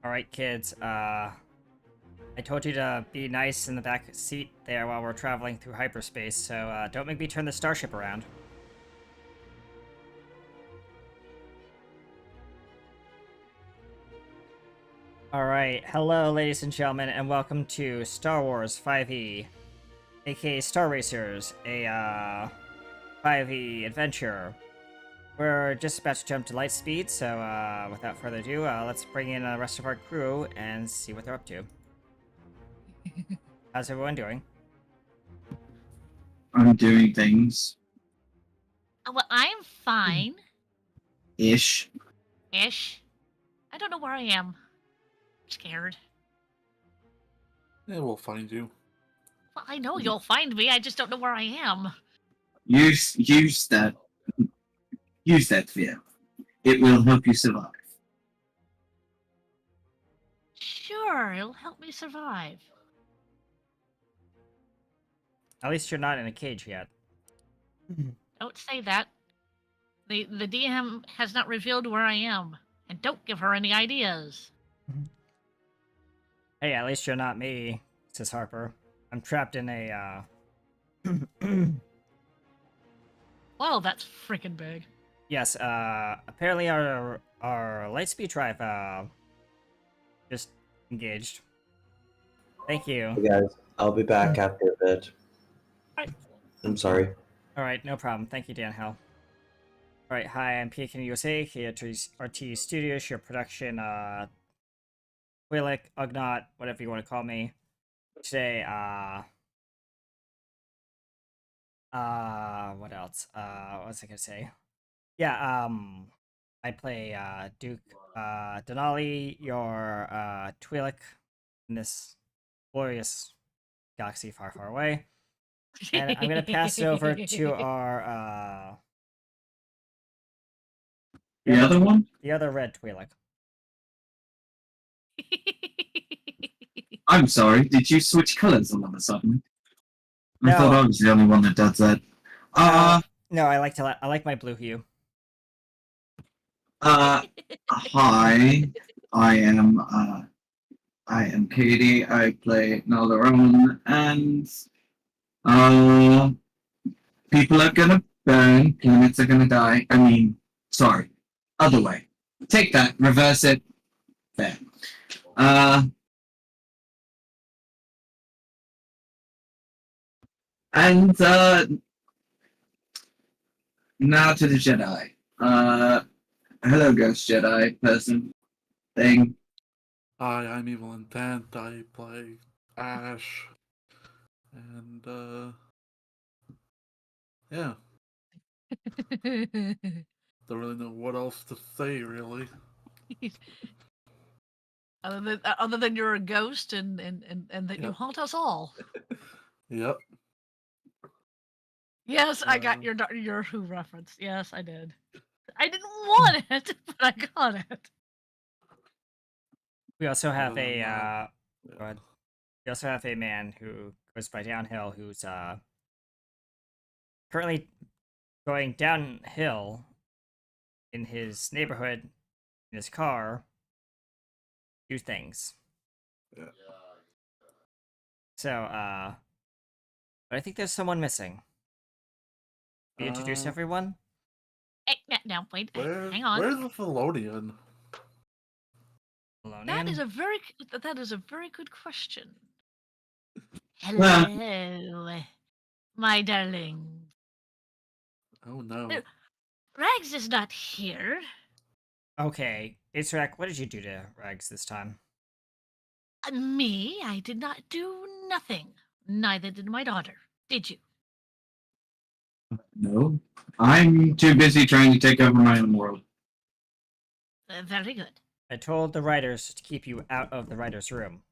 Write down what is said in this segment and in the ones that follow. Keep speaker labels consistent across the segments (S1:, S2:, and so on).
S1: All right, kids. I told you to be nice in the back seat there while we're traveling through hyperspace, so don't make me turn the starship around. All right, hello, ladies and gentlemen, and welcome to Star Wars 5e, aka Star Racers, a 5e adventure. We're just about to jump to light speed, so without further ado, let's bring in the rest of our crew and see what they're up to. How's everyone doing?
S2: I'm doing things
S3: Well, I'm fine.
S2: ish.
S3: Ish. I don't know where I am. I'm scared.
S4: Yeah, we'll find you.
S3: Well, I know you'll find me. I just don't know where I am.
S2: Use that fear. It will help you survive.
S3: Sure, it'll help me survive.
S1: At least you're not in a cage yet.
S3: Don't say that. The DM has not revealed where I am, and don't give her any ideas.
S1: Hey, at least you're not me, says Harper. I'm trapped in a,
S3: Wow, that's freaking big.
S1: Yes, apparently our lightspeed drive, just engaged. Thank you.
S5: Hey guys, I'll be back after a bit.
S3: Alright.
S5: I'm sorry.
S1: Alright, no problem. Thank you, Dan Hill. Alright, hi, I'm PK USA, here at RT Studios, your production, Willick, Ugnaught, whatever you want to call me. Today, what else? What was I gonna say? Yeah, I play, Duke, Denali, your, Twi'lek, in this glorious galaxy far, far away. And I'm gonna pass it over to our,
S2: The other one?
S1: the other red Twi'lek.
S2: I'm sorry, did you switch colors all of a sudden? I
S1: No.
S2: thought I was the only one that does that.
S1: No, I like my blue hue.
S2: Hi. I am Katie. I play Naldaron, and people are gonna burn, planets are gonna die. I mean, sorry, other way. Take that, reverse it. There. And now to the Jedi. Hello, Ghost Jedi person thing.
S4: Hi, I'm Evil Intent. I play Ash. And, yeah. Don't really know what else to say, really.
S3: other than you're a ghost and that you
S4: Yep.
S3: haunt us all.
S4: Yep.
S3: Yes, I got your Who reference. Yes, I did. I didn't want it, but I got it.
S1: We also have
S4: Other than
S1: a,
S4: that,
S1: go ahead. We also have a man who goes by Downhill who's, currently going downhill in his neighborhood in his car, do things.
S4: Yeah.
S1: So, but I think there's someone missing. Can you introduce everyone?
S3: Hey, no, wait,
S4: Where,
S3: hang on.
S4: Where's the Thelonian?
S3: That is
S1: Polonian?
S3: a very good question. Hello, my darling.
S4: Oh no.
S3: Rags is not here.
S1: Okay, Israek, what did you do to Rags this time?
S3: Me, I did not do nothing. Neither did my daughter. Did you?
S2: No, I'm too busy trying to take over my own world.
S3: Very good.
S1: I told the writers to keep you out of the writer's room.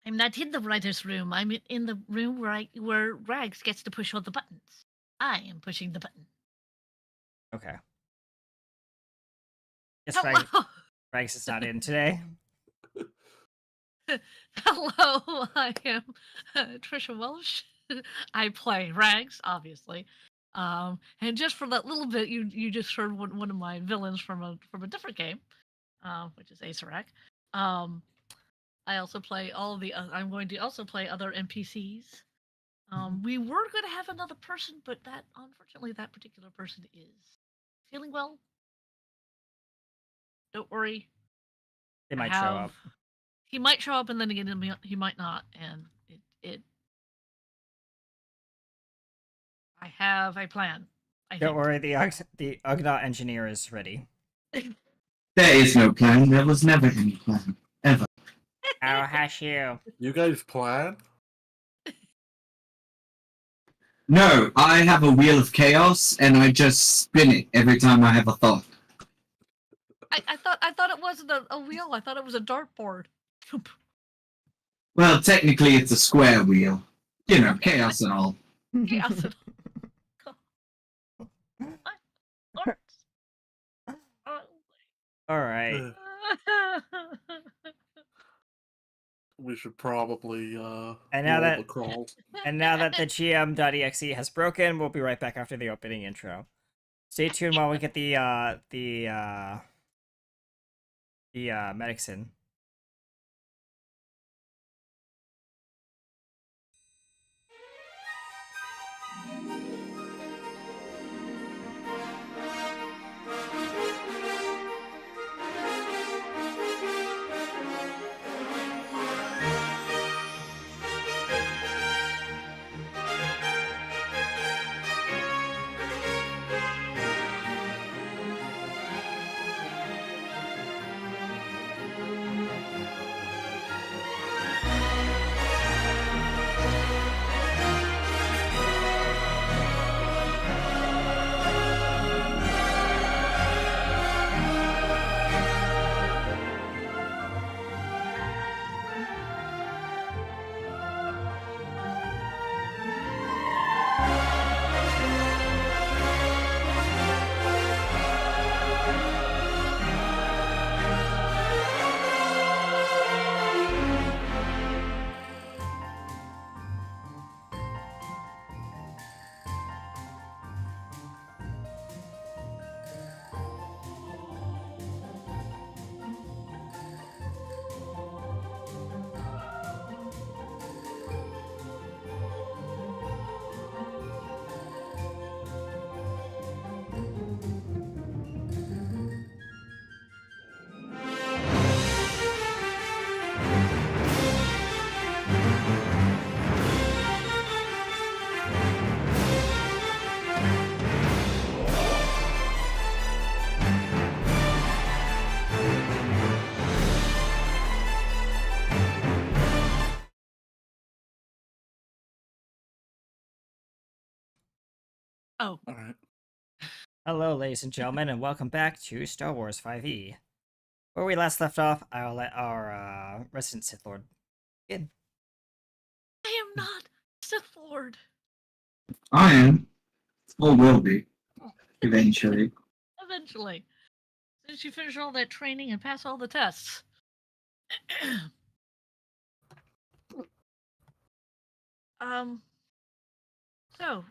S3: I'm not in the writer's room. I'm in the room where Rags gets to push all the buttons. I am pushing the button.
S1: Okay. Yes, Rags is not in today.
S3: Hello, I am Trisha Welsh. I play Rags, obviously. And just for that little bit, you just heard one of my villains from a different game. which is Asarak. I also play all the. I'm going to also play other NPCs. We were going to have another person, but that unfortunately that particular person is feeling well. Don't worry.
S1: They
S3: I
S1: might show
S3: have.
S1: up.
S3: He might show up, and then again he might not, and it. I have a plan. I
S1: Don't
S3: think.
S1: worry, the Ugnaught engineer is ready.
S2: There is no plan. There was never any plan. Ever.
S1: I'll hash you.
S4: You guys plan?
S2: No, I have a wheel of chaos, and I just spin it every time I have a thought.
S3: I thought it wasn't a wheel. I thought it was a dartboard.
S2: Well, technically, it's a square wheel. You know, chaos and all.
S3: Chaos and darts.
S1: All right.
S4: We should probably
S1: And now
S4: roll
S1: that-
S4: the crawl.
S1: And now that the GM.exe has broken, we'll be right back after the opening intro. Stay tuned while we get the medics in.
S3: Oh,
S4: All right.
S1: Hello, ladies and gentlemen, and welcome back to Star Wars 5e. Where we last left off, I'll let our resident Sith Lord begin.
S3: I am not Sith Lord.
S2: I am. Or will be. Eventually.
S3: Eventually, since you finish all that training and pass all the tests. So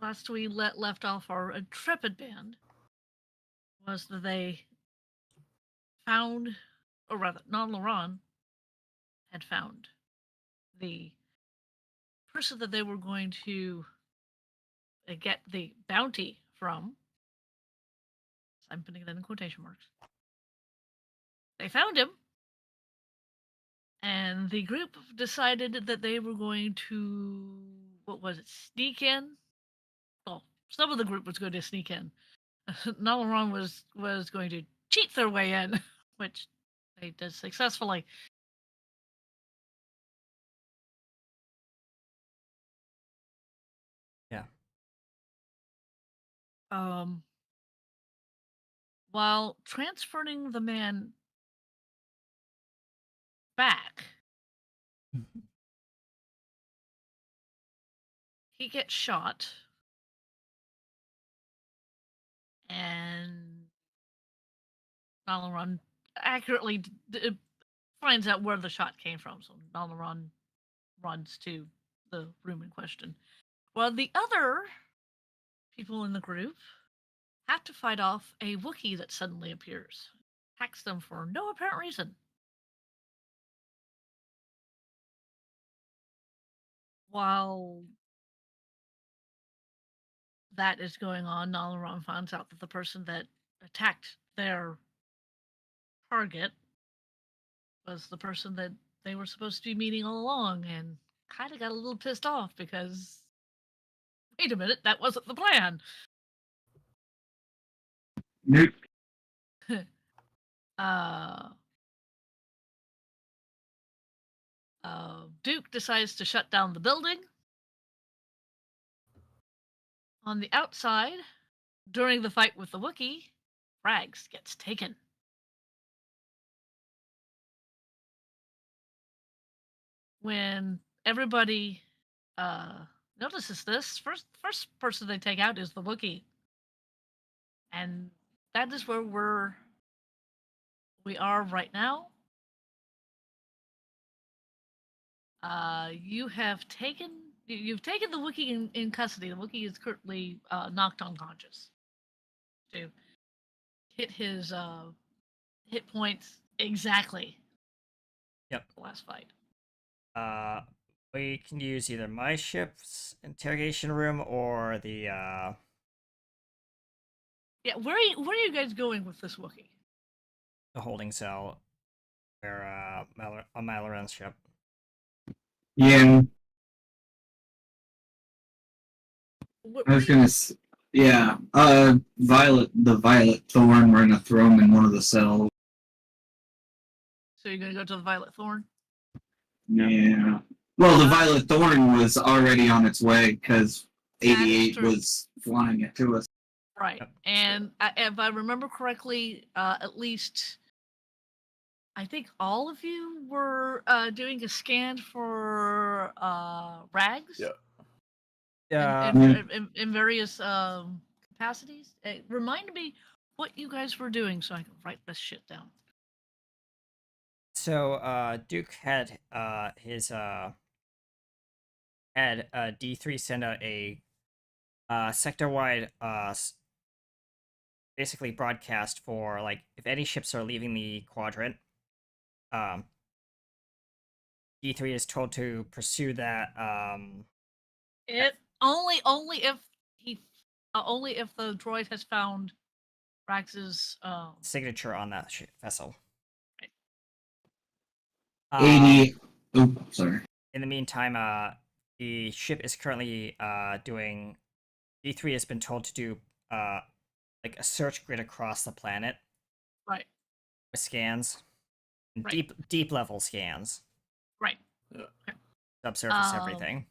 S3: last we left off our intrepid band was that they found, or rather, Non-Laron had found the person that they were going to get the bounty from. I'm putting that in quotation marks. They found him, and the group decided that they were going to, what was it, sneak in? Well, some of the group was going to sneak in. Nalaron was going to cheat their way in, which they did successfully.
S1: Yeah.
S3: While transferring the man back, he gets shot, and Nalaron accurately finds out where the shot came from. So Nalaron runs to the room in question. While the other people in the group have to fight off a Wookiee that suddenly appears. attacks them for no apparent reason. While that is going on, Nalaran finds out that the person that attacked their target was the person that they were supposed to be meeting all along, and kind of got a little pissed off because, wait a minute, that wasn't the plan.
S2: Nope.
S3: uh, Duke decides to shut down the building. On the outside, during the fight with the Wookiee, Rags gets taken. When everybody notices this, first person they take out is the Wookiee, and that is where we are right now. You've taken the Wookiee in custody. The Wookiee is currently knocked unconscious. To hit his hit points exactly.
S1: Yep.
S3: The last fight.
S1: We can use either my ship's interrogation room or the
S3: Yeah, where are you guys going with this Wookiee?
S1: holding cell, where on Malaran's ship.
S2: Yeah, I
S3: Where
S2: was gonna. Yeah. The Violet Thorn. We're gonna throw him in one of the cells.
S3: So you're gonna go to the Violet Thorn?
S2: Yeah. Well, the Violet Thorn was already on its way because
S3: That is
S2: 88
S3: true.
S2: was flying it to us.
S3: Right.
S1: Yep.
S3: And if I remember correctly, at least I think all of you were doing a scan for Rags.
S4: Yeah.
S3: In various capacities. Remind me what you guys were doing so I can write this shit down.
S1: So Duke had D3 send out a sector-wide basically broadcast for like if any ships are leaving the quadrant. D3 is told to pursue that.
S3: It only if the droid has found Rax's
S1: signature on that vessel.
S3: Right.
S2: 80. Oh, sorry.
S1: In the meantime, the ship is currently doing. D3 has been told to do like a search grid across the planet.
S3: Right.
S1: With scans,
S3: Right.
S1: deep level scans,
S3: Right.
S4: Yeah.
S3: Okay.
S1: subsurface everything.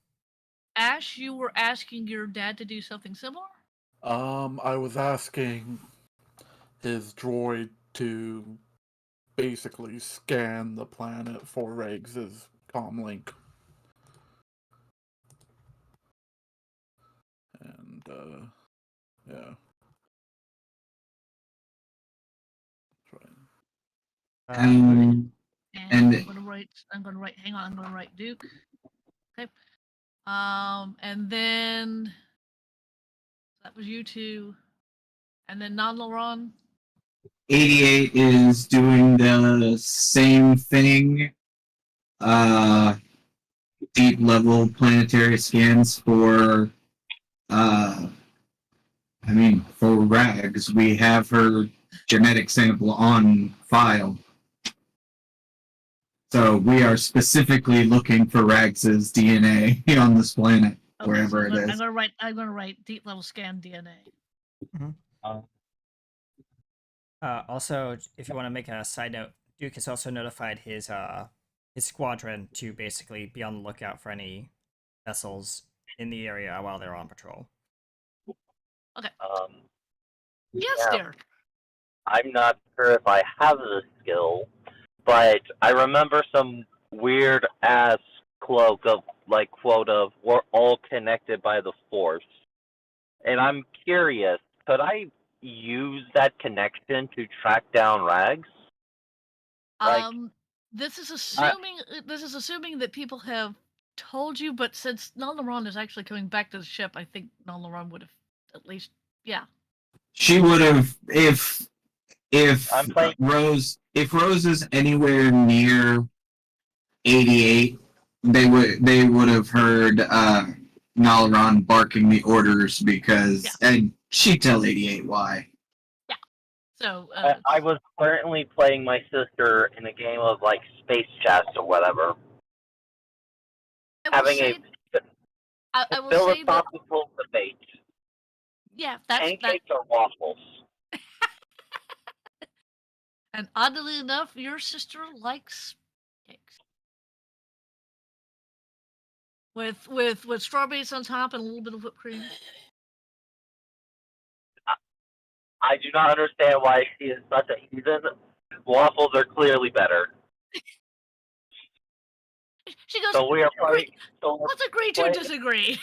S3: Ash, you were asking your dad to do something similar?
S4: I was asking his droid to basically scan the planet for Rags' comlink. And, yeah.
S1: Right.
S2: And
S3: And I'm gonna write. Hang on. I'm gonna write Duke. Okay. And then that was you two, and then Nodlaron.
S2: 88 is doing the same thing. Deep level planetary scans for for Rags. We have her genetic sample on file. So we are specifically looking for Rags's DNA on this planet,
S3: Okay,
S2: wherever
S3: so
S2: it is.
S3: I'm gonna write deep level scan DNA.
S1: Also, if you want to make a side note, Duke has also notified his squadron to basically be on the lookout for any vessels in the area while they're on patrol.
S3: Okay.
S6: Yes,
S3: Yeah. Dear.
S6: I'm not sure if I have the skill, but I remember some weird ass quote of we're all connected by the Force. And I'm curious, could I use that connection to track down Rags?
S3: This is assuming that people have told you, but since Nalaran is actually coming back to the ship, I think Nalaran would have at least, yeah.
S2: She would have, if if
S6: I'm playing.
S2: Rose is anywhere near 88, they would have heard Nalaran barking the orders because and she'd tell 88 why.
S3: So
S6: I was currently playing my sister in a game of like space chess or whatever,
S3: I will say, I will say that
S6: philosophical debate.
S3: that's
S6: Pancakes or waffles?
S3: And oddly enough, your sister likes cakes with strawberries on top and a little bit of whipped cream.
S6: I do not understand why she is such a heathen. Waffles are clearly better.
S3: She goes,
S6: So we are playing.
S3: let's agree to disagree.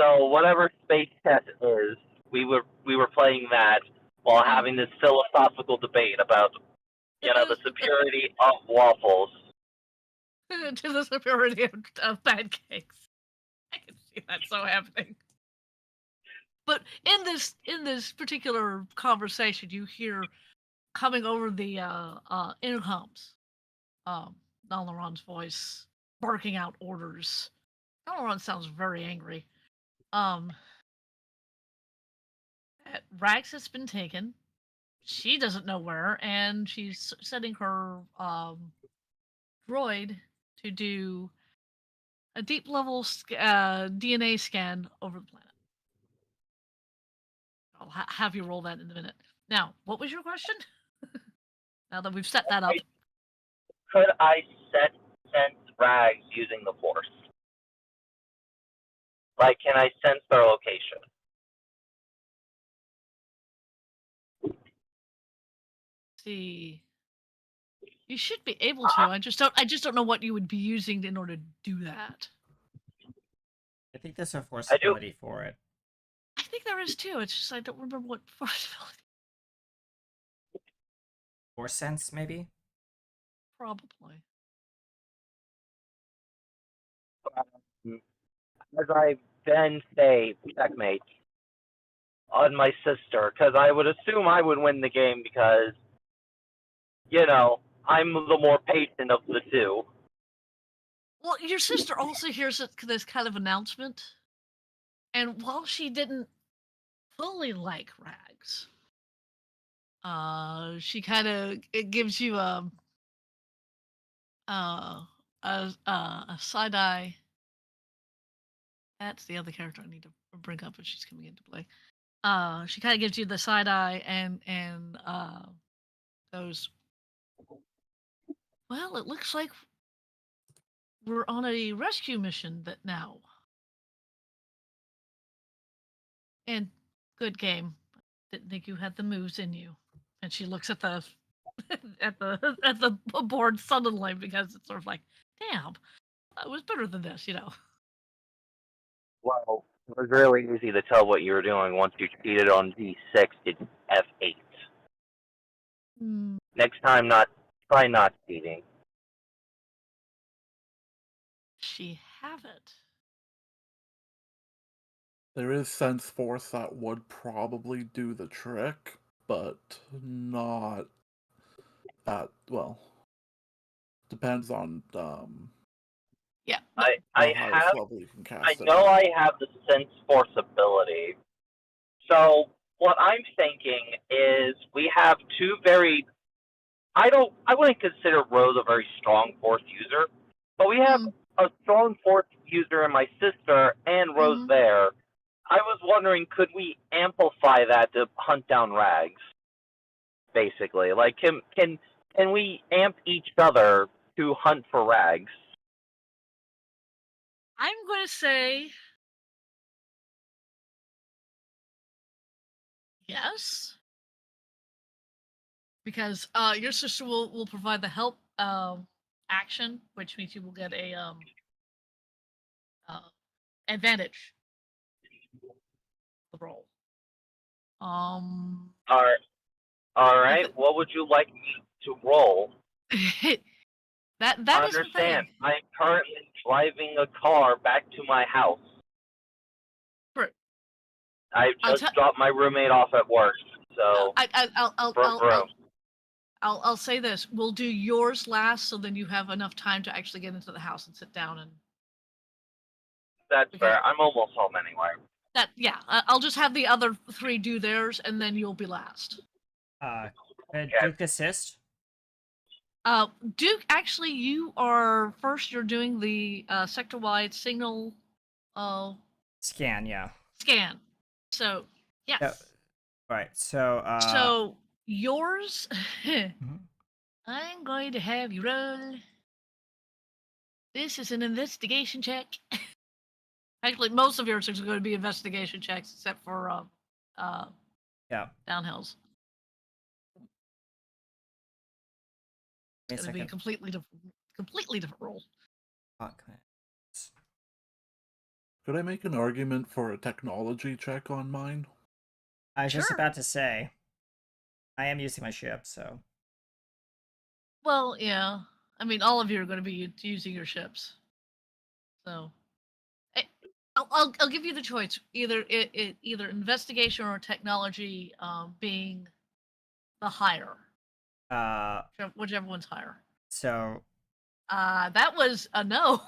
S6: So whatever space chess is, we were playing that while having this philosophical debate about the superiority of waffles.
S3: To the superiority of pancakes. I can see that so happening. But in this particular conversation, you hear coming over the intercoms, Nalaran's voice barking out orders. Nalaran sounds very angry. Rags has been taken. She doesn't know where, and she's sending her droid to do a deep level DNA scan over the planet. I'll have you roll that in a minute. Now, what was your question? Now that we've set that up.
S6: Could I sense Rags using the Force? Like, can I sense their location?
S3: See, you should be able to. I just don't know what you would be using in order to do that.
S1: I think there's a force ability for it.
S3: I think there is too. It's just I don't remember what force ability.
S1: Force sense, maybe?
S3: Probably.
S6: As I then say, checkmate on my sister, because I would assume I would win the game because, I'm the more patient of the two.
S3: Well, your sister also hears this kind of announcement, and while she didn't fully like Rags, she kind of it gives you a side eye. That's the other character I need to bring up if she's coming into play. She kind of gives you the side eye and goes, well, it looks like we're on a rescue mission now. And good game. Didn't think you had the moves in you. And she looks at the at the board suddenly because it's sort of like, damn, it was better than this,
S6: Well, it was really easy to tell what you were doing once you cheated on D6 to F8. Next time, try not cheating.
S3: She have it.
S4: There is sense force that would probably do the trick, but not at depends on
S3: Yeah.
S6: I
S4: highest level you can cast
S6: I know I have the sense force ability. So what I'm thinking is we have two very I wouldn't consider Rose a very strong force user, but we have a strong force user in my sister and Rose there. I was wondering, could we amplify that to hunt down Rags? Basically, like can we amp each other to hunt for Rags?
S3: I'm going to say yes. Because your sister will provide the help action, which means you will get a advantage. The roll.
S6: All right. What would you like me to roll?
S3: that
S6: I
S3: is the thing.
S6: understand. I'm currently driving a car back to my house.
S3: True.
S6: I just dropped my roommate off at work, So, vroom, vroom.
S3: I'll say this: we'll do yours last, so then you have enough time to actually get into the house and sit down and.
S6: That's
S3: Okay.
S6: fair. I'm almost home anyway.
S3: I'll just have the other 3 do theirs, and then you'll be last.
S1: Could Duke assist?
S3: Duke, actually, you are first. You're doing the sector-wide signal
S1: Scan, yeah.
S3: scan. So, yes.
S1: Yep. Right, so,
S3: So, yours,
S1: mhm.
S3: I'm going to have you roll. This is an investigation check. Actually, most of yours are going to be investigation checks, except for
S1: Yeah.
S3: downhills.
S1: Wait a
S3: It's going to be a
S1: second.
S3: completely different role.
S1: Fuck.
S4: Could I make an argument for a technology check on mine?
S1: I was just
S3: Sure.
S1: about to say, I am using my ship, so.
S3: Well, yeah. I mean, all of you are going to be using your ships. So, I'll give you the choice: either either investigation or technology, being the higher, whichever one's higher.
S1: So.
S3: That was a no.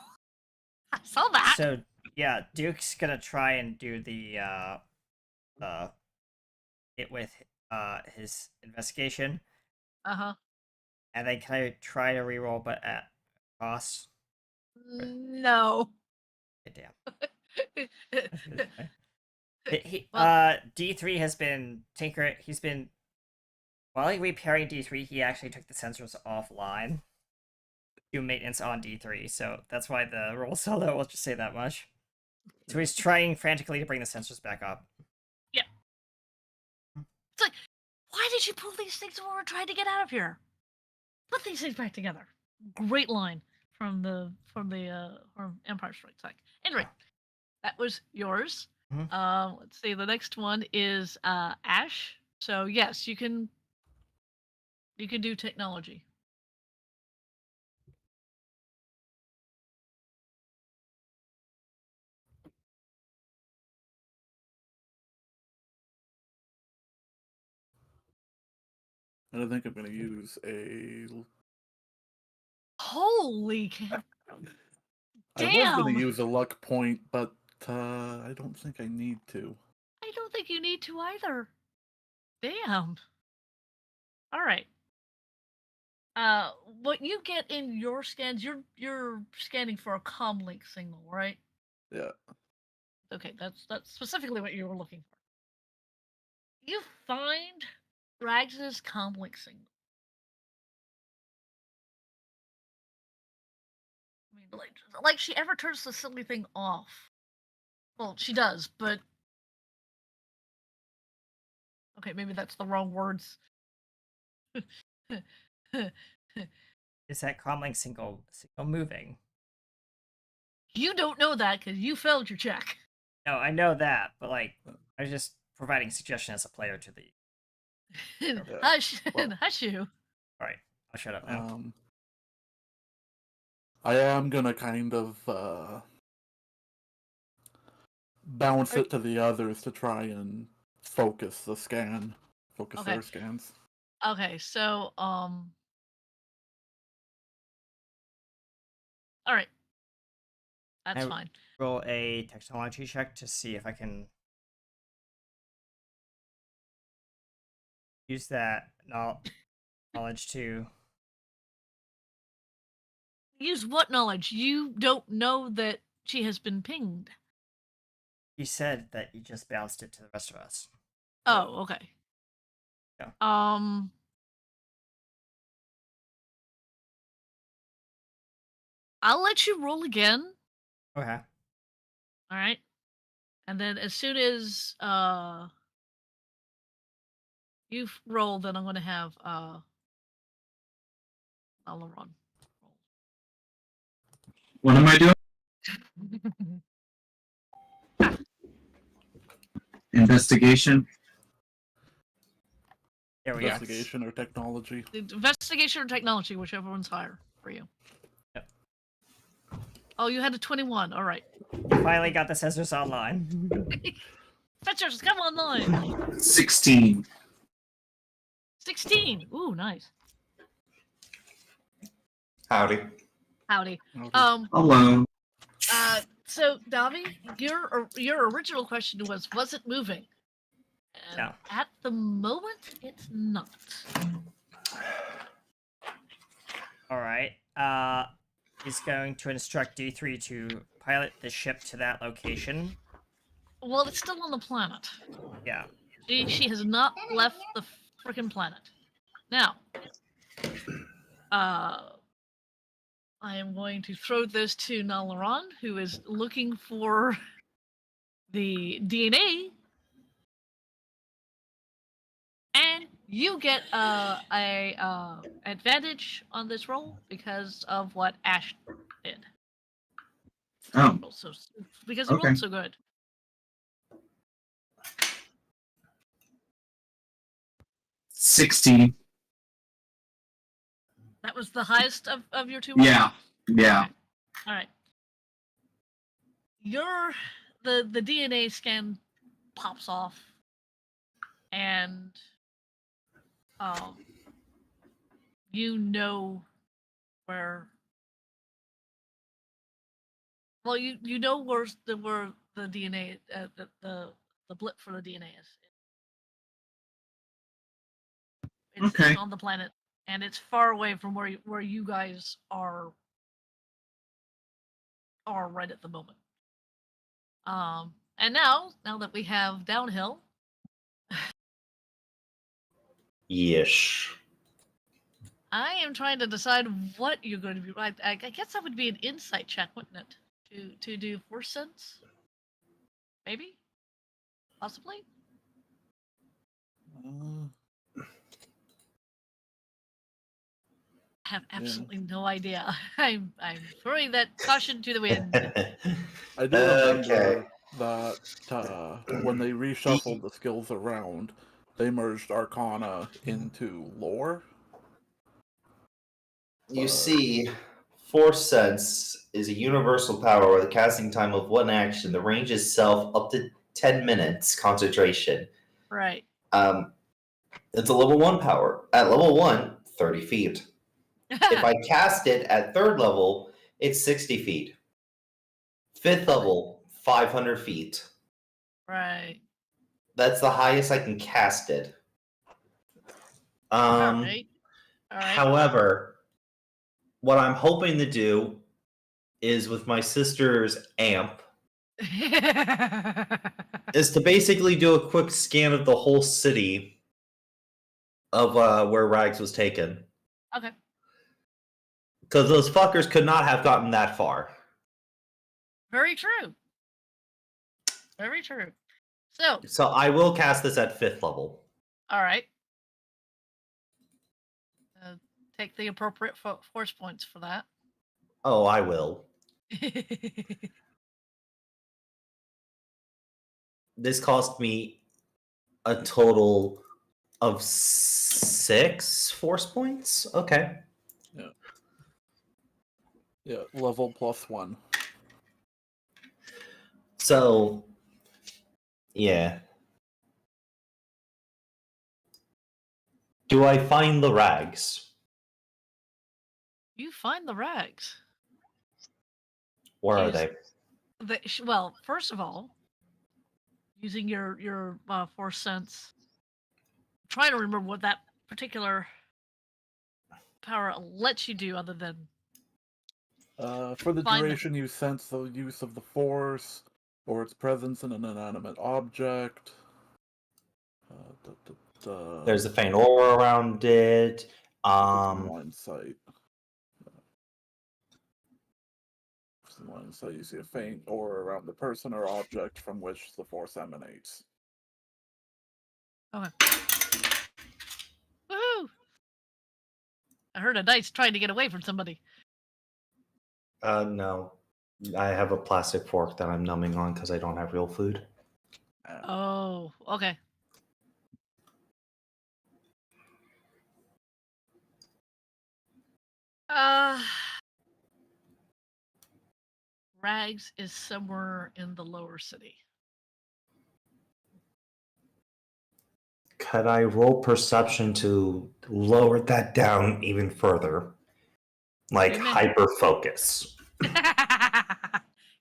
S3: I saw that.
S1: So, yeah, Duke's gonna try and do the, it with, his investigation.
S3: Uh-huh.
S1: And then can I try to reroll, but at cost?
S3: No.
S1: Okay, damn.
S3: Well,
S1: D3 has been he's been, while repairing D3, he actually took the sensors offline. Do maintenance on D3, so that's why the roll so low, we'll just say that much. So he's trying frantically to bring the sensors back up.
S3: yeah. It's like, why did you pull these things when we were trying to get out of here? Put these things back together. Great line from Empire Strikes Back. Anyway, that was yours.
S1: Mhm.
S3: Let's see. The next one is Ash. So yes, you can do technology.
S4: And I think I'm going to use a.
S3: Holy cow!
S4: I was going
S3: Damn!
S4: to use a luck point, but I don't think I need to.
S3: I don't think you need to either. Damn. All right. What you get in your scans, you're scanning for a comlink signal, right?
S4: Yeah.
S3: Okay, that's specifically what you were looking for. You find Rags's comlink signal. I mean, like she ever turns the silly thing off? Well, she does, but okay, maybe that's the wrong words.
S1: Is that comlink signal moving?
S3: You don't know that because you failed your check.
S1: No, I know that, but like, I was just providing suggestion as a player to the.
S3: Hush,
S4: Well.
S3: hush you.
S1: Alright, I'll shut up now.
S4: I am gonna kind of bounce it to the others to try and focus the scan. Focus
S3: Okay.
S4: their scans.
S3: Okay, so all right, that's fine.
S1: Roll a technology check to see if I can use that knowledge to.
S3: Use what knowledge? You don't know that she has been pinged.
S1: You said that you just bounced it to the rest of us.
S3: Oh, okay.
S1: Yeah.
S3: I'll let you roll again.
S1: Okay.
S3: All right. And then as soon as you've rolled, then I'm going to have Alaron.
S2: What am I doing? Investigation.
S1: There we go.
S4: Investigation or technology.
S3: Investigation or technology, whichever one's higher for you.
S1: Yep.
S3: Oh, you had a 21. All right.
S1: You finally got the sensors online.
S3: Sensors, come online.
S2: 16.
S3: 16. Ooh, nice.
S5: Howdy.
S3: Howdy.
S4: Okay.
S2: Hello.
S3: So Davi, your original question was it moving? And
S1: No.
S3: at the moment, it's not.
S1: All right. He's going to instruct D3 to pilot the ship to that location.
S3: Well, it's still on the planet.
S1: Yeah.
S3: She has not left the freaking planet. Now, I am going to throw this to Nalaran, who is looking for the DNA, and you get a advantage on this roll because of what Ash did.
S2: Oh,
S3: So because he
S2: okay.
S3: rolled so good.
S2: 16.
S3: That was the highest of your two.
S2: Yeah. Yeah.
S3: Okay. All right. The DNA scan pops off, and you know where. Well, you know where the DNA the blip for the DNA is.
S2: Okay.
S3: It's on the planet, and it's far away from where you guys are right at the moment. And now that we have downhill,
S5: Yesh.
S3: I am trying to decide what you're going to be. I guess that would be an insight check, wouldn't it? To do force sense, maybe, possibly. I have absolutely no idea. I'm throwing that caution to the wind.
S4: I do remember
S5: Okay.
S4: that when they reshuffled the skills around, they merged Arcana into lore.
S5: You see, Force Sense is a universal power with a casting time of one action. The range itself up to 10 minutes concentration.
S3: Right.
S5: It's a level 1 power. At level 1, 30 feet. If I cast it at 3rd level, it's 60 feet. 5th level, 500 feet.
S3: Right.
S5: That's the highest I can cast it.
S3: All right.
S5: However, what I'm hoping to do is with my sister's amp is to basically do a quick scan of the whole city of where Rags was taken.
S3: Okay.
S5: Because those fuckers could not have gotten that far.
S3: Very true. Very true.
S5: So I will cast this at 5th level.
S3: All right. Take the appropriate force points for that.
S5: Oh, I will. This cost me a total of 6 force points. Okay.
S4: Yeah, level +1.
S5: So, yeah. Do I find the rags?
S3: You find the rags.
S5: Where are
S3: Use-
S5: they?
S3: Well, first of all, using your force sense, I'm trying to remember what that particular power lets you do, other than
S4: For the
S3: Find them.
S4: duration, you sense the use of the Force or its presence in an inanimate object.
S5: There's a faint aura around it.
S4: Line sight. Line sight, you see a faint aura around the person or object from which the Force emanates.
S3: Okay. Woohoo! I heard a dice trying to get away from somebody.
S5: No. I have a plastic fork that I'm numbing on because I don't have real food.
S3: Oh, okay. Rags is somewhere in the lower city.
S5: Can I roll perception to lower that down even further? Like
S3: You may.
S5: hyper focus.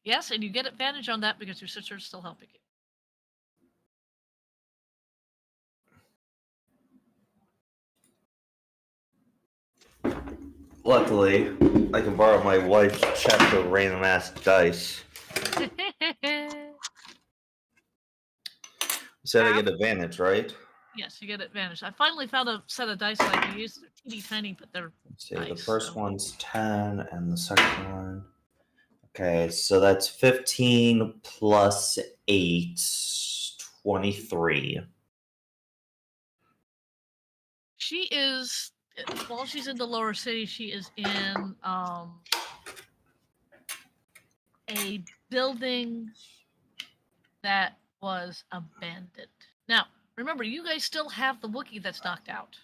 S3: Yes, and you get advantage on that because your sister's still helping you.
S5: Luckily, I can borrow my wife's chest of random ass dice. Said I get advantage, right?
S3: Yes, you get advantage. I finally found a set of dice that I can use. They're teeny tiny, but they're
S5: Let's see,
S3: nice.
S5: the first one's 10, and the second one. Okay, so that's 15 plus 8, 23.
S3: She is, while she's in the lower city, she is in a building that was abandoned. Now, remember, you guys still have the Wookiee that's knocked out.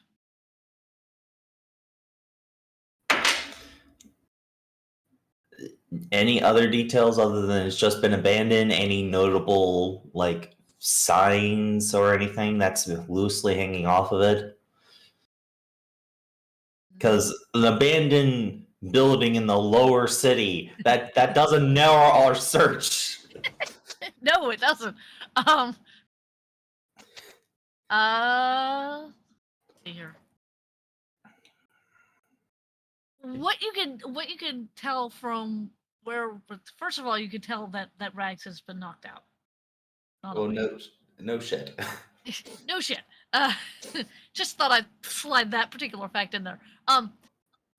S5: Any other details other than it's just been abandoned? Any notable, like, signs or anything that's loosely hanging off of it? Because an abandoned building in the lower city, that doesn't narrow our search.
S3: No, it doesn't. Let's see here. What you can tell from where, first of all, you can tell that Rags has been knocked out. Not
S5: Well,
S3: awake.
S5: no shit.
S3: No shit. Just thought I'd slide that particular fact in there.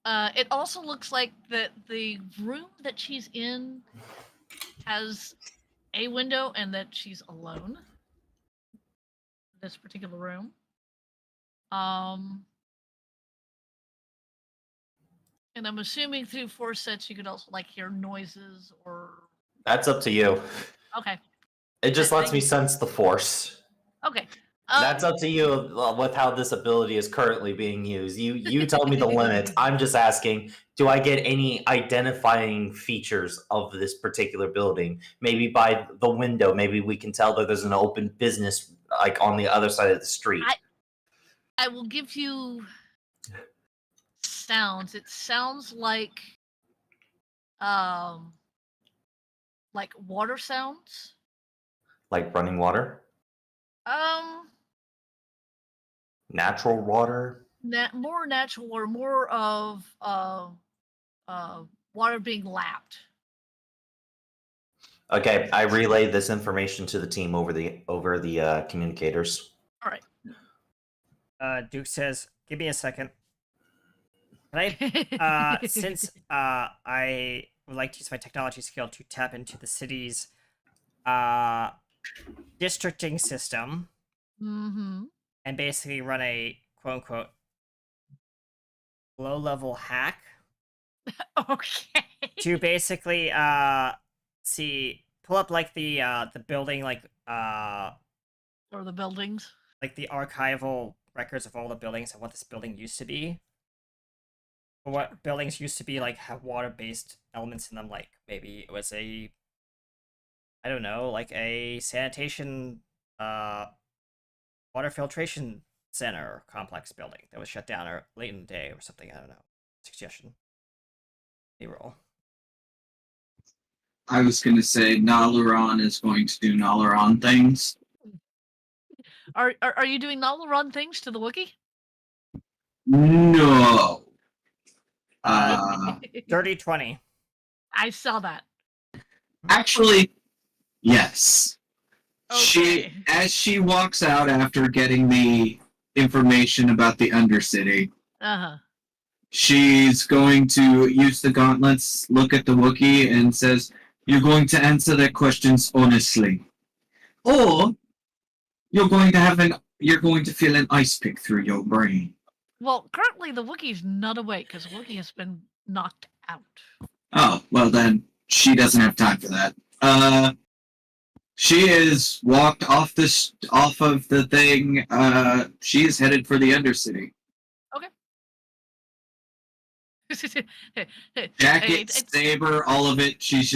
S3: It also looks like that the room that she's in has a window and that she's alone. This particular room. And I'm assuming through force sets you could also like hear noises or.
S5: That's up to you.
S3: Okay.
S5: It just lets me sense the force.
S3: Okay.
S5: That's up to you with how this ability is currently being used. You tell me the limits. I'm just asking, do I get any identifying features of this particular building? Maybe by the window, maybe we can tell that there's an open business like on the other side of the street.
S3: I will give you sounds. It sounds like water sounds.
S5: Like running water? Natural water?
S3: More natural or more of water being lapped.
S5: Okay, I relay this information to the team over the communicators.
S3: All right.
S1: Duke says, "Give me a second. Can I, since I would like to use my technology skill to tap into the city's districting system, and basically run a quote-unquote low-level hack
S3: Okay.
S1: to basically pull up like the building
S3: or the buildings,
S1: like the archival records of all the buildings and what this building used to be. Or what buildings used to be like have water-based elements in them, like maybe it was a, I don't know, like a sanitation water filtration center complex building that was shut down or late in the day or something. I don't know. Suggestion. Roll.
S2: I was going to say Nalaran is going to do Nalaran things.
S3: Are you doing Nalaran things to the Wookiee?
S2: No.
S1: Dirty 20.
S3: I saw that.
S2: Actually, yes.
S3: Okay.
S2: As she walks out after getting the information about the Undercity, she's going to use the gauntlets, look at the Wookiee, and says, "You're going to answer their questions honestly, or you're going to feel an ice pick through your brain."
S3: Well, currently the Wookiee's not awake because Wookiee has been knocked out.
S2: Oh, well then, she doesn't have time for that. She is walked off of the thing. She is headed for the Undercity. Jacket, saber, all of it. She's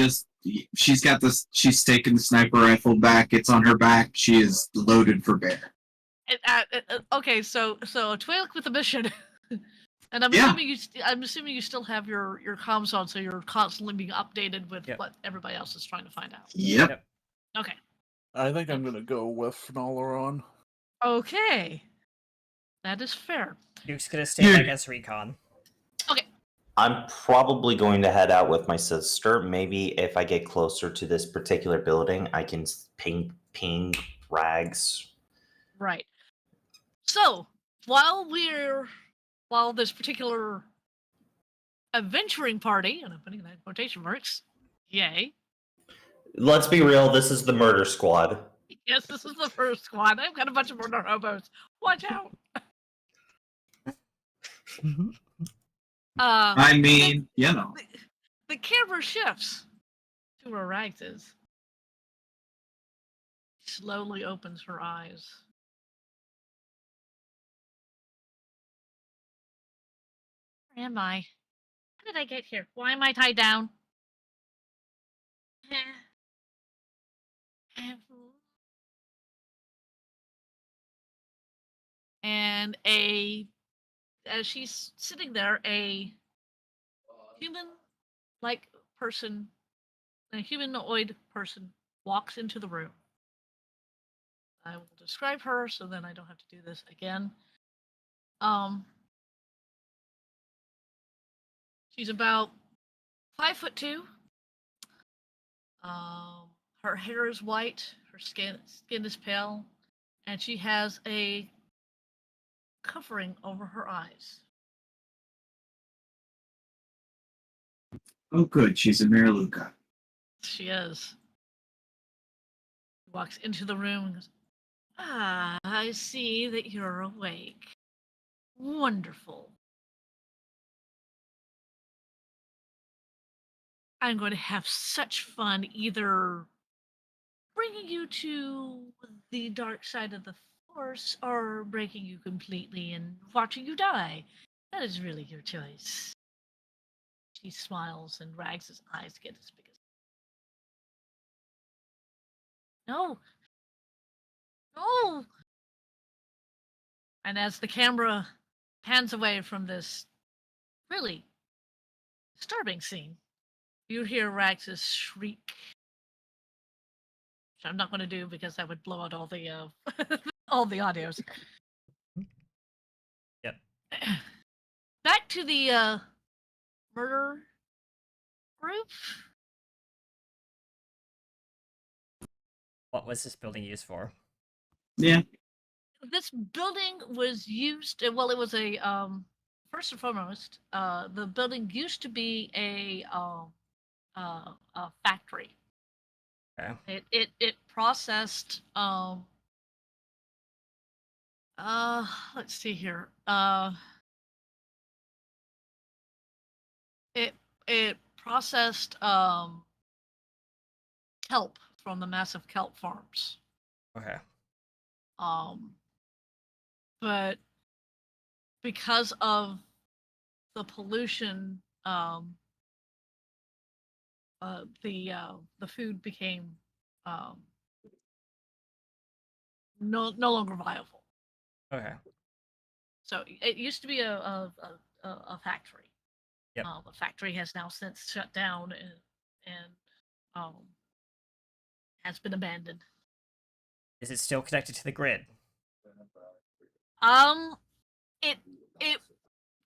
S2: got this. She's taken the sniper rifle back. It's on her back. She is loaded for bear.
S3: Okay, so Twi'lek with a mission, and I'm
S2: Yeah.
S3: assuming you still have your comms on, so you're constantly being updated with
S1: Yep.
S3: what everybody else is trying to find out.
S2: Yep.
S3: Okay.
S4: I think I'm gonna go with Nalaron.
S3: Okay. That is fair.
S1: Duke's gonna stay
S2: Yeah.
S1: back as recon.
S3: Okay.
S5: I'm probably going to head out with my sister. Maybe if I get closer to this particular building, I can ping Rags.
S3: Right. So while this particular adventuring party, and I'm putting that in quotation marks, yay.
S5: Let's be real, this is the murder squad.
S3: Yes, this is the first squad. I've got a bunch of murder hobos. Watch out.
S2: I mean, you know.
S3: The camera shifts to where Rags is. Slowly opens her eyes. Where am I? How did I get here? Why am I tied down? And as she's sitting there, a human-like person, a humanoid person, walks into the room. I will describe her so then I don't have to do this again. She's about 5'2". Her hair is white, her skin is pale, and she has a covering over her eyes.
S2: Oh, good. She's a Mariluka.
S3: She is. She walks into the room and goes, "Ah, I see that you're awake. Wonderful. I'm going to have such fun either bringing you to the dark side of the Force or breaking you completely and watching you die. That is really your choice." She smiles and Rags' eyes get as big as. No! No! And as the camera pans away from this really disturbing scene, you hear Rags' shriek. Which I'm not going to do because that would blow out all the all the audios.
S1: Yep.
S3: Back to the murder group.
S1: What was this building used for?
S2: Yeah.
S3: This building was used. Well, it was a first and foremost, the building used to be a factory.
S1: Okay.
S3: It processed let's see here. It processed kelp from the massive kelp farms.
S1: Okay.
S3: But because of the pollution, the food became no longer viable.
S1: Okay.
S3: So it used to be a factory.
S1: Yep.
S3: The factory has now since shut down and has been abandoned.
S1: Is it still connected to the grid?
S3: It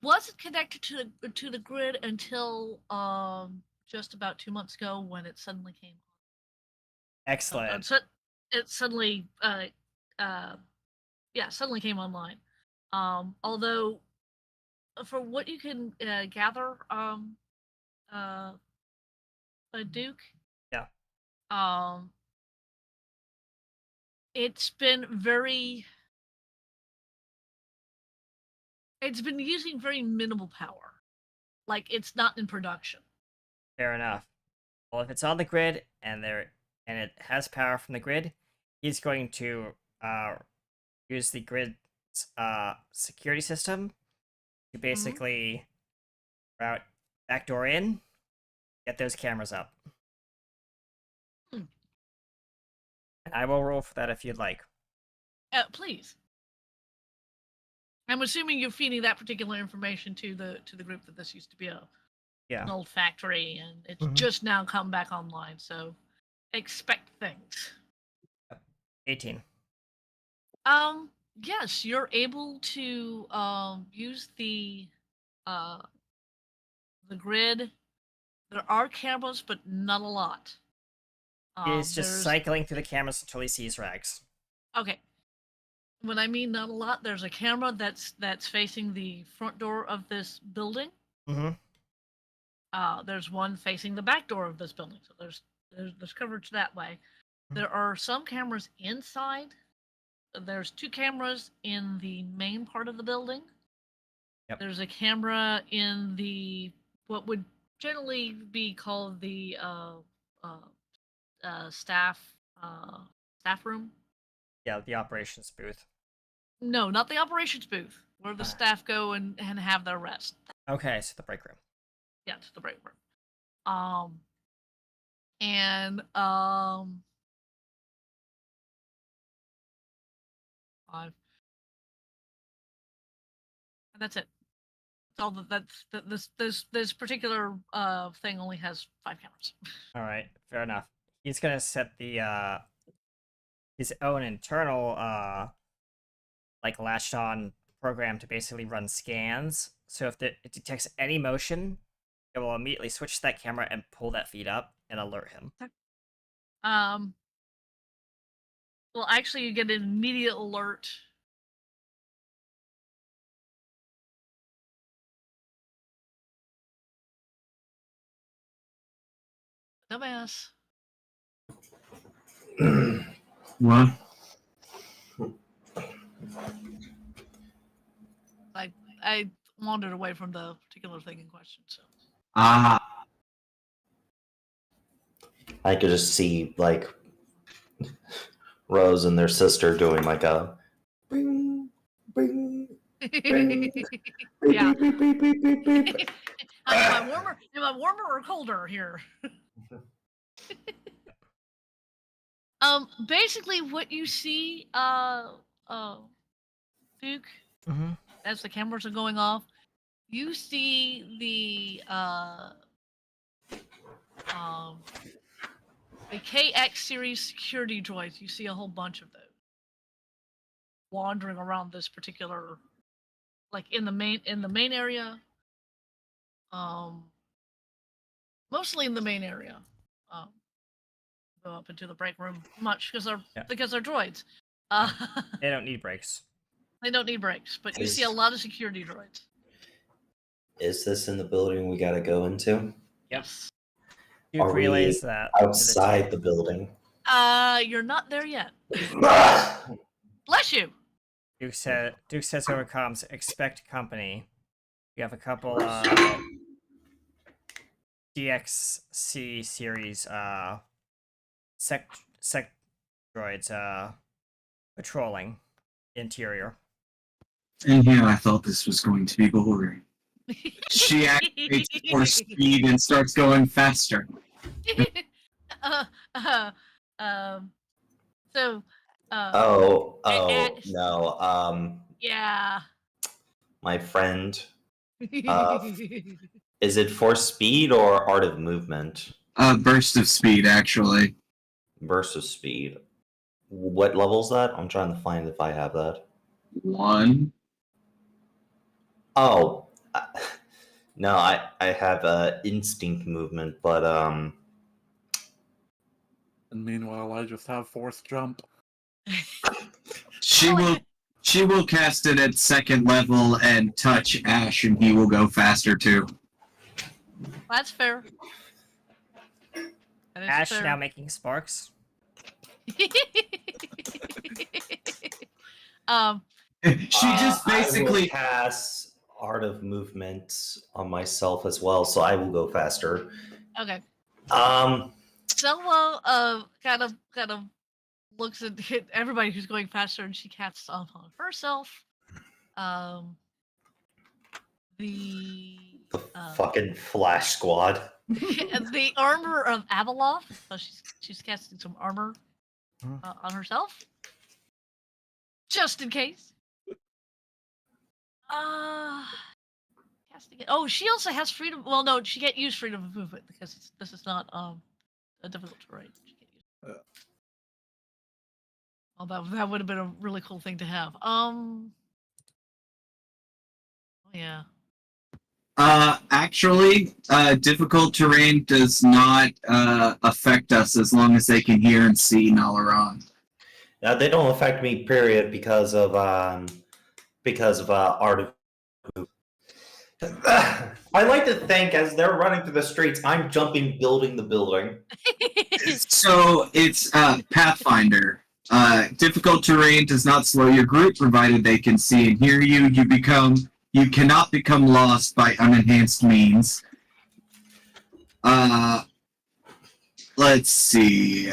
S3: wasn't connected to the grid until just about 2 months ago when it suddenly came on.
S1: Excellent.
S3: It suddenly suddenly came online. Although for what you can gather, Duke.
S1: Yeah.
S3: It's been using very minimal power. Like it's not in production.
S1: Fair enough. Well, if it's on the grid and it has power from the grid, he's going to use the grid's security system to basically route backdoor in, get those cameras up. And I will roll for that if you'd like.
S3: Please. I'm assuming you're feeding that particular information to the group that this used to be an
S1: Yeah.
S3: old factory, and it's
S1: Mhm.
S3: just now come back online. So expect things.
S1: 18.
S3: Yes, you're able to use the grid. There are cameras, but not a lot.
S1: He's just
S3: There's
S1: cycling through the cameras until he sees Rags.
S3: okay. When I mean not a lot, there's a camera that's facing the front door of this building.
S1: Mm-hmm.
S3: There's one facing the back door of this building, so there's coverage that way. There are some cameras inside. There's 2 cameras in the main part of the building.
S1: Yep.
S3: There's a camera in the what would generally be called the staff room.
S1: Yeah, the operations booth.
S3: No, not the operations booth, where the
S1: Ah.
S3: staff go and have their rest.
S1: Okay, so the break room.
S3: Yeah, to the break room. And 5. And that's it. All this particular thing only has 5 cameras.
S1: All right, fair enough. He's gonna set the his own internal like latched on program to basically run scans. So if it detects any motion, it will immediately switch to that camera and pull that feed up and alert him.
S3: Well, actually, you get an immediate alert. Dumbass.
S2: What?
S3: I wandered away from the particular thing in question. So
S2: Ah,
S5: I could just see like Rose and their sister doing like a bing, bing, bing, beep,
S3: yeah.
S5: beep, beep, beep, beep, beep, beep.
S3: Am I warmer or colder here? Basically, what you see, Duke,
S1: Mm-hmm.
S3: as the cameras are going off, you see the KX series security droids. You see a whole bunch of those wandering around this particular, like in the main area. Mostly in the main area. Go up into the break room much because they're droids.
S1: They don't need breaks.
S3: They don't need breaks, but you see a lot of security droids.
S5: Is this in the building we gotta go into?
S3: Yes.
S1: Duke
S5: Are we
S1: relays that to
S5: outside
S1: the
S5: the building?
S3: You're not there yet. Bless you.
S1: Duke says over comms, expect company. You have a couple DXC series sec droids patrolling interior.
S2: and here I thought this was going to be boring. She activates for speed and starts going faster.
S3: So.
S5: No.
S3: Yeah.
S5: My friend. Is it for speed or art of movement?
S2: Burst of speed, actually.
S5: Burst of speed. What level's that? I'm trying to find if I have that.
S2: 1.
S5: Oh, no, I have instinct movement, but
S4: And meanwhile, I just have force jump.
S2: She will cast it at 2nd level and touch Ash, and he will go faster too.
S3: That's fair. That is
S1: Ash
S3: fair.
S1: now making sparks.
S2: She just basically
S5: I will cast art of movement on myself as well, so I will go faster.
S3: Okay.
S5: Um,
S3: kind of looks at everybody who's going faster, and she casts on herself. The
S5: fucking Flash Squad.
S3: the armor of Abeloth. So she's casting some armor on herself, just in case. Casting it. Oh, she also has freedom. Well, no, she can't use freedom of movement because this is not a difficult terrain. She can't use. Oh, that would have been a really cool thing to have. Oh yeah.
S2: Actually, difficult terrain does not affect us as long as they can hear and see Nalaran.
S5: Now they don't affect me, period, because of art of. I like to think as they're running through the streets, I'm jumping building the building.
S2: So it's Pathfinder. Difficult terrain does not slow your group, provided they can see and hear you. You cannot become lost by unenhanced means. Let's see.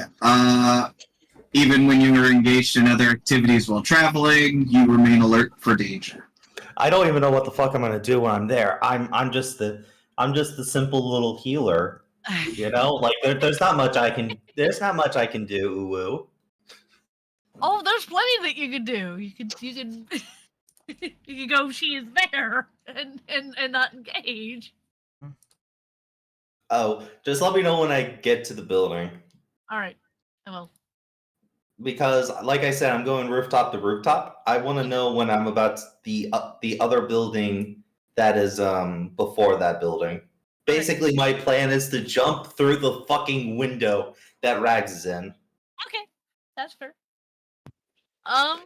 S2: Even when you are engaged in other activities while traveling, you remain alert for danger.
S5: I don't even know what the fuck I'm gonna do when I'm there. I'm just the simple little healer. You know, like there's not much I can do. Uwu.
S3: Oh, there's plenty that you could do. You could you could go. She is there and not engage.
S5: Oh, just let me know when I get to the building.
S3: All right, I will.
S5: Because, like I said, I'm going rooftop to rooftop. I want to know when I'm about the other building that is before that building. Basically, my plan is to jump through the fucking window that Rags is in.
S3: Okay, that's fair.
S2: I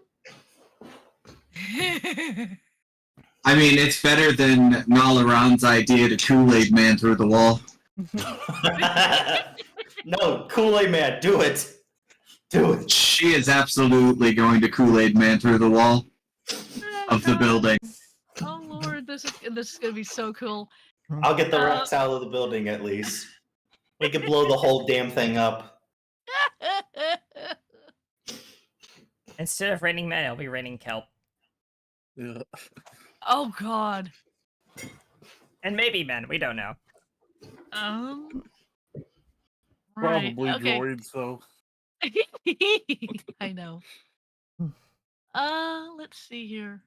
S2: mean, it's better than Nalaran's idea to Kool-Aid Man through the wall.
S5: No, Kool-Aid Man, do it. Do it.
S2: She is absolutely going to Kool-Aid Man through the wall of the building.
S3: Oh lord, this is gonna be so cool.
S5: I'll get the rats out of the building at least. We could blow the whole damn thing up.
S1: Instead of raining men, it'll be raining kelp.
S4: Yeah.
S3: Oh god.
S1: And maybe men, we don't know.
S3: Right,
S4: Probably
S3: okay.
S4: droids, though.
S3: I know. Let's see here.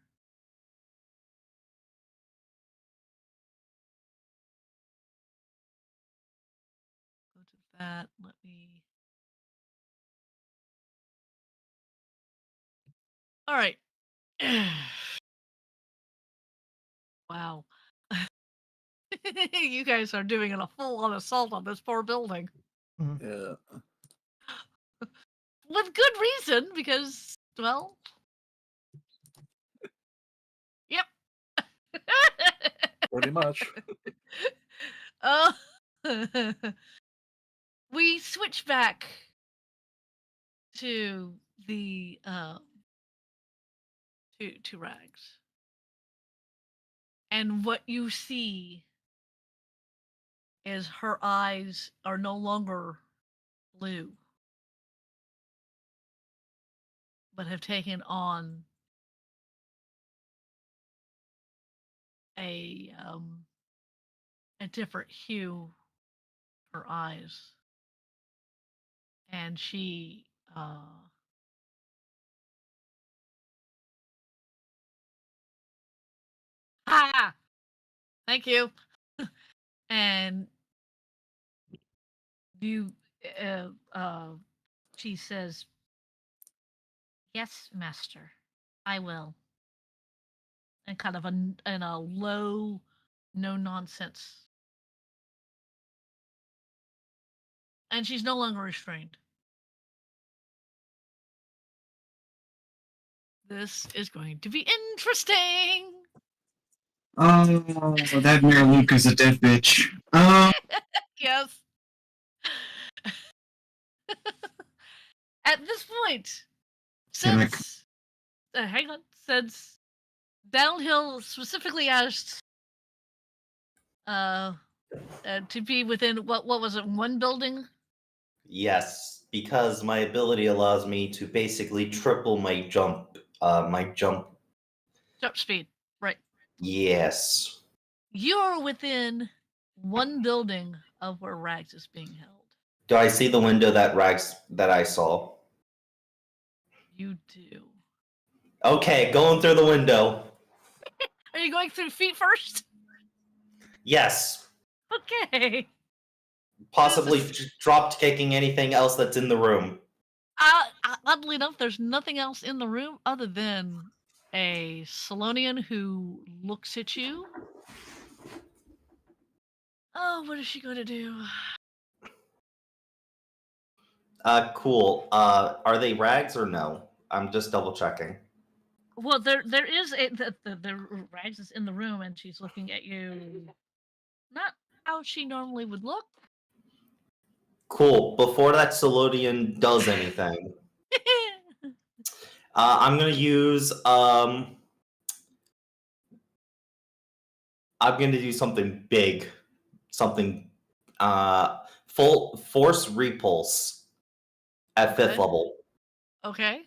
S3: Go to that. Let me. All right. Wow. You guys are doing a full-on assault on this poor building.
S4: Yeah.
S3: With good reason, because, well... Yep.
S4: Pretty much.
S3: We switch back to the, to Rags. And what you see is her eyes are no longer blue, but have taken on a different hue. Her eyes, and she thank you. And you she says, yes, master, I will. And kind of in a low, no nonsense. And she's no longer restrained. This is going to be interesting.
S2: Oh, that Mayor Luke is a dead bitch.
S3: Yes. At this point, since hang on, since Downhill specifically asked to be within what was it, one building?
S5: Yes, because my ability allows me to basically triple my jump. Jump
S3: speed, right?
S5: Yes.
S3: You're within one building of where Rags is being held.
S5: Do I see the window that I saw?
S3: You do.
S5: Okay, going through the window.
S3: Are you going through feet first?
S5: Yes.
S3: Okay.
S5: Possibly dropped kicking anything else that's in the room.
S3: Oddly enough, there's nothing else in the room other than a Salonian who looks at you. Oh, what is she going to do?
S5: Cool. Are they rags or no? I'm just double checking.
S3: Well, there is the Rags is in the room and she's looking at you. Not how she normally would look.
S5: Cool. Before that Solodian does anything, I'm gonna use I'm gonna do something big, something full force repulse at 5th
S3: Okay.
S5: level.
S3: Okay.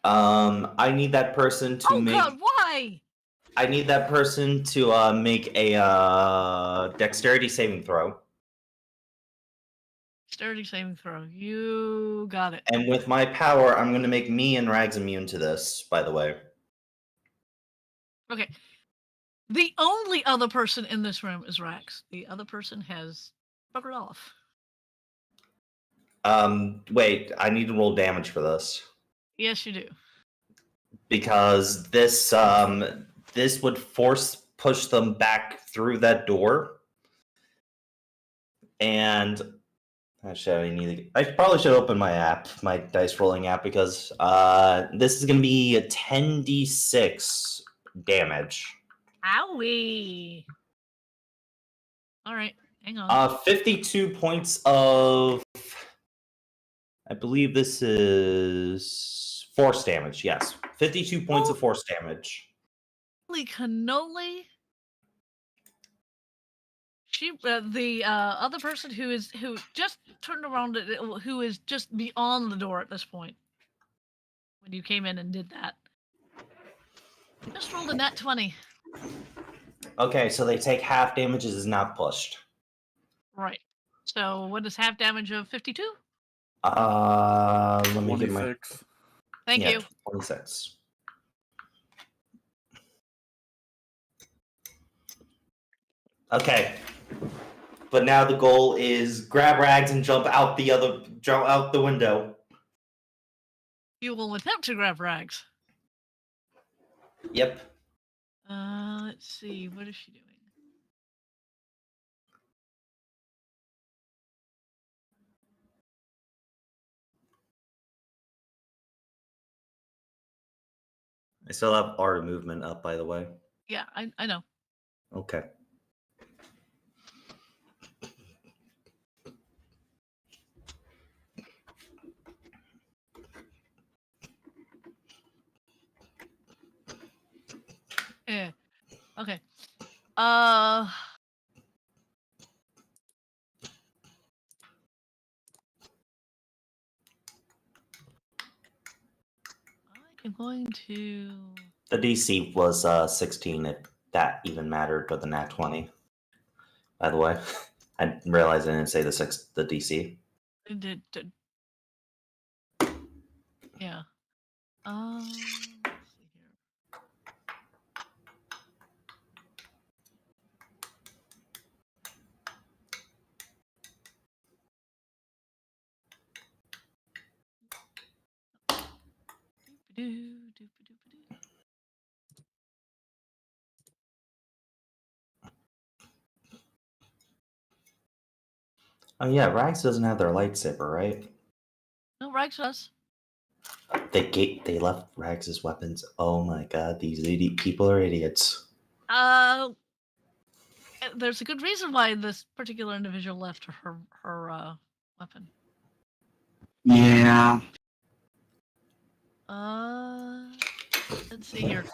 S5: I need that person to
S3: Oh
S5: make.
S3: God, why?
S5: I need that person to make a dexterity saving throw.
S3: Dexterity saving throw. You got it.
S5: And with my power, I'm going to make me and Rags immune to this, by the way.
S3: Okay. The only other person in this room is Rax. The other person has buggered off.
S5: Wait, I need to roll damage for this.
S3: Yes, you do.
S5: Because this would push them back through that door. And I probably should open my app, my dice rolling app, because this is gonna be a 10d6 damage.
S3: Owie. All right, hang on.
S5: 52 points of, I believe this is force damage. Yes, 52 points of force damage.
S3: Holy cannoli! She, the other person who just turned around, who is just beyond the door at this point, when you came in and did that, just rolled a nat 20.
S5: Okay, so they take half damage as is not pushed.
S3: Right. So what is half damage of 52?
S5: Let me get my
S4: 26.
S3: Thank you.
S5: 26. Okay. But now the goal is grab Rags and jump out the window.
S3: You will attempt to grab Rags.
S5: Yep.
S3: Let's see. What is she doing?
S5: I still have art of movement up, by the way.
S3: Yeah, I know.
S5: Okay.
S3: Yeah. Okay. I'm going to.
S5: The DC was 16, if that even mattered, to the nat 20. By the way, I realized I didn't say the DC.
S3: Yeah. Let's see here. Doop-a-doo.
S5: Oh yeah, Rags doesn't have their lightsaber, right?
S3: No, Rags does.
S5: They left Rags' weapons. Oh my god, these people are idiots.
S3: There's a good reason why this particular individual left her weapon.
S2: Yeah.
S3: Let's see here.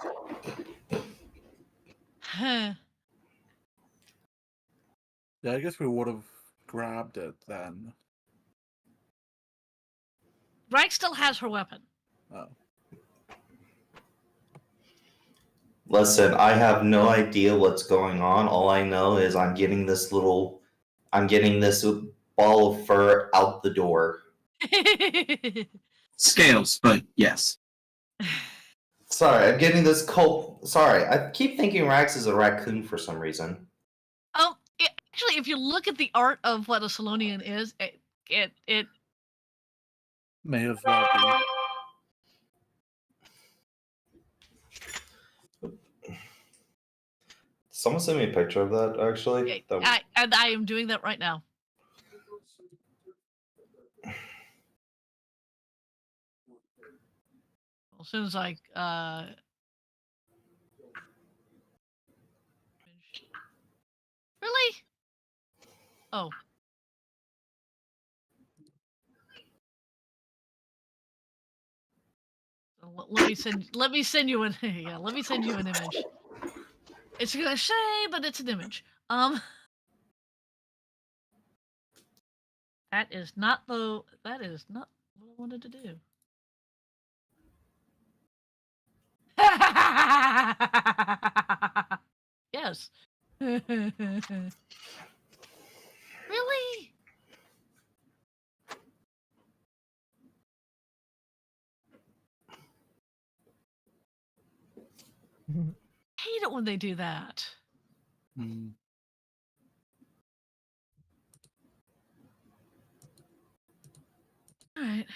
S3: Huh.
S4: Yeah, I guess we would have grabbed it then.
S3: Rags still has her weapon.
S4: Oh.
S5: Listen, I have no idea what's going on. All I know is I'm getting this ball of fur out the door.
S2: Scales, but yes.
S5: Sorry, I'm getting this cold. Sorry, I keep thinking Rax is a raccoon for some reason.
S3: Actually, if you look at the art of what a Salonian is, it
S4: May as well be.
S5: Someone send me a picture of that, actually.
S3: I am doing that right now. As soon as I really? Oh. Let me send you an yeah, let me send you an image. It's a cliche, but it's an image. That is not what I wanted to do. Yes. Really? Hate it when they do that.
S4: Hmm.
S3: All right.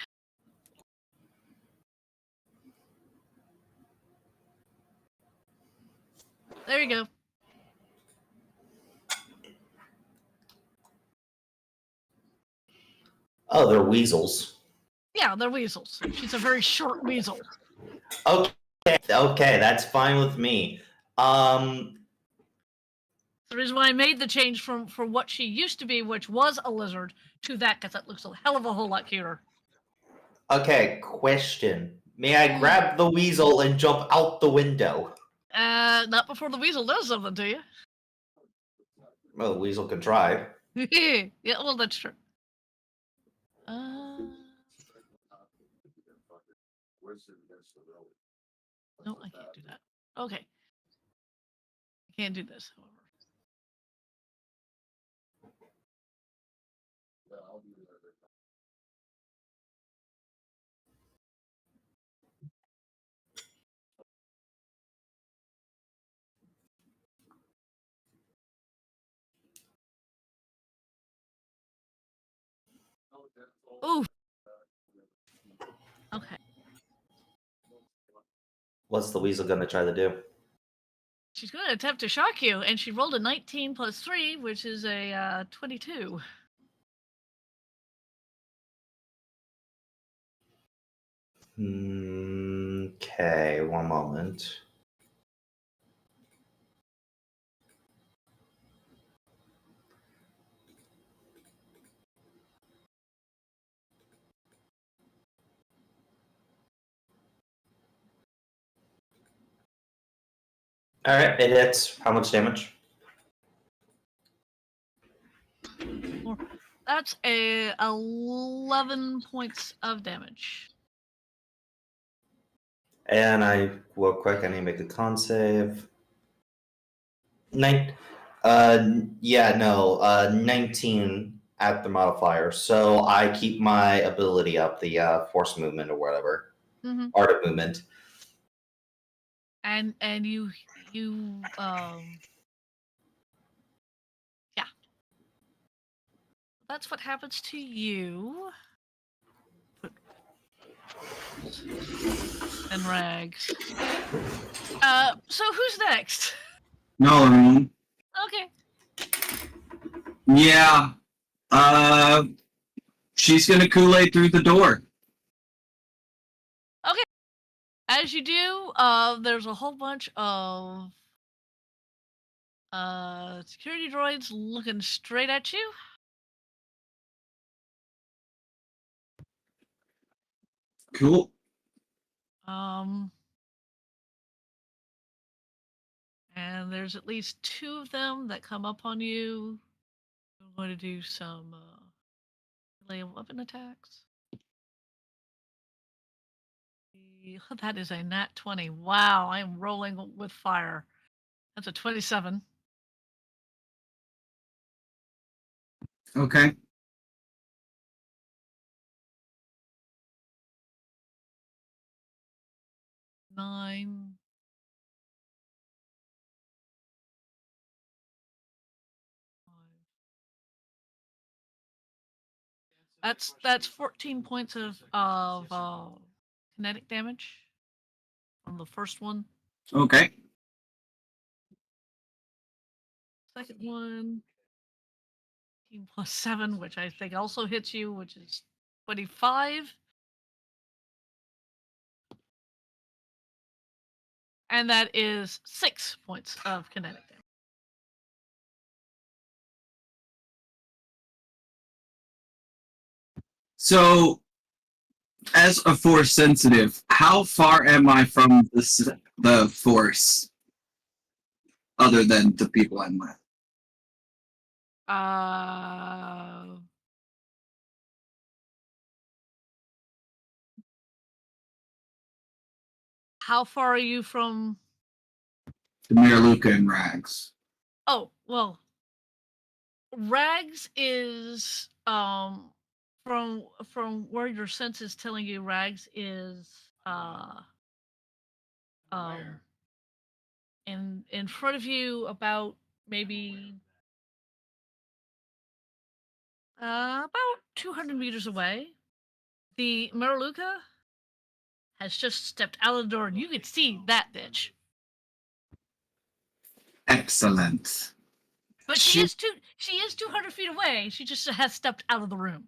S3: There you go.
S5: Oh, they're weasels.
S3: Yeah, they're weasels. She's a very short weasel.
S5: Okay, that's fine with me.
S3: The reason why I made the change from what she used to be, which was a lizard, to that, because that looks a hell of a whole lot cuter.
S5: Okay, question. May I grab the weasel and jump out the window?
S3: Not before the weasel does something to you.
S5: Well, the weasel can try.
S3: Yeah, well, that's true. No, I can't do that. Okay. I can't do this, however. Ooh. Okay.
S5: What's the weasel gonna try to do?
S3: She's going to attempt to shock you, and she rolled a 19 plus 3, which is a 22.
S5: Okay, one moment. Alright, it hits. How much damage?
S3: That's a 11 points of damage.
S5: And real quick, I need to make a con save. 19 at the modifier. So I keep my ability up, the force movement or whatever.
S3: Mm-hmm.
S5: Art of movement.
S3: And you yeah. That's what happens to you. And rags. So who's next?
S2: No,
S3: Okay.
S2: yeah. She's gonna Kool-Aid through the door.
S3: Okay. As you do, there's a whole bunch of security droids looking straight at you.
S2: Cool.
S3: And there's at least 2 of them that come up on you. I'm going to do some melee weapon attacks. That is a nat 20. Wow, I am rolling with fire. That's a 27.
S2: Okay.
S3: 9. That's 14 points of kinetic damage on the first one.
S2: Okay.
S3: Second one, 18 plus 7, which I think also hits you, which is 25. And that is 6 points of kinetic damage.
S2: So, as a force sensitive, how far am I from the force, other than the people I'm with?
S3: How far are you from?
S2: The Miraluka and Rags.
S3: Oh, well, Rags is from where your sense is telling you Rags is in front of you about maybe about 200 meters away. The Maraluka has just stepped out of the door, and you can see that bitch.
S2: Excellent.
S3: But she is 200 feet away. She just has stepped out of the room.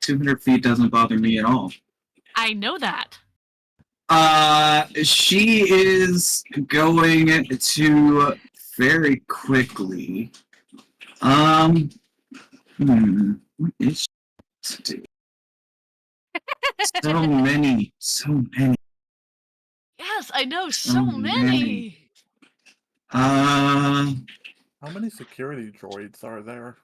S2: 200 feet doesn't bother me at all.
S3: I know that.
S2: She is going to very quickly. What is she to do? So many.
S3: Yes, I know so many.
S4: How many security droids are there?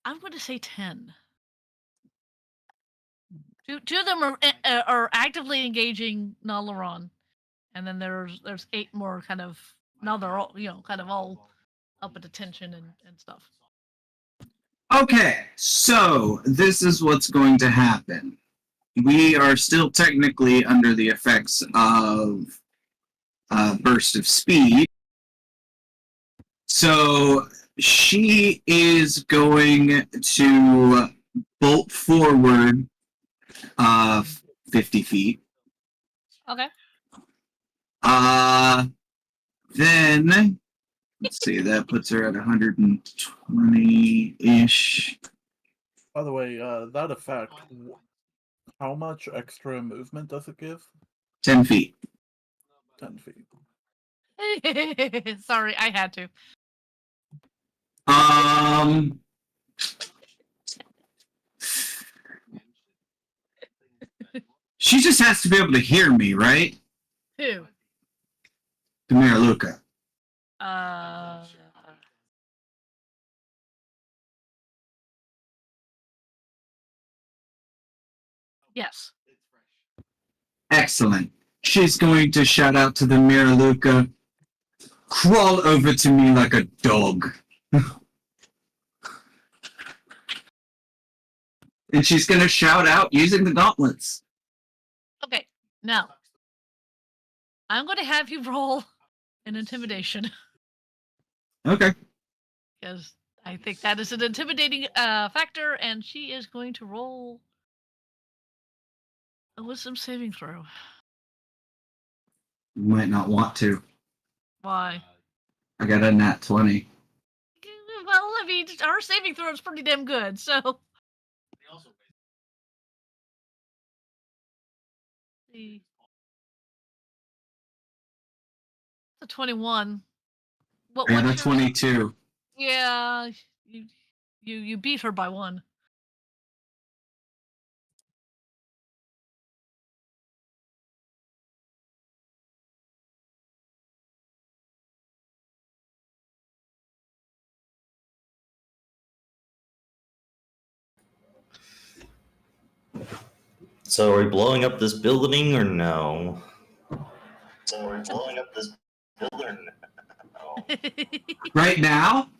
S3: I'm going to say 10. Two of them are actively engaging Nalaron, and then there's 8 more kind of, now they're all kind of all up at attention and stuff.
S2: Okay, so this is what's going to happen. We are still technically under the effects of burst of speed. So she is going to bolt forward 50 feet.
S3: Okay.
S2: Then, let's see, that puts her at 120-ish.
S4: By the way, that effect, how much extra movement does it give?
S2: 10 feet.
S4: 10 feet.
S3: Sorry, I had to.
S2: She just has to be able to hear me, right?
S3: Who?
S2: The Miraluka.
S3: Yes.
S2: Excellent. She's going to shout out to the Miraluka, crawl over to me like a dog. And she's going to shout out using the gauntlets.
S3: Okay, now I'm going to have you roll an intimidation.
S2: Okay.
S3: Because I think that is an intimidating factor, and she is going to roll a wisdom saving throw.
S2: You might not want to.
S3: Why?
S2: I got a nat 20.
S3: Well, I mean, our saving throw is pretty damn good, so. See. It's a 21.
S2: I got a 22.
S3: Yeah, you beat her by 1.
S5: So are we blowing up this building or no? So are we blowing up this building or no?
S2: Right now?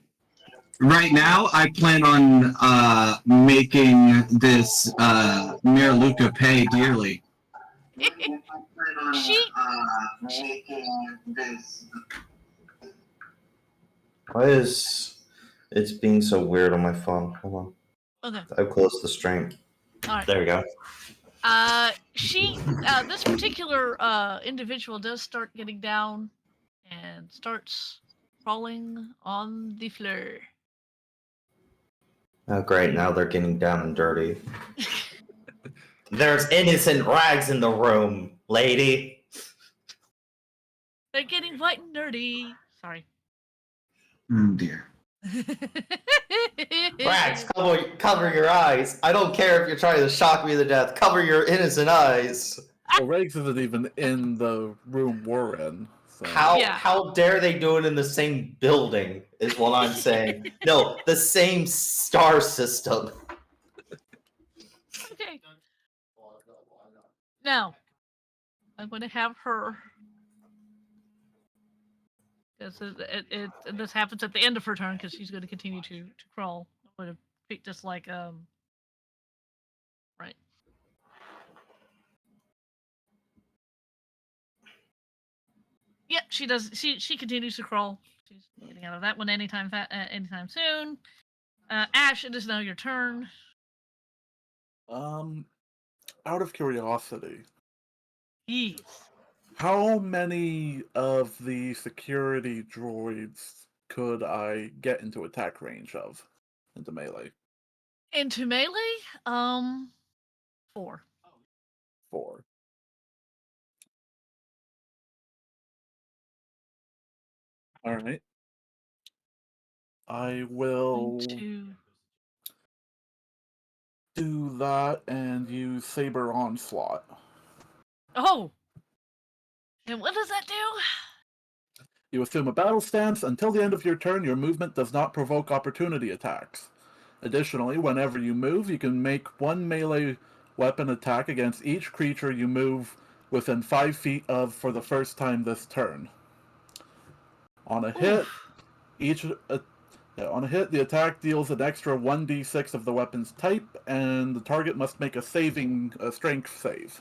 S2: Right now, I plan on making this Mayor Luca pay dearly.
S3: She
S5: Why is it's being so weird on my phone? Hold on.
S3: okay.
S5: I've closed the stream.
S3: All right.
S5: There we go.
S3: This particular individual does start getting down and starts crawling on the floor.
S5: Oh, great. Now they're getting down and dirty. There's innocent rags in the room, lady.
S3: They're getting white and dirty. Sorry.
S2: Oh dear.
S5: Rags, cover your eyes. I don't care if you're trying to shock me to death. Cover your innocent eyes.
S4: Well, Regs isn't even in the room we're in. So.
S5: How dare they do it in the same building? Is what I'm saying. No, the same star system.
S3: Okay. Now, I'm going to have her. Because this happens at the end of her turn, because she's going to continue to crawl. I'm going to treat this like right. Yep, she does. She continues to crawl. She's getting out of that one anytime soon. Ash, it is now your turn.
S4: Out of curiosity,
S3: Yes.
S4: how many of the security droids could I get into attack range of into melee?
S3: Into melee, 4.
S4: 4. All right. I will do that and use Saber Onslaught.
S3: Oh! And what does that do?
S4: You assume a battle stance. Until the end of your turn, your movement does not provoke opportunity attacks. Additionally, whenever you move, you can make one melee weapon attack against each creature you move within 5 feet of for the first time this turn. On a hit, the attack deals an extra 1d6 of the weapon's type, and the target must make a strength save.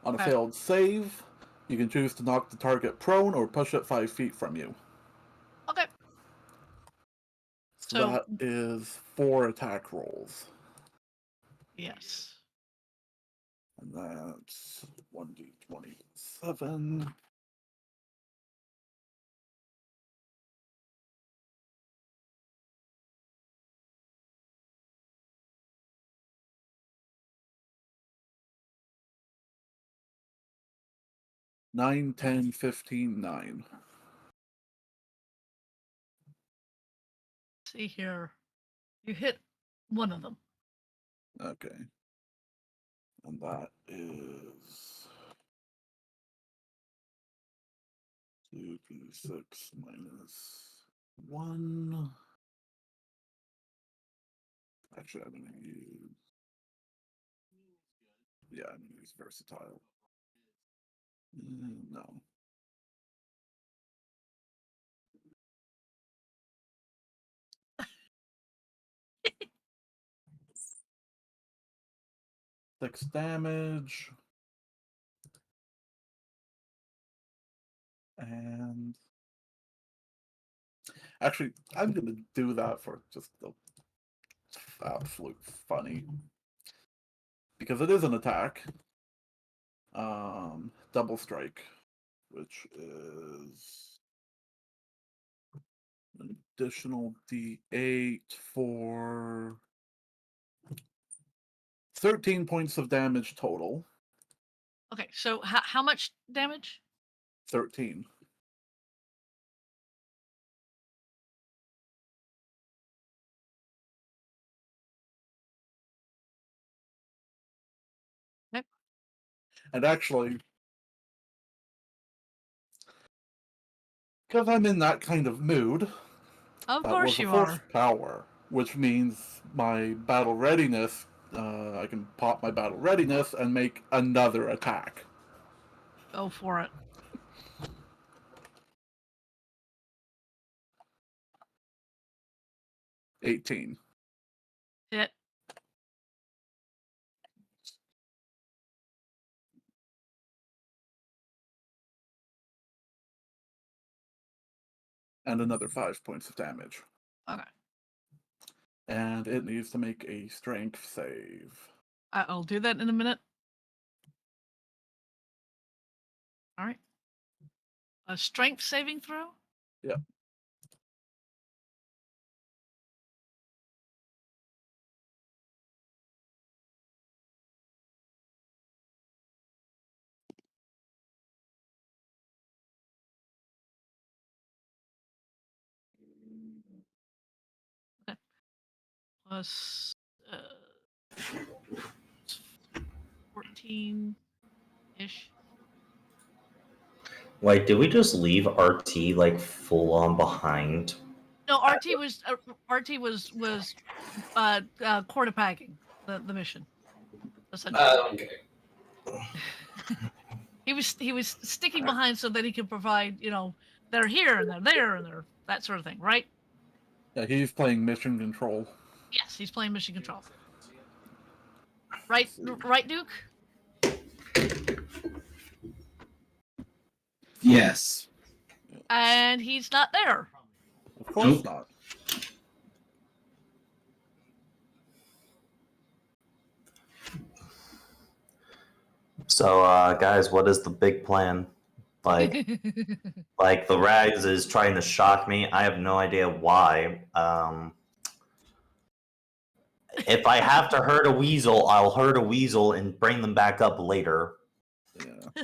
S4: On a failed save, you can choose to knock the target prone or push it 5 feet from you.
S3: Okay.
S4: So that is 4 attack rolls.
S3: Yes.
S4: And that's 1d27. Nine, 10, 15, 9.
S3: See here. You hit one of them.
S4: Okay. And that is 2d6 minus 1. Actually, I'm going to use... Yeah, I'm going to use Versatile. No. Six damage. And actually, I'm going to do that for just the absolute funny. Because it is an attack. Double strike, which is an additional d8 for 13 points of damage total.
S3: Okay, so how much damage?
S4: 13.
S3: Okay.
S4: And actually, because I'm in that kind of mood,
S3: Of
S4: that
S3: course
S4: was a
S3: you
S4: force
S3: are.
S4: power, which means my battle readiness, I can pop my battle readiness and make another attack.
S3: Go for it.
S4: 18.
S3: Hit.
S4: And another 5 points of damage.
S3: Okay.
S4: And it needs to make a strength save.
S3: I'll do that in a minute. All right. A strength saving throw?
S4: Yep.
S3: Plus 14-ish.
S5: Wait, did we just leave RT like full on behind?
S3: No, RT was quarterbacking the mission. Essentially.
S5: Okay.
S3: He was sticking behind so that he could provide, they're here and they're there and they're that sort of thing, right?
S4: Yeah, he's playing mission control.
S3: Yes, he's playing mission control. Right, Duke?
S2: Yes.
S3: And he's not there.
S4: Of course not.
S5: So, guys, what is the big plan? Like, like the Rags is trying to shock me. I have no idea why. If I have to hurt a weasel, I'll hurt a weasel and bring them back up later.
S4: Yeah.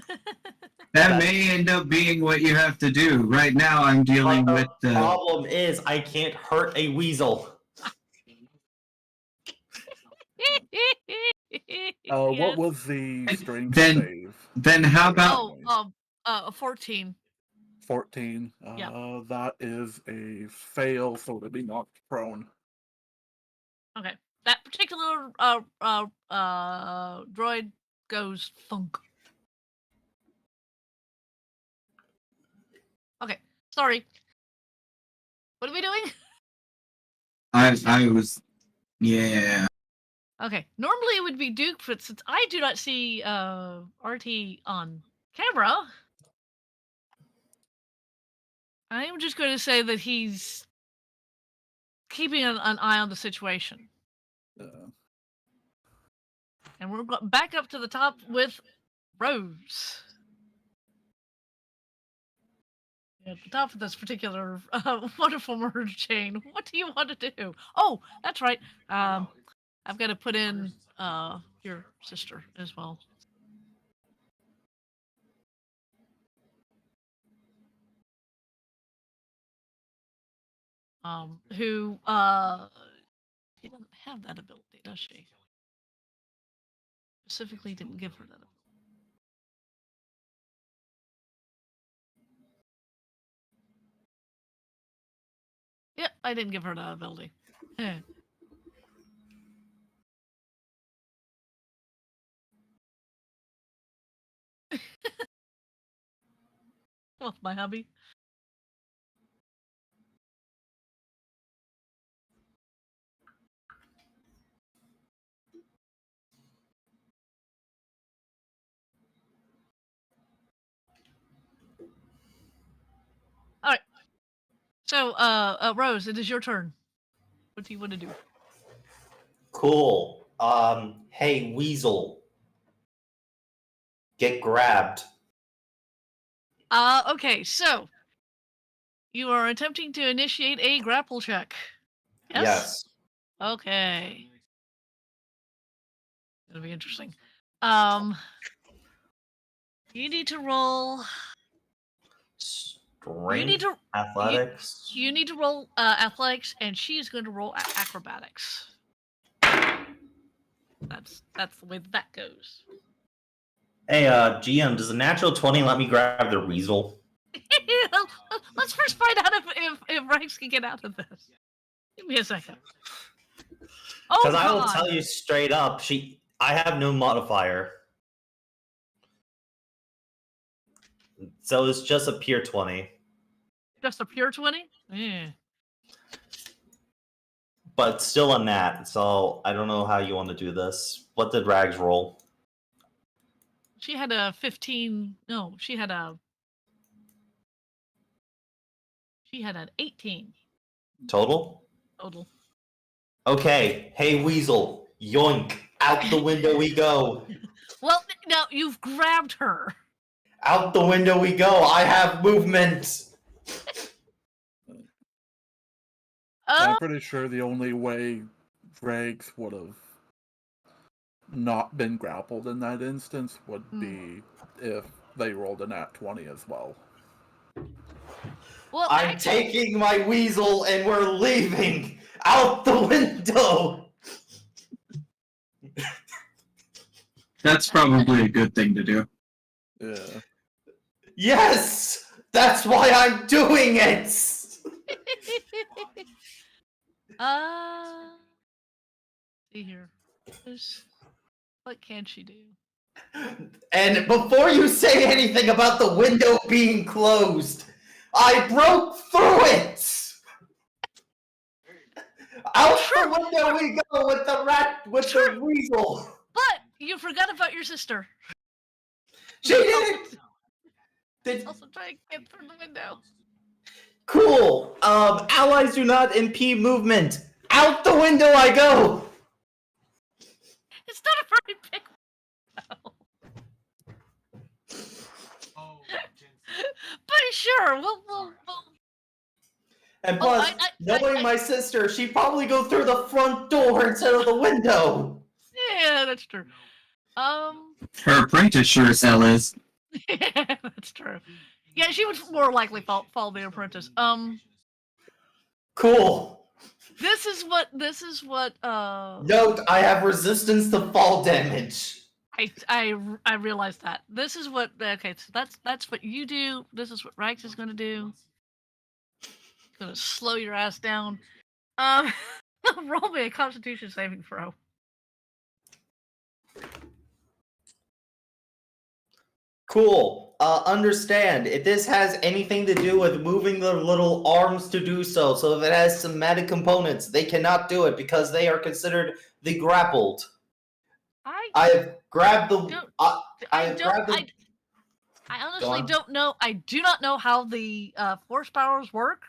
S2: That may end up being what you have to do. Right now, I'm dealing
S5: But
S2: with
S5: the
S2: the.
S5: problem is I can't hurt a weasel.
S4: What was the strength
S2: Then-
S4: save?
S2: Then how about?
S3: a 14.
S4: 14.
S3: Yeah.
S4: That is a fail, so to be knocked prone.
S3: Okay. That particular droid goes thunk. Okay. Sorry. What are we doing?
S2: I was. Yeah.
S3: Okay. Normally it would be Duke, but since I do not see RT on camera, I am just going to say that he's keeping an eye on the situation. And we're back up to the top with Rose. At the top of this particular wonderful murder chain, what do you want to do? Oh, that's right. I've got to put in your sister as well. Who she doesn't have that ability, does she? Specifically didn't give her that ability. Yep, I didn't give her that ability. Well, my hubby. All right. So, Rose, it is your turn. What do you want to do?
S5: Cool. Hey, weasel. Get grabbed.
S3: Okay, so you are attempting to initiate a grapple check.
S5: Yes.
S3: Okay. It'll be interesting. You need to roll.
S5: Strength,
S3: to
S5: athletics.
S3: You need to roll athletics, and she's going to roll acrobatics. That's the way that goes.
S5: Hey, GM, does a natural 20 let me grab the weasel?
S3: Let's first find out if Rex can get out of this. Give me a second. Oh,
S5: Because I will
S3: God.
S5: tell you straight up, I have no modifier. So it's just a pure 20.
S3: Just a pure 20? Yeah.
S5: but still a nat. So I don't know how you want to do this. What did Rags roll?
S3: She had a 15. No, she had an 18
S5: Total?
S3: total.
S5: Okay. Hey, Weasel. Yoink. Out the window we go.
S3: Well, now you've grabbed her.
S5: Out the window we go. I have movement.
S4: I'm pretty sure the only way Rags would have not been grappled in that instance would be if they rolled a nat 20 as well.
S3: Well,
S5: I'm
S3: actually,
S5: taking my Weasel and we're leaving. Out the window.
S2: That's probably a good thing to do.
S4: Yeah.
S5: Yes. That's why I'm doing it.
S3: see here. What can she do?
S5: And before you say anything about the window being closed, I broke through it. Out the window we go with the the Weasel.
S3: But you forgot about your sister.
S5: She didn't.
S3: Did also try to get through the window.
S5: Cool. Allies do not impede movement. Out the window I go.
S3: It's not a very big window. But sure, we'll
S5: And plus, knowing my sister, she'd probably go through the front door instead of the window.
S3: Yeah, that's true.
S2: Her apprentice sure as hell is.
S3: Yeah, that's true. Yeah, she would more likely follow the apprentice.
S5: Cool.
S3: This is what
S5: Note, I have resistance to fall damage.
S3: I realized that. This is what okay, so that's what you do. This is what Rags is gonna do. Gonna slow your ass down. Roll me a Constitution saving throw.
S5: Cool. Understand, if this has anything to do with moving the little arms to do so, so if it has somatic components, they cannot do it because they are considered the grappled. I have grabbed the. I
S3: honestly don't know. I do not know how the force powers work.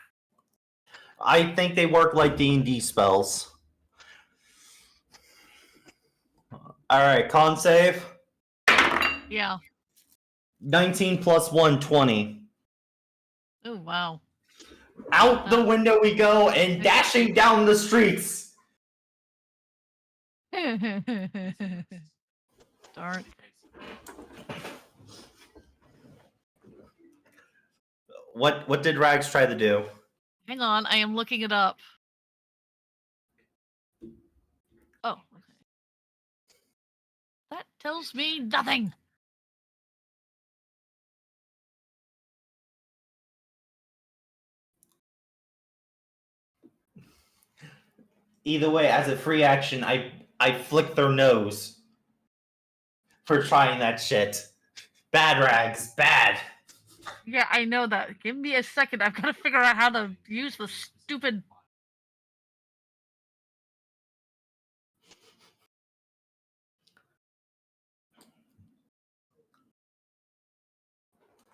S5: I think they work like D&D spells. All right, con save.
S3: Yeah.
S5: 19 plus 1, 20.
S3: Oh wow.
S5: Out the window we go and dashing down the streets.
S3: Darn.
S5: What did Rags try to do?
S3: Hang on, I am looking it up. Oh, okay. That tells me nothing.
S5: Either way, as a free action, I flick their nose for trying that shit. Bad, Rags, bad.
S3: Yeah, I know that. Give me a second. I've got to figure out how to use the stupid.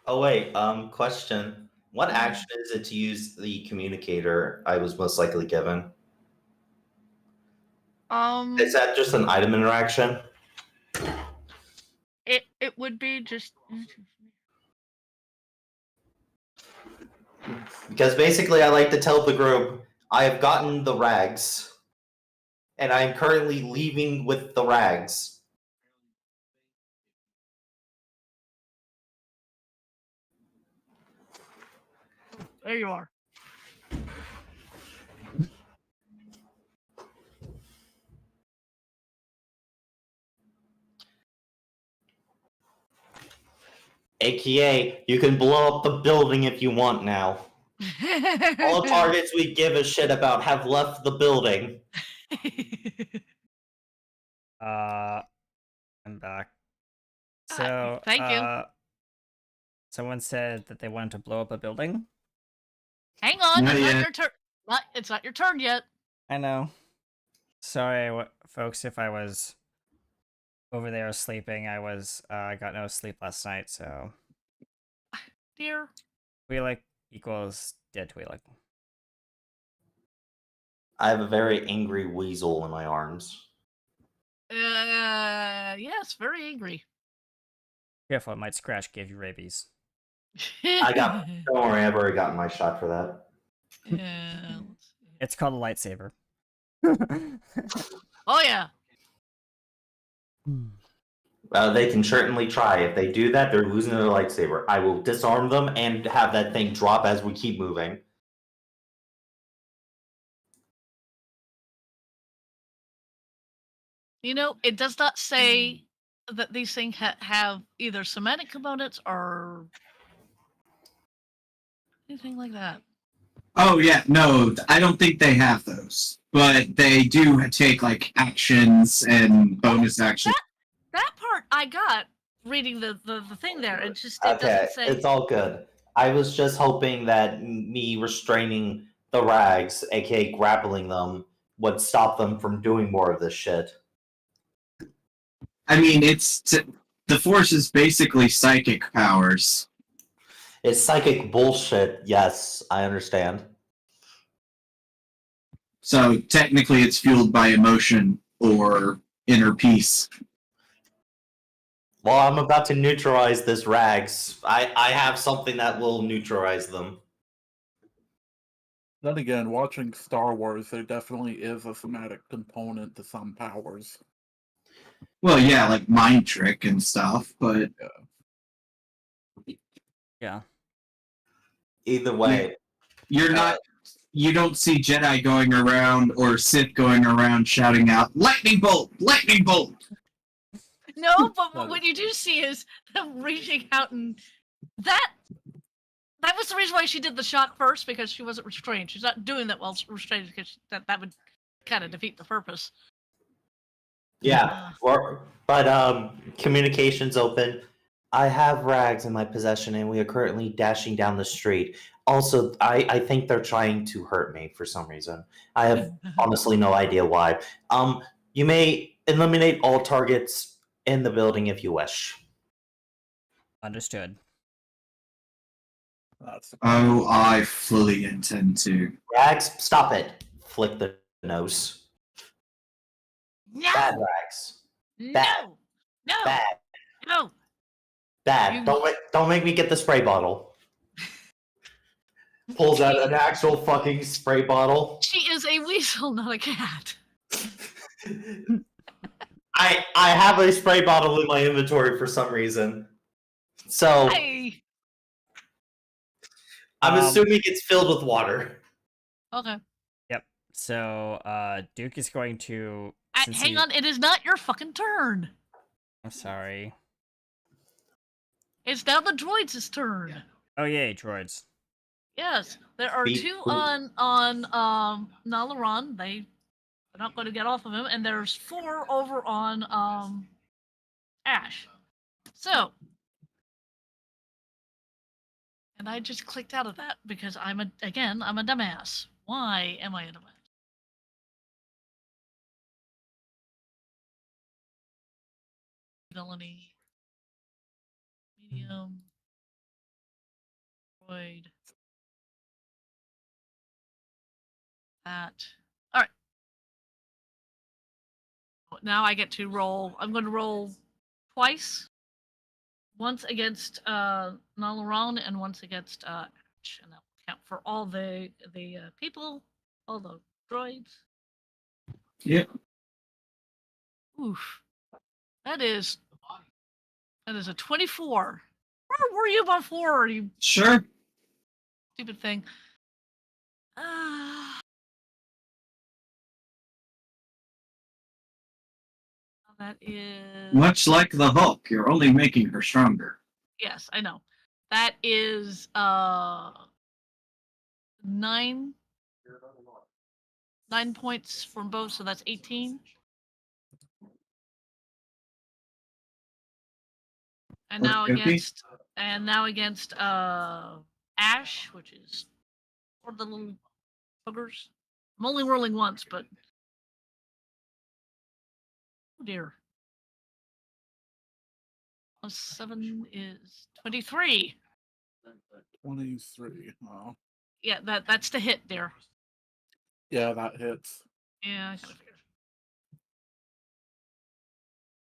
S5: Oh wait, question. What action is it to use the communicator I was most likely given? Is that just an item interaction?
S3: It would be just.
S5: Because basically I like to tell the group, I have gotten the rags, and I am currently leaving with the rags.
S3: There you are.
S5: AKA, you can blow up the building if you want now. All targets we give a shit about have left the building.
S1: I'm back. So,
S3: thank you.
S1: Someone said that they wanted to blow up a building.
S3: Hang on,
S2: Not
S3: it's
S2: yet.
S3: not your turn. It's not your turn yet.
S1: I know. Sorry, folks, if I was over there sleeping. I got no sleep last night, so
S3: Dear.
S1: Twi'lek equals dead Twi'lek.
S5: I have a very angry weasel in my arms.
S3: Yes, very angry.
S1: Careful, it might scratch, give you rabies.
S5: Don't worry, I've already gotten my shot for that.
S3: Let's see.
S1: It's called a lightsaber.
S3: Oh yeah.
S5: They can certainly try. If they do that, they're losing their lightsaber. I will disarm them and have that thing drop as we keep moving.
S3: You know, it does not say that these things have either semantic components or anything like that.
S2: Oh yeah, no, I don't think they have those, but they do take like actions and bonus actions.
S3: That part I got reading the thing there. It just
S5: Okay,
S3: doesn't say.
S5: it's all good. I was just hoping that me restraining the rags, aka grappling them, would stop them from doing more of this shit.
S2: I mean, the Force is basically psychic powers.
S5: It's psychic bullshit. Yes, I understand.
S2: So technically, it's fueled by emotion or inner peace.
S5: Well, I'm about to neutralize this rags. I have something that will neutralize them.
S4: Then again, watching Star Wars, there definitely is a somatic component to some powers.
S2: Well, yeah, like mind trick and stuff, but
S1: Yeah.
S5: Either way,
S2: you're not. You don't see Jedi going around or Sith going around shouting out "Lightning bolt! Lightning bolt!"
S3: No, but what you do see is them reaching out, and that was the reason why she did the shot first, because she wasn't restrained. She's not doing that while restrained, because that would kind of defeat the purpose.
S5: yeah. Communication's open. I have rags in my possession, and we are currently dashing down the street. Also, I think they're trying to hurt me for some reason. I have honestly no idea why. You may eliminate all targets in the building if you wish.
S1: Understood.
S2: Oh, I fully intend to.
S5: Rags, stop it. Flick the nose.
S3: No,
S5: Bad rags.
S3: no,
S5: Bad.
S3: no,
S5: Bad.
S3: no.
S5: Bad.
S3: You-
S5: Don't make me get the spray bottle. Pulls out an actual fucking spray bottle.
S3: She is a weasel, not a cat.
S5: I have a spray bottle in my inventory for some reason. So
S3: Hey.
S5: I'm assuming it's filled with water.
S3: Okay.
S1: Yep. So, Duke is going to.
S3: Hang on, it is not your fucking turn.
S1: I'm sorry.
S3: It's now the droids' turn.
S1: Oh yay, droids.
S3: Yes, there are
S5: Beep,
S3: two
S5: boop.
S3: on Nalaran. They're not going to get off of him, and there's 4 over on Ash. So, and I just clicked out of that because I'm a dumbass. Why am I a dumbass? Villainy, medium, droid. That. All right. Now I get to roll. I'm going to roll twice. Once against Nalaran and once against Ash, and that will count for all the people, all the droids.
S2: Yep.
S3: Oof. That is a 24. Where were you before, you
S2: Sure.
S3: stupid thing? That is
S2: Much like the Hulk, you're only making her stronger.
S3: yes, I know. That is 9 points from both, so that's 18. And now against Ash, which is for the little boogers. I'm only rolling once, but dear. Plus 7 is 23.
S4: 23. Oh.
S3: Yeah, that's the hit, dear.
S4: Yeah, that hits.
S3: Yeah, I kind of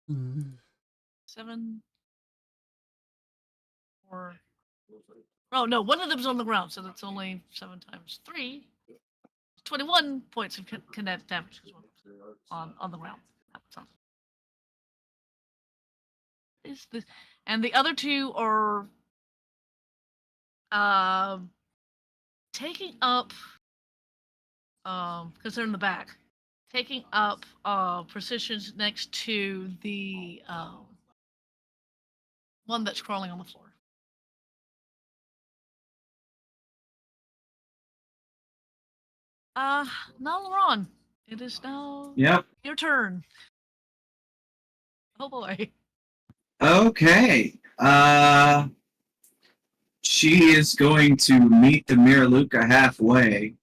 S3: figured. 7. 4. Oh, no, one of them's on the ground, so that's only 7 times 3. 21 points of kinetic damage on the ground. Is this, and the other 2 are taking up because they're in the back, taking up positions next to the one that's crawling on the floor. Now Laron, it is now
S2: Yep.
S3: your turn. Oh boy.
S2: Okay. She is going to meet the Miraluka halfway,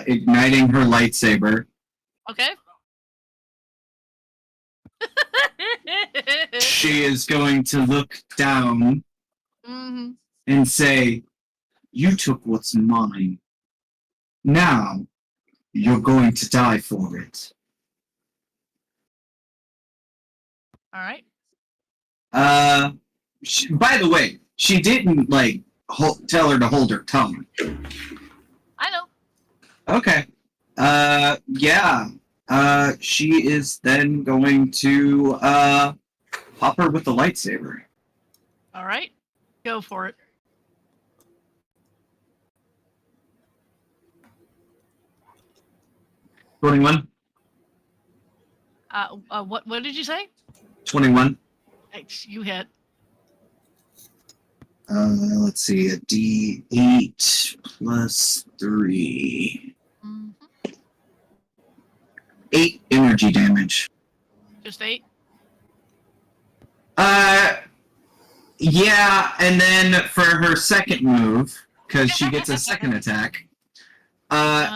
S2: igniting her lightsaber.
S3: Okay.
S2: She is going to look down
S3: Mm-hmm.
S2: and say, "You took what's mine. Now, you're going to die for it."
S3: All right.
S2: By the way, she didn't, like, tell her to hold her tongue.
S3: I know.
S2: Okay. Yeah. She is then going to, pop her with the lightsaber.
S3: All right. Go for it.
S2: $21.
S3: What did you say?
S2: 21.
S3: You hit.
S2: Let's see, a D8 plus 3.
S3: Mm-hmm.
S2: 8 energy damage.
S3: Just 8.
S2: Yeah, and then for her second move, because she gets a second attack,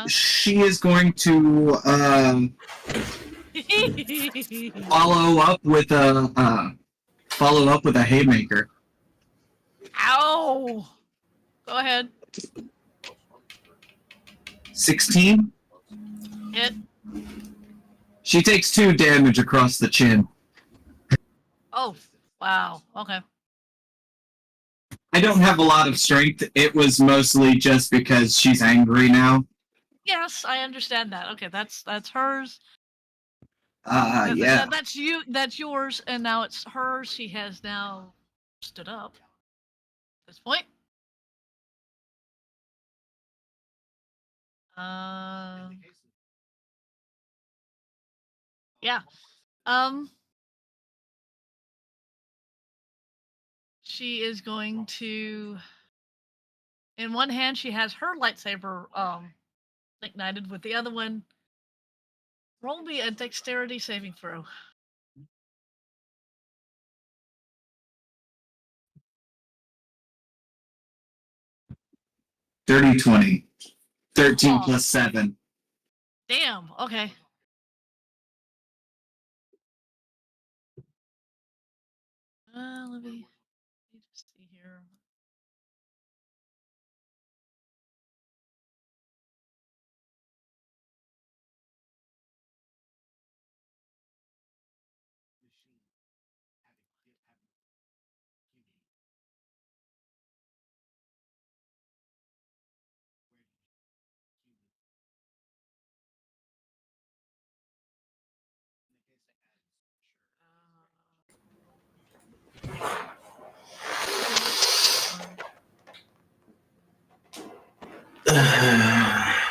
S2: she is going to follow up with a haymaker.
S3: Ow! Go ahead.
S2: 16.
S3: Hit.
S2: She takes 2 damage across the chin.
S3: Oh, wow. Okay.
S2: I don't have a lot of strength. It was mostly just because she's angry now.
S3: Yes, I understand that. Okay, that's hers.
S2: Yeah.
S3: That's you. That's yours, and now it's hers. She has now stood up. At this point. Yeah. She is going to. In one hand, she has her lightsaber ignited. With the other one, roll me a dexterity saving throw.
S2: Dirty 20. 13
S3: Oh.
S2: plus 7.
S3: Damn. Okay. Let me just see here.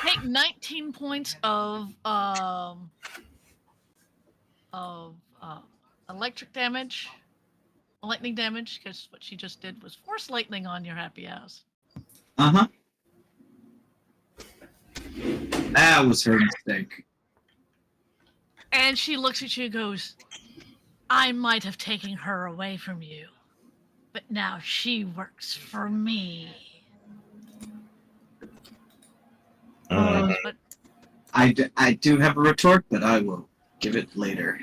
S3: Take 19 points of electric damage, lightning damage, because what she just did was force lightning on your happy ass.
S2: Uh-huh. That was her mistake.
S3: And she looks at you and goes, I might have taken her away from you, but now she works for me. But
S2: I do have a retort, but I will give it later.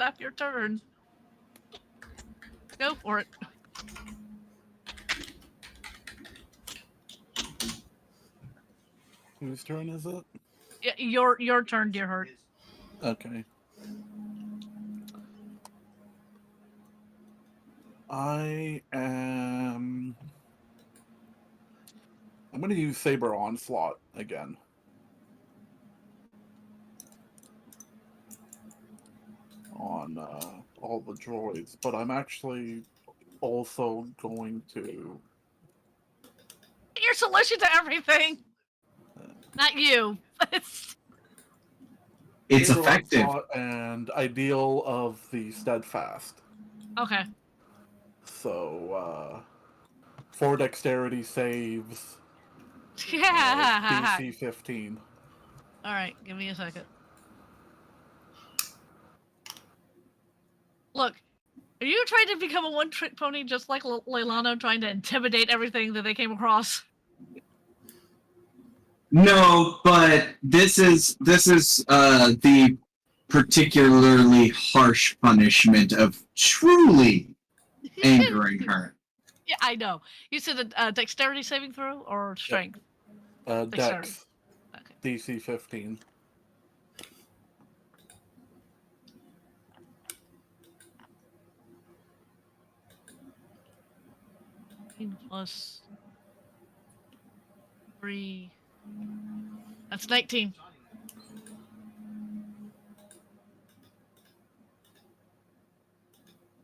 S3: half your turn. Go for it.
S4: Whose turn is it?
S3: Yeah, your turn, dear Hurt.
S4: Okay. I'm going to use Saber Onslaught again. On all the droids, but I'm actually also going to...
S3: You're solution to everything. Not you.
S2: It's
S4: Saber
S2: effective.
S4: Onslaught and Ideal of the Steadfast.
S3: Okay.
S4: So, 4 dexterity saves,
S3: Yeah.
S4: DC 15.
S3: All right, give me a second. Look, are you trying to become a one-trick pony just like Leilano, trying to intimidate everything that they came across?
S2: No, but this is the particularly harsh punishment of truly angering her.
S3: Yeah, I know. You said a dexterity saving throw or strength? Dexterity.
S4: Dex,
S3: Okay.
S4: DC 15.
S3: Plus 3. That's 19.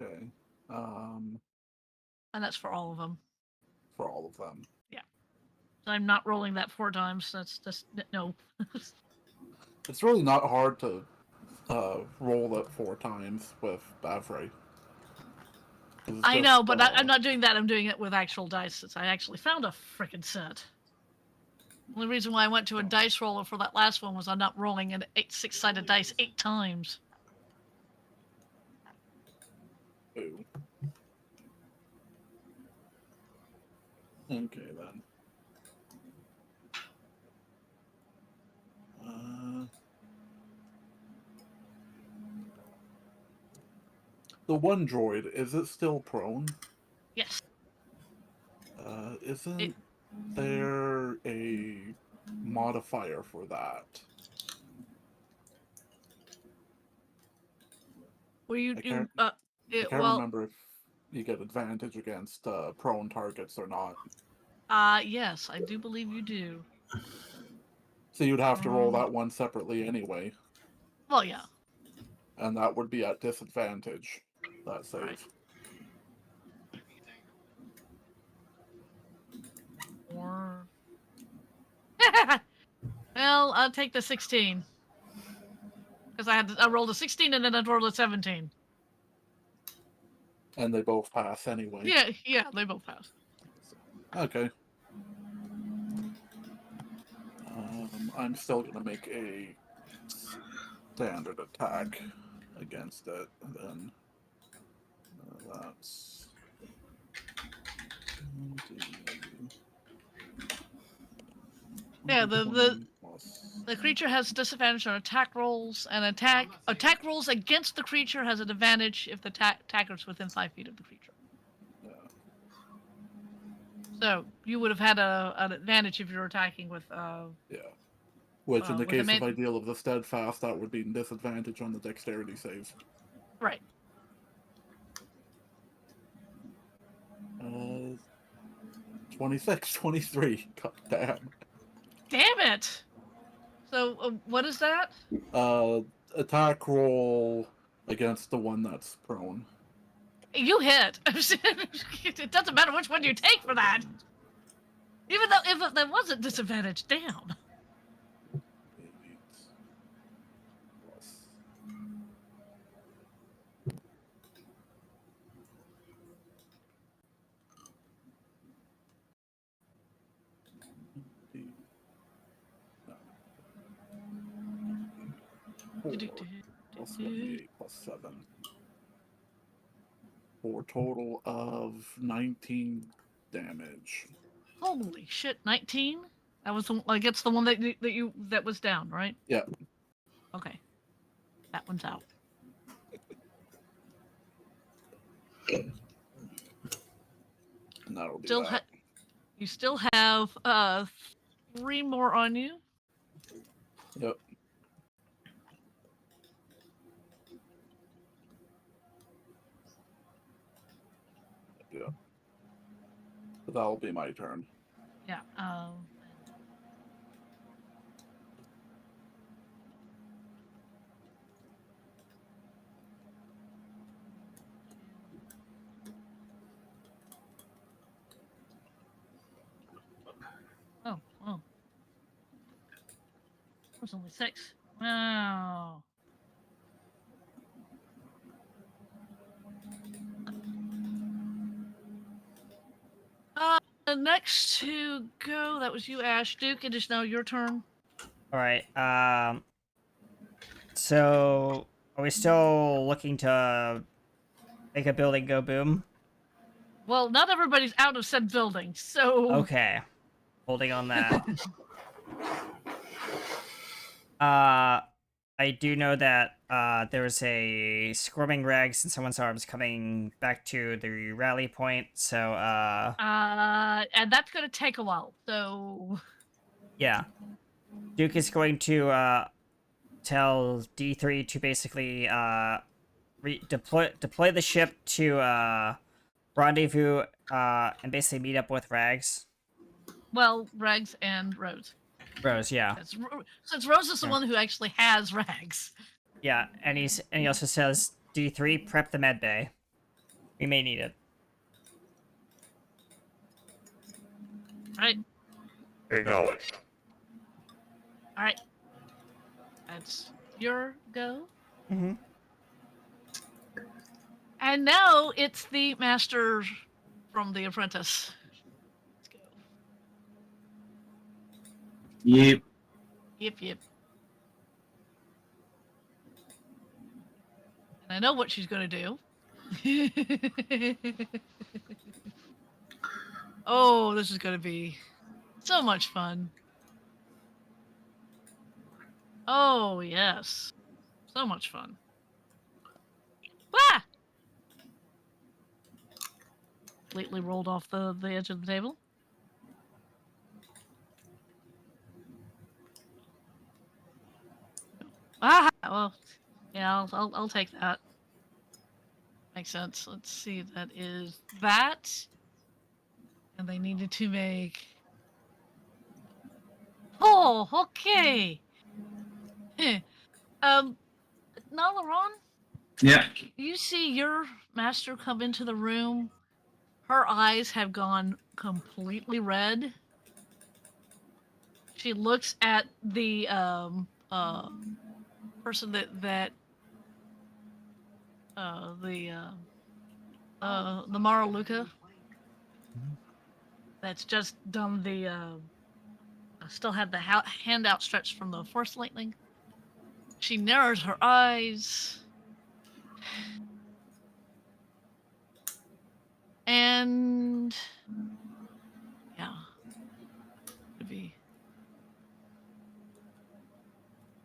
S4: Okay.
S3: And that's for all of them.
S4: For all of them.
S3: So I'm not rolling that 4 times. That's just no.
S4: It's really not hard to roll it 4 times with Bavray.
S3: I know, but I'm not doing that. I'm doing it with actual dice, since I actually found a frickin' set. The only reason why I went to a dice roller for that last one was I'm not rolling an 6-sided dice 8 times.
S4: Ooh. Okay, then. The one droid, is it still prone?
S3: Yes.
S4: Isn't there a modifier for that?
S3: Were you
S4: I can't
S3: well,
S4: remember if you get advantage against prone targets or not.
S3: yes, I do believe you do.
S4: So you'd have to roll that one separately anyway.
S3: Well, yeah.
S4: And that would be at disadvantage, that save.
S3: Right. Or... well, I'll take the 16. Because I rolled a 16 and then I rolled a 17.
S4: And they both pass anyway.
S3: Yeah, they both pass.
S4: Okay. I'm still going to make a standard attack against it. Then that's...
S3: Yeah, the creature has disadvantage on attack rolls, and attack rolls against the creature has an advantage if the attacker's within 5 feet of the creature.
S4: Yeah.
S3: So you would have had an advantage if you were attacking with.
S4: Yeah. Which, in the
S3: with a
S4: case of Ideal of the Steadfast, that would be an disadvantage on the dexterity save.
S3: Right.
S4: 26, 23. God damn.
S3: Damn it! So what is that?
S4: Attack roll against the one that's prone.
S3: You hit. It doesn't matter which one you take for that. Even though if there was a disadvantage, damn.
S4: Plus 1d8 plus 7. For a total of 19 damage.
S3: Holy shit! 19. That was against the one that was down, right?
S4: Yeah.
S3: Okay. That one's out.
S4: And that'll be
S3: Still,
S4: that.
S3: you still have 3 more on you.
S4: Yep. Yeah. So that'll be my turn.
S3: Yeah. Oh. There's only 6. Wow. Next to go, that was you, Ash. Duke, it is now your turn.
S1: All right. So are we still looking to make a building go boom?
S3: Well, not everybody's out of said building, so...
S1: Okay. Holding on that. I do know that there's a squirming rags in someone's arms coming back to the rally point, so
S3: and that's gonna take a while, so...
S1: yeah. Duke is going to tell D3 to basically deploy the ship to rendezvous and basically meet up with Rags.
S3: Well, Rags and Rose.
S1: Rose, yeah.
S3: Since Rose is the one who actually has Rags.
S1: Yeah, and he also says D3 prep the med bay. We may need it.
S3: Right.
S7: Acknowledged.
S3: Alright. That's your go.
S1: Mm-hmm.
S3: And now it's the master from The Apprentice. Let's go.
S2: Yep.
S3: Yep. And I know what she's gonna do. Oh, this is gonna be so much fun. Oh, yes. So much fun. Ah! Completely rolled off the edge of the table. Ah! Well, yeah, I'll take that. Makes sense. Let's see, that is that. And they needed to make... Oh, okay! Nalaron,
S2: Yeah.
S3: you see your master come into the room. Her eyes have gone completely red. She looks at the person the Maraluka that's just done the still had the hand outstretched from the Force Lightning. She narrows her eyes. And yeah, could be.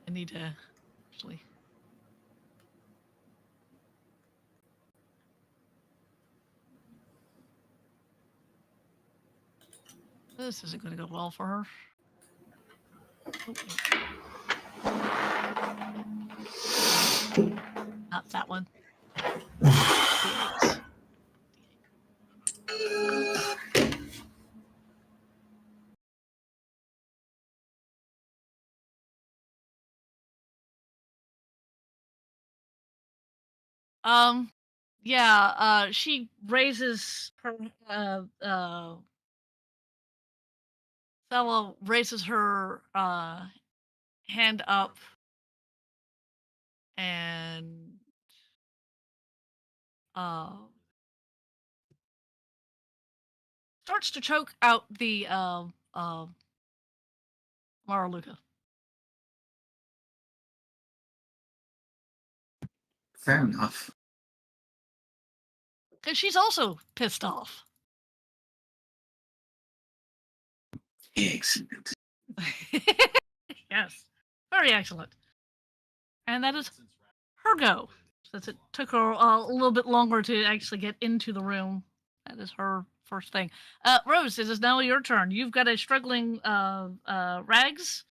S3: I need to actually. This isn't going to go well for her. Oh, not that one. She raises her Stella raises her hand up and starts to choke out the Maraluka.
S2: Fair enough.
S3: Because she's also pissed off.
S2: Excellent.
S3: Yes. Very excellent. And that is her go. since it took her a little bit longer to actually get into the room. That is her first thing. Rose, it is now your turn. You've got a struggling Rags,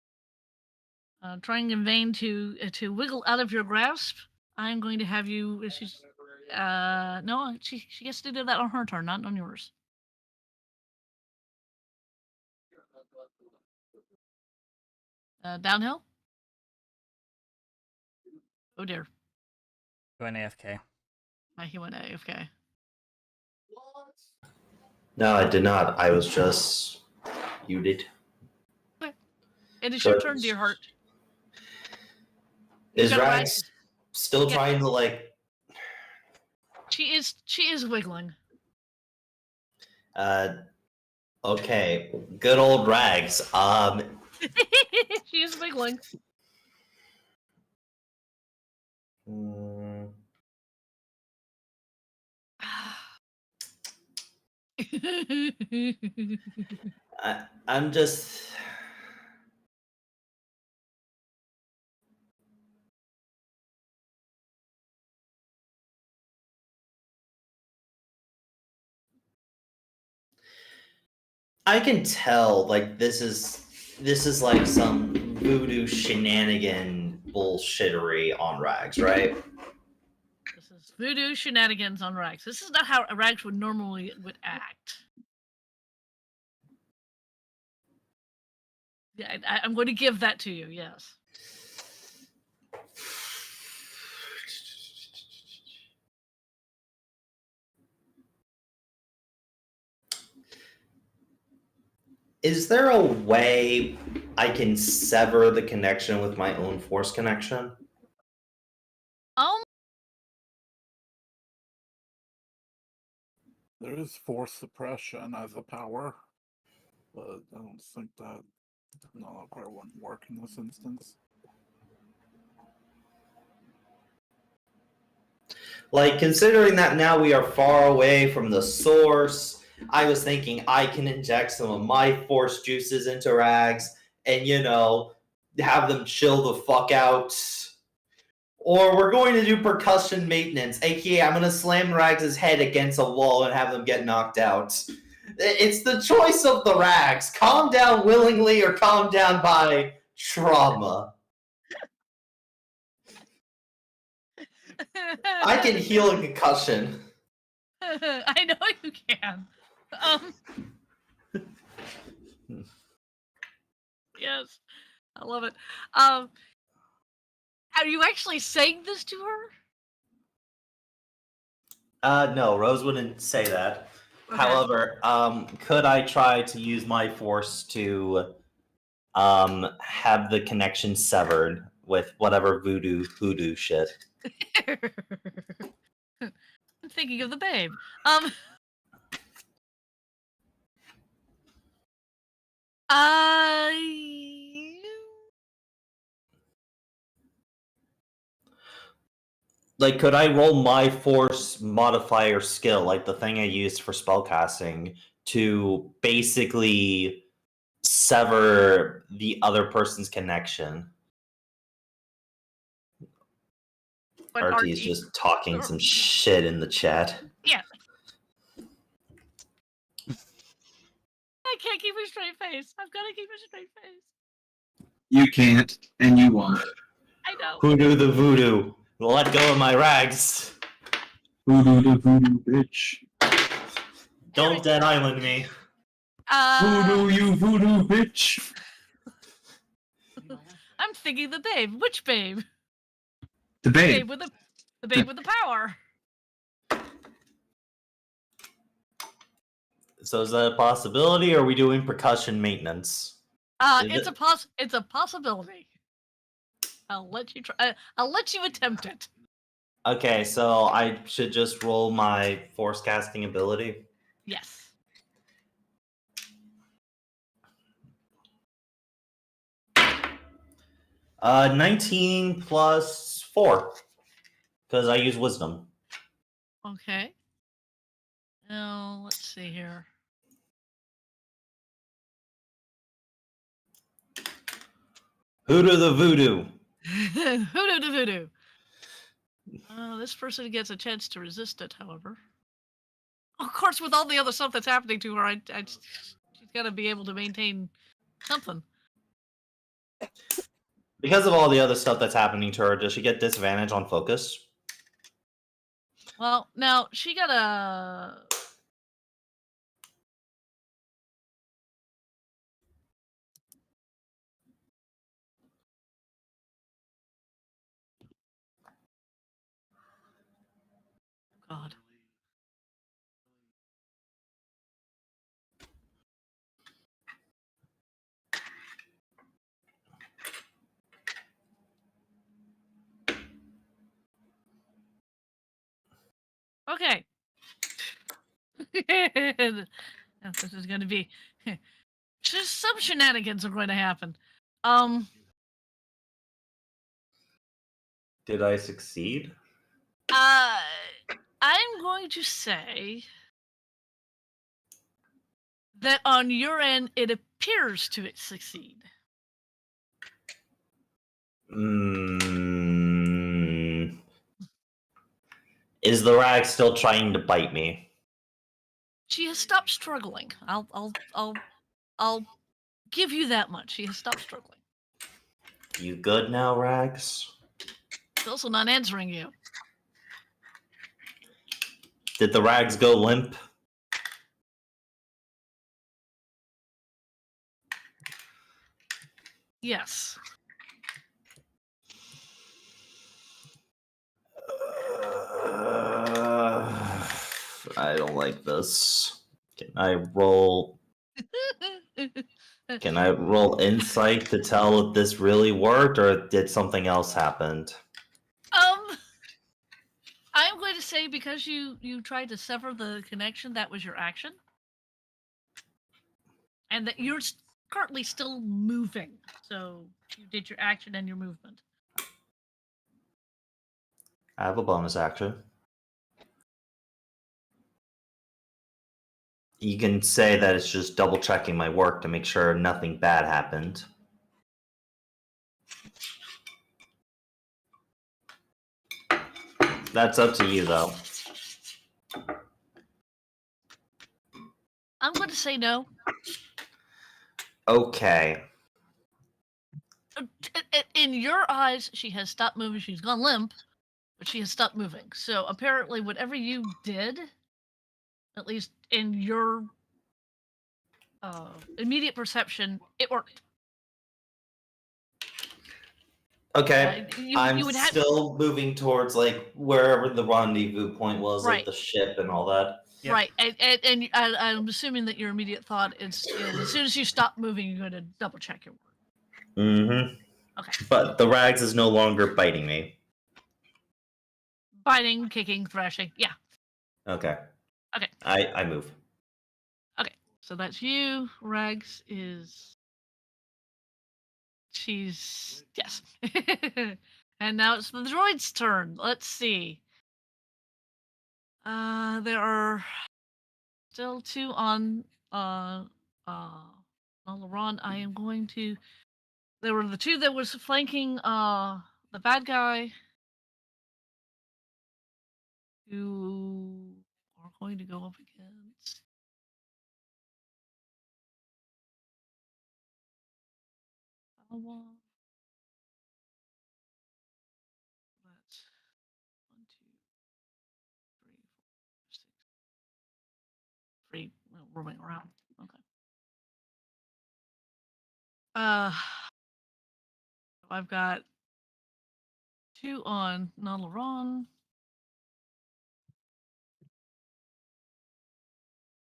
S3: trying in vain to wiggle out of your grasp. I'm going to have you. She's no, she gets to do that on her turn, not on yours. Downhill. Oh dear.
S1: Going AFK.
S3: He went AFK.
S5: No, I did not. I was just muted.
S3: It is your
S5: Good.
S3: turn, dear heart.
S5: Is
S3: got a
S5: Rags still
S3: Yeah.
S5: trying to like?
S3: She is wiggling.
S5: Okay, good old Rags.
S3: She is wiggling.
S5: mm, I'm just. I can tell, like this is like some voodoo shenanigan bullshittery on Rags, right?
S3: This is voodoo shenanigans on Rags. This is not how Rags would normally act. Yeah, I'm going to give that to you. Yes.
S5: Is there a way I can sever the connection with my own force connection?
S4: There is force suppression as a power, but I don't think that quite wouldn't work in this instance.
S5: Like, considering that now we are far away from the source, I was thinking I can inject some of my force juices into Rags and, have them chill the fuck out. Or we're going to do percussion maintenance, aka I'm going to slam Rags' head against a wall and have them get knocked out. It's the choice of the Rags. Calm down willingly or calm down by trauma. I can heal a concussion.
S3: I know you can. Yes, I love it. Are you actually saying this to her?
S5: No, Rose wouldn't say that.
S3: Okay.
S5: However, could I try to use my force to have the connection severed with whatever voodoo hoodoo shit?
S3: I'm thinking of the babe.
S5: Like, could I roll my force modifier skill, like the thing I used for spellcasting, to basically sever the other person's connection? RT is just talking some shit in the chat.
S3: Yeah. I can't keep a straight face. I've got to keep a straight face.
S2: You can't, and you won't.
S3: I know.
S5: Hoodoo the voodoo. Let go of my Rags.
S2: Voodoo the voodoo bitch.
S5: Don't Dead Island me.
S2: Voodoo you voodoo bitch.
S3: I'm thinking the babe. Which babe?
S2: The babe.
S3: The babe with the power.
S5: So is that a possibility, or are we doing percussion maintenance?
S3: It's a possibility. I'll let you try. I'll let you attempt it.
S5: Okay, so I should just roll my force casting ability.
S3: Yes.
S5: Uh, 19 plus 4, because I use wisdom.
S3: Okay. Now let's see here.
S5: Hoodoo the voodoo.
S3: Hoodoo to voodoo. This person gets a chance to resist it, however. Of course, with all the other stuff that's happening to her, she's got to be able to maintain something.
S5: Because of all the other stuff that's happening to her, does she get disadvantage on focus?
S3: Well, now she got a. God. Okay. This is going to be. Just some shenanigans are going to happen.
S5: Did I succeed?
S3: I'm going to say that on your end, it appears to succeed.
S5: Is the rag still trying to bite me?
S3: She has stopped struggling. I'll give you that much. She has stopped struggling.
S5: You good now, Rags?
S3: She's also not answering you.
S5: Did the rags go limp?
S3: Yes.
S5: I don't like this. Can I roll? Can I roll insight to tell if this really worked or did something else happen?
S3: I'm going to say because you tried to sever the connection, that was your action, and that you're currently still moving. So you did your action and your movement.
S5: I have a bonus action. You can say that it's just double checking my work to make sure nothing bad happened. That's up to you, though.
S3: I'm going to say no.
S5: Okay.
S3: In your eyes, she has stopped moving. She's gone limp, but she has stopped moving. So apparently, whatever you did, at least in your immediate perception, it worked.
S5: Okay. I'm
S3: you would have
S5: still moving towards like wherever the rendezvous point was,
S3: Right.
S5: like the ship and all that.
S1: Yep.
S3: Right, and I'm assuming that your immediate thought is as soon as you stop moving, you're going to double check your work.
S5: Mm-hmm.
S3: Okay.
S5: But the rags is no longer biting me.
S3: Biting, kicking, thrashing. Yeah.
S5: Okay.
S3: Okay.
S5: I move.
S3: Okay. So that's you. Rags is. She's. Yes. And now it's the droid's turn. Let's see. There are still two on Laurent. I am going to. There were the two that was flanking the bad guy, who are going to go up against. That's 1, 2, 3, 4, 6. 3 roaming around. Okay. I've got 2 on Nalaran.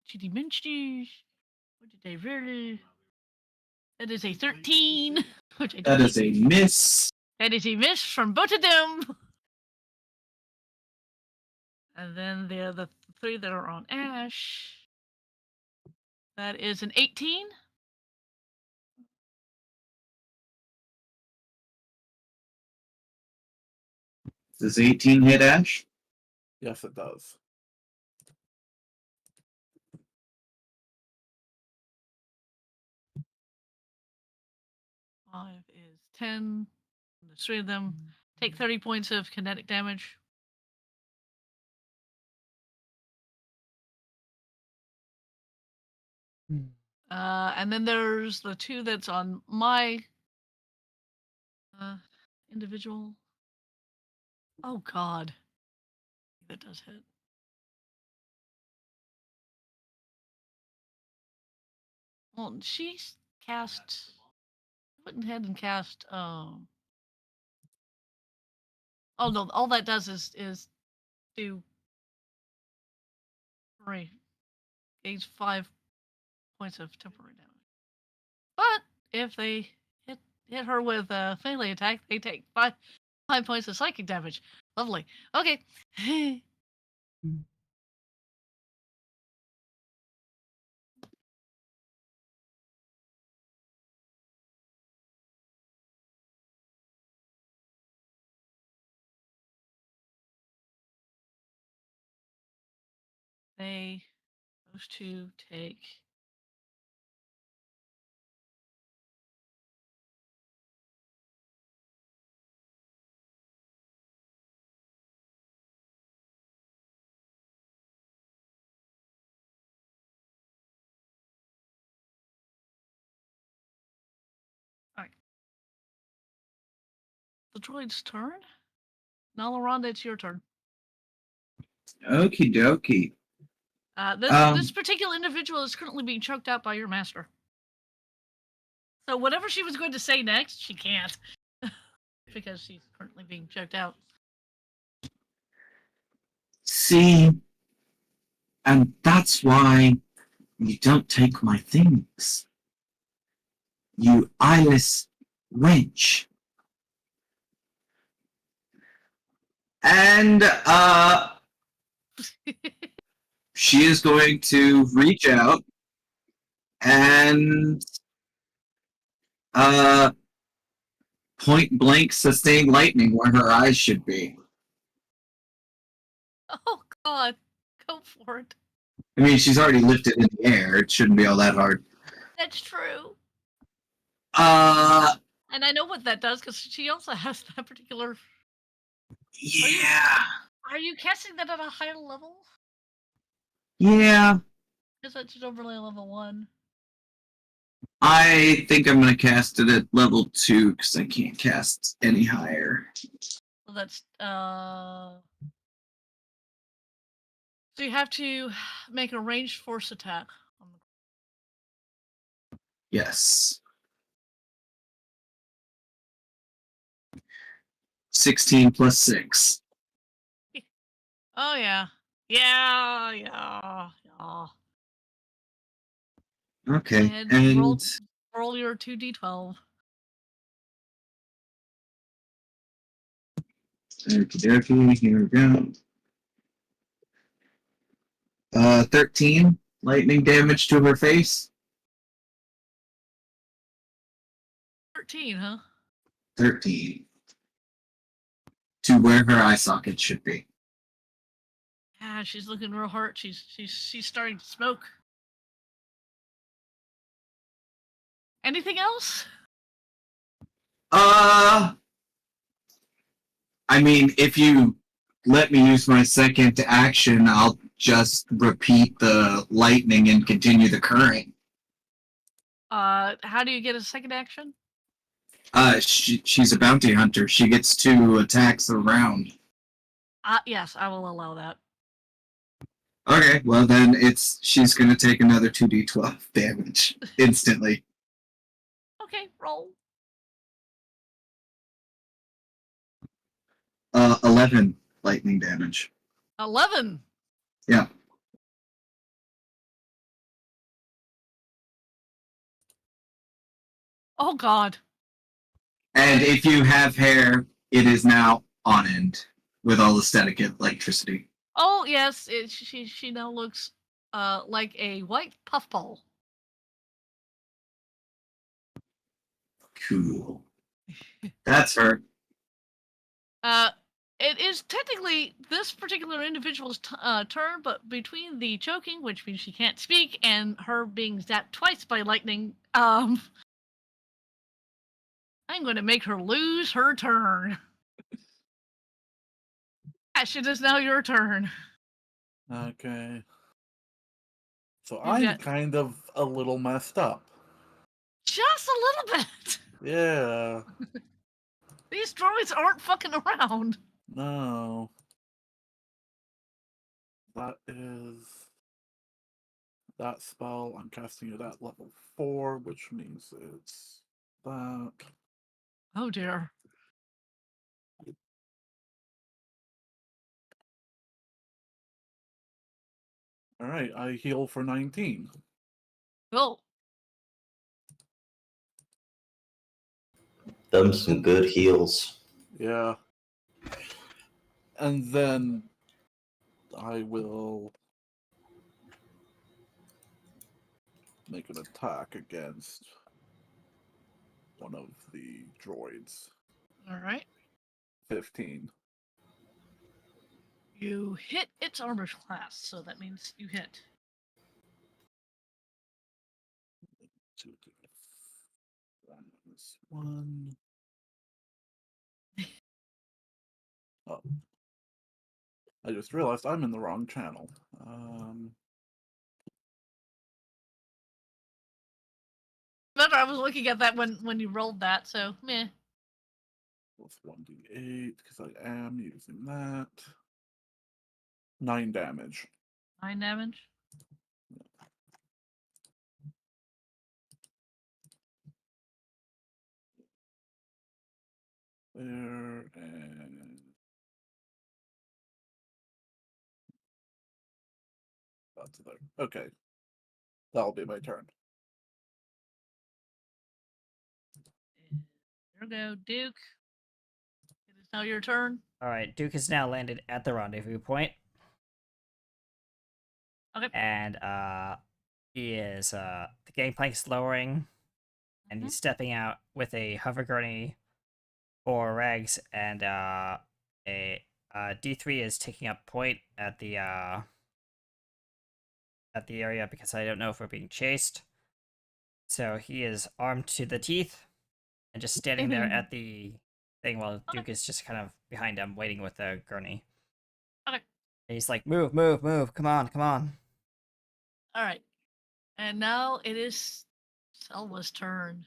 S3: Chitty Minchty. What did they really? That is a 13. Which I
S2: That is a miss.
S3: That is a miss from both of them. And then the 3 that are on Ash. That is an 18.
S2: Does 18 hit Ash?
S4: Yes, it does.
S3: 5 is 10. There's 3 of them. Take 30 points of kinetic damage. And then there's the 2 that's on my individual. Oh God, that does hit. Well, she's cast. Went ahead and cast. Oh no, all that does is do 3, gauge 5 points of temporary damage. But if they hit her with a melee attack, they take 5 points of psychic damage. Lovely. Okay. Those 2 take. All right. The droid's turn. Nalaronda, it's your turn.
S2: Okie dokie.
S3: This particular individual is currently being choked out by your master. So whatever she was going to say next, she can't. Because she's currently being choked out.
S2: See, and that's why you don't take my things. You eyeless wench. And, she is going to reach out and, point blank sustain lightning where her eyes should be.
S3: Oh God, go for it.
S2: I mean, she's already lifted in the air. It shouldn't be all that hard.
S3: That's true.
S2: Uh,
S3: And I know what that does because she also has that particular.
S2: yeah.
S3: Are you casting that at a higher level?
S2: Yeah.
S3: Because that's just overlay level 1.
S2: I think I'm going to cast it at level 2 because I can't cast any higher.
S3: So that's So you have to make a ranged force attack.
S2: Yes. 16 plus 6.
S3: Oh yeah. Yeah.
S2: Okay.
S3: And roll your 2d12.
S2: Okie, here we go. 13 lightning damage to her face.
S3: 13, huh?
S2: 13. To where her eye socket should be.
S3: Yeah, she's looking real hurt. She's starting to smoke. Anything else?
S2: I mean, if you let me use my second action, I'll just repeat the lightning and continue the current.
S3: How do you get a second action?
S2: She's a bounty hunter. She gets 2 attacks a round.
S3: Yes, I will allow that.
S2: Okay, well then she's gonna take another 2d12 damage instantly.
S3: Okay, roll.
S2: 11 lightning damage.
S3: 11.
S2: Yeah.
S3: Oh God.
S2: And if you have hair, it is now on end with all the static electricity.
S3: Oh yes, she now looks like a white puffball.
S2: Cool. That's her.
S3: It is technically this particular individual's turn, but between the choking, which means she can't speak, and her being zapped twice by lightning, I'm going to make her lose her turn. Ash, it is now your turn.
S4: Okay. So
S3: You
S4: I'm
S3: get-
S4: kind of a little messed up.
S3: Just a little bit.
S4: Yeah.
S3: These droids aren't fucking around.
S4: No. That is that spell. I'm casting it at level 4, which means it's that.
S3: Oh dear.
S4: Alright, I heal for 19.
S3: Cool.
S5: Them some good heals.
S4: Yeah. And then I will make an attack against one of the droids.
S3: All right.
S4: 15.
S3: You hit its armor class, so that means you hit.
S4: 1. Oh. I just realized I'm in the wrong channel.
S3: But I was looking at that when you rolled that, so meh.
S4: Plus 1d8, because I am using that. 9 damage.
S3: 9 damage.
S4: There, and that's there. Okay. That'll be my turn.
S3: There we go, Duke. It is now your turn.
S1: All right, Duke has now landed at the rendezvous point.
S3: Okay.
S1: And he is the gangplank's lowering, and he's stepping out with a hover gurney for Regs, and a D3 is taking up point at the area because I don't know if we're being chased. So he is armed to the teeth and just standing there at the thing while Duke is just kind of behind him waiting with the gurney.
S3: Okay.
S1: And he's like, move, move, move, come on, come on.
S3: All right. And now it is Selma's turn.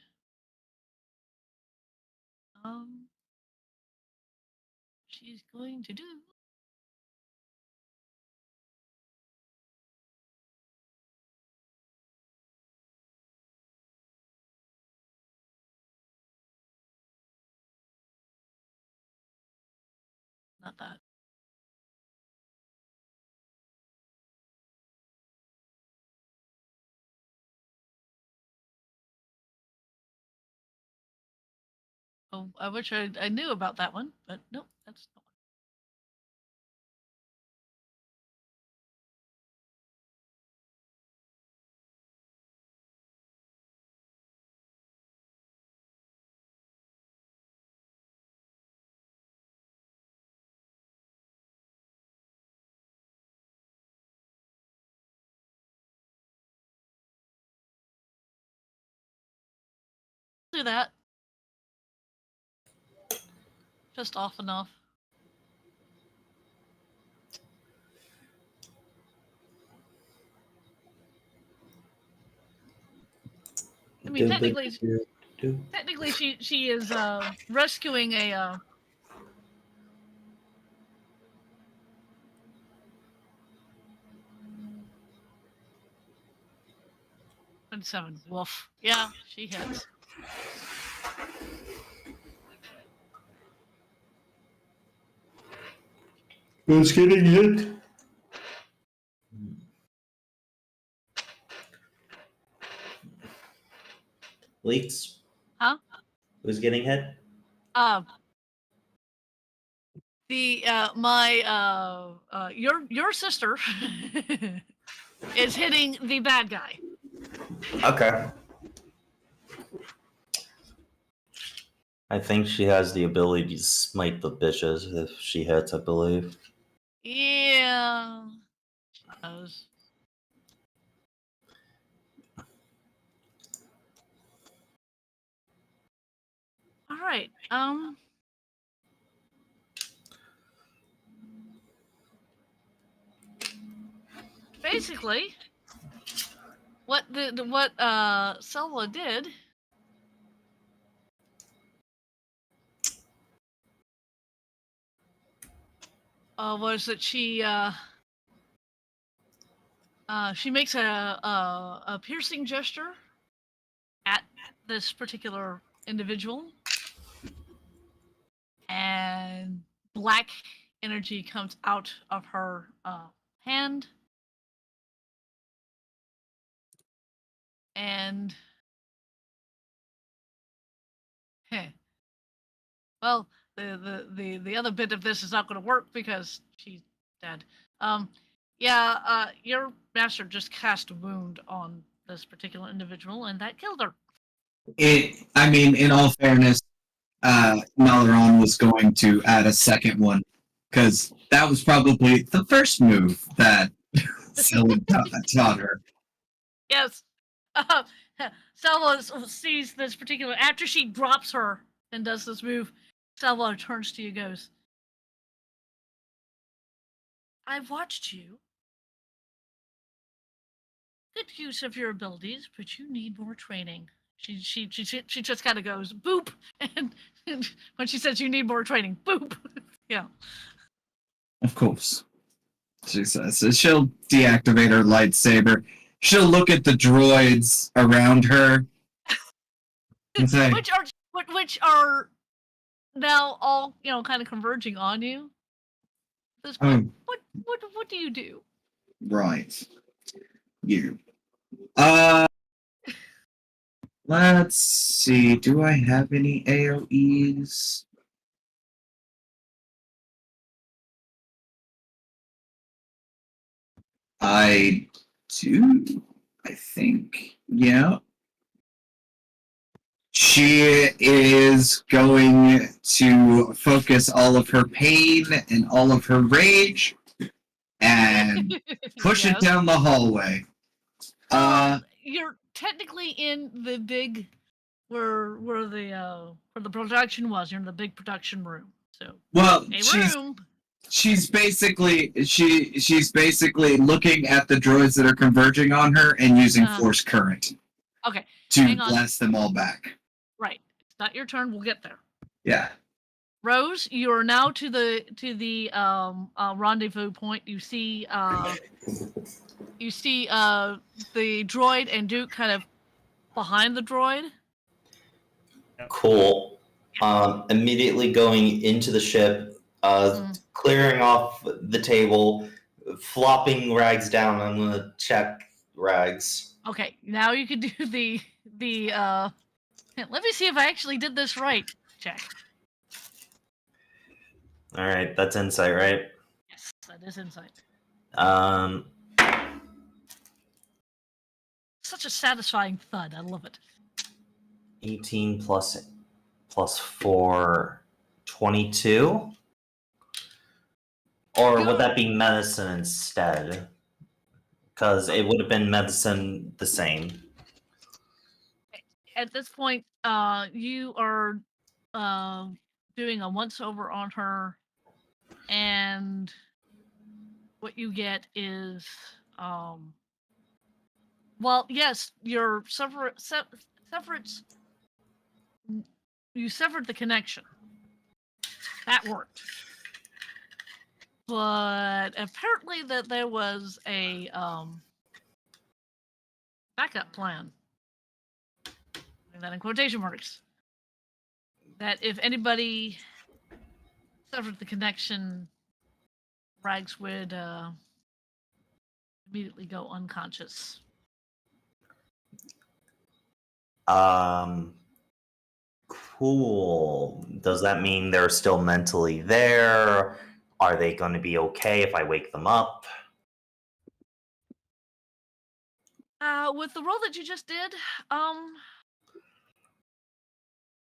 S3: She's going to do. Not that. Oh, I wish I knew about that one, but nope, that's not one. Do that. Just off enough. I mean, technically she is rescuing a 27. Woof. Yeah, she hits.
S5: Who's getting hit? Leaks?
S3: Huh?
S5: Who's getting hit?
S3: Your sister is hitting the bad guy.
S5: Okay. I think she has the ability to smite the bitches if she hits, I believe.
S3: Yeah. She does. All right. Basically, what Selma did was that she makes a piercing gesture at this particular individual, and black energy comes out of her hand, and well, the other bit of this is not going to work because she's dead. Your master just cast a wound on this particular individual, and that killed her.
S2: I mean, in all fairness, Nalaran was going to add a second one because that was probably the first move that Scylla taught her.
S3: Yes. Salva sees this particular after she drops her and does this move. Salva turns to you, goes, "I watched you. Good use of your abilities, but you need more training." She just kind of goes boop, and when she says you need more training, boop. Yeah.
S2: Of course. She says she'll deactivate her lightsaber. She'll look at the droids around her and say,
S3: which are now all kind of converging on you. At this point, what do you do?
S2: Right. You. Let's see. Do I have any AoEs? I do. I think. Yeah. She is going to focus all of her pain and all of her rage and push it down the hallway.
S3: You're technically in the big where the production was. You're in the big production room. So
S2: she's basically looking at the droids that are converging on her and using force current.
S3: Okay.
S2: To blast them all back.
S3: Right. It's not your turn. We'll get there.
S2: Yeah.
S3: Rose, you are now to the rendezvous point. You see the droid and Duke kind of behind the droid.
S5: Cool. Immediately going into the ship, clearing off the table, flopping Rags down. I'm gonna check Rags.
S3: Okay, now you can do the let me see if I actually did this right. Check.
S5: All right, that's insight, right?
S3: Yes, that is insight. Such a satisfying thud. I love it.
S5: 18 plus 4, 22? Or would that be medicine instead? Because it would have been medicine the same.
S3: At this point, you are doing a once over on her, and what you get is well, yes, your severance. You severed the connection. That worked. But apparently that there was a backup plan. Putting that in quotation marks. That if anybody severed the connection, Rags would immediately go unconscious.
S5: Cool. Does that mean they're still mentally there? Are they going to be okay if I wake them up?
S3: With the roll that you just did,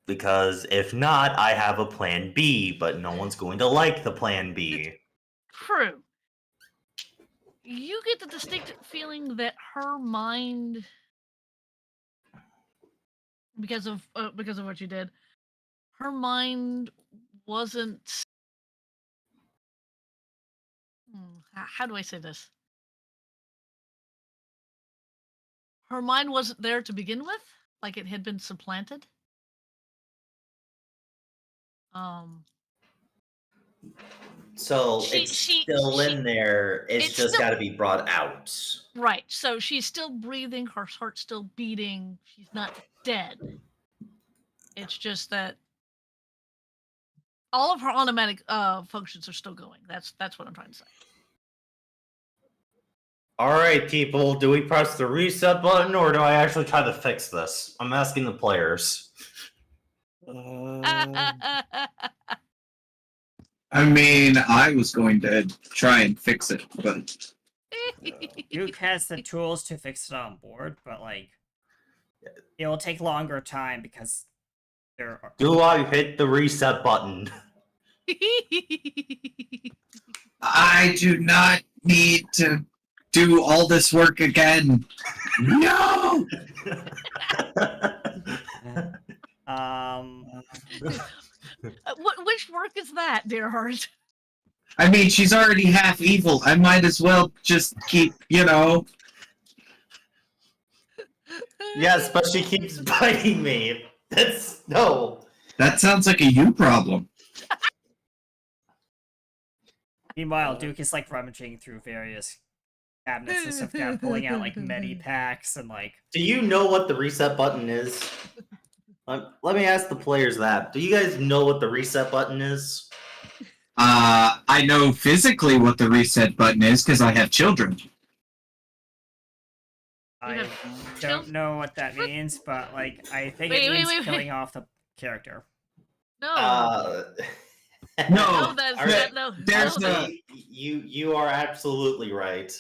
S5: Because if not, I have a plan B, but no one's going to like the plan B.
S3: True. You get the distinct feeling that her mind, because of what you did, her mind wasn't. How do I say this? her mind wasn't there to begin with, like it had been supplanted.
S5: So
S3: She-
S5: it's
S3: she-
S5: still
S3: she-
S5: in there. It's
S3: it's
S5: just
S3: still-
S5: got to be brought out.
S3: Right. So she's still breathing, her heart's still beating. She's not dead. It's just that all of her automatic functions are still going. That's what I'm trying to say.
S5: All right, people. Do we press the reset button or do I actually try to fix this? I'm asking the players.
S2: I mean, I was going to try and fix it, but
S1: Duke has the tools to fix it on board, but like it will take longer time because there are
S5: Do I hit the reset button?
S2: I do not need to do all this work again. No!
S3: Which work is that, dear heart?
S2: I mean, she's already half evil. I might as well just keep,
S5: Yes, but she keeps biting me. That's no.
S2: That sounds like a you problem.
S1: Meanwhile, Duke is like rummaging through various cabinets and stuff, kind of pulling out like medi packs and like.
S5: Do you know what the reset button is? Let me ask the players that. Do you guys know what the reset button is?
S2: I know physically what the reset button is because I have children.
S1: I don't know what that means, but like I think it means killing off the character.
S3: No.
S2: No,
S3: There's
S2: no.
S5: You are absolutely right.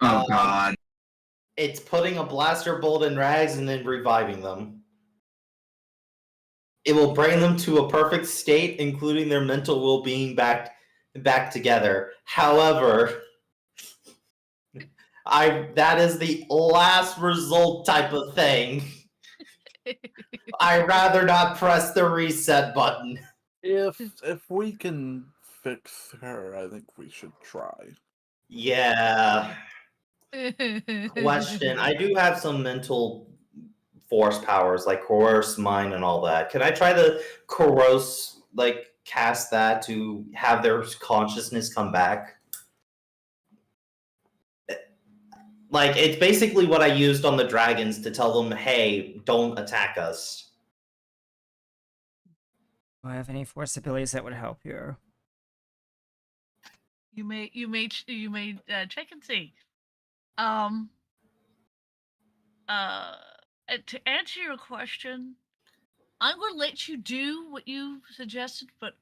S2: Oh God.
S5: It's putting a blaster bolt in rags and then reviving them. It will bring them to a perfect state, including their mental well-being back together. However, that is the last result type of thing. I'd rather not press the reset button.
S4: If we can fix her, I think we should try.
S5: Yeah. Question. I do have some mental force powers like coerce mind and all that. Can I try to coerce, like cast that to have their consciousness come back? Like, it's basically what I used on the dragons to tell them, hey, don't attack us.
S1: Do I have any force abilities that would help here?
S3: You may check and see. To answer your question, I'm going to let you do what you suggested, but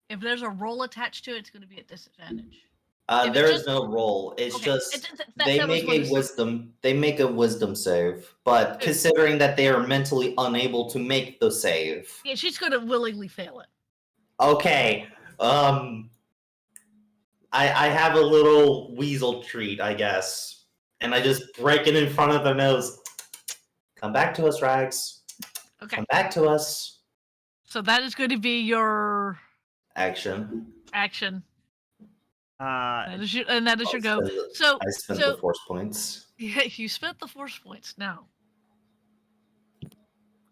S3: if there's a roll attached to it, it's going to be at disadvantage.
S5: There is no roll. It's
S3: Okay,
S5: just
S3: they
S5: make a wisdom. They make a wisdom save, but considering that they are mentally unable to make the save,
S3: Yeah, she's going to willingly fail it.
S5: okay. I have a little weasel treat, I guess, and I just break it in front of their nose. Come back to us, Rags.
S3: Okay.
S5: Come back to us.
S3: So that is going to be your
S5: Action.
S3: That is your go.
S5: I spent the force points.
S3: Yeah, you spent the force points. Now,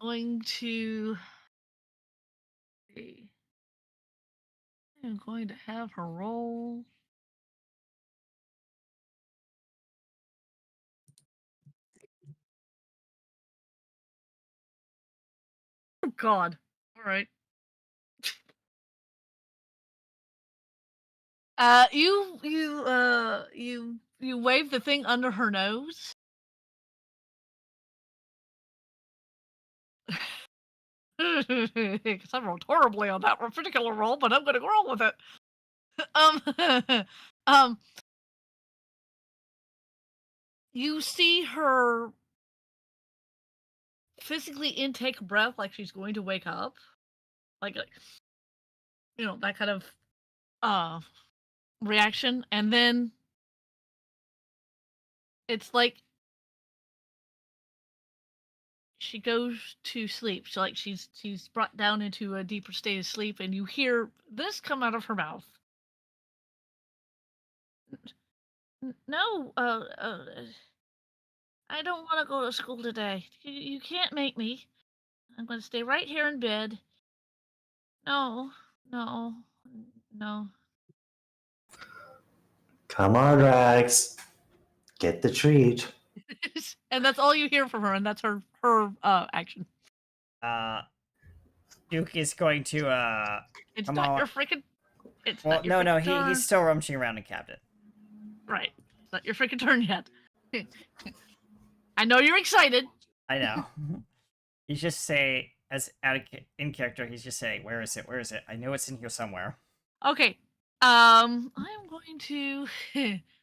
S3: I'm going to have her roll. Oh God! All right. You wave the thing under her nose. Because I rolled horribly on that particular roll, but I'm gonna roll with it. You see her physically intake a breath like she's going to wake up, like that kind of reaction, and then it's like she goes to sleep. So like she's brought down into a deeper state of sleep, and you hear this come out of her mouth. No, I don't want to go to school today. You can't make me. I'm going to stay right here in bed. No, no, no.
S5: Come on, Rags. Get the treat.
S3: And that's all you hear from her, and that's her action.
S1: Duke is going to
S3: It's
S1: come
S3: not
S1: on.
S3: your freaking. It's
S1: Well,
S3: not your
S1: no,
S3: freaking turn.
S1: he's still rummaging around in cabinet.
S3: Right. It's not your freaking turn yet. I know you're excited.
S1: I know. He's just say as in character. He's just saying, "Where is it? Where is it? I know it's in here somewhere."
S3: Okay. I'm going to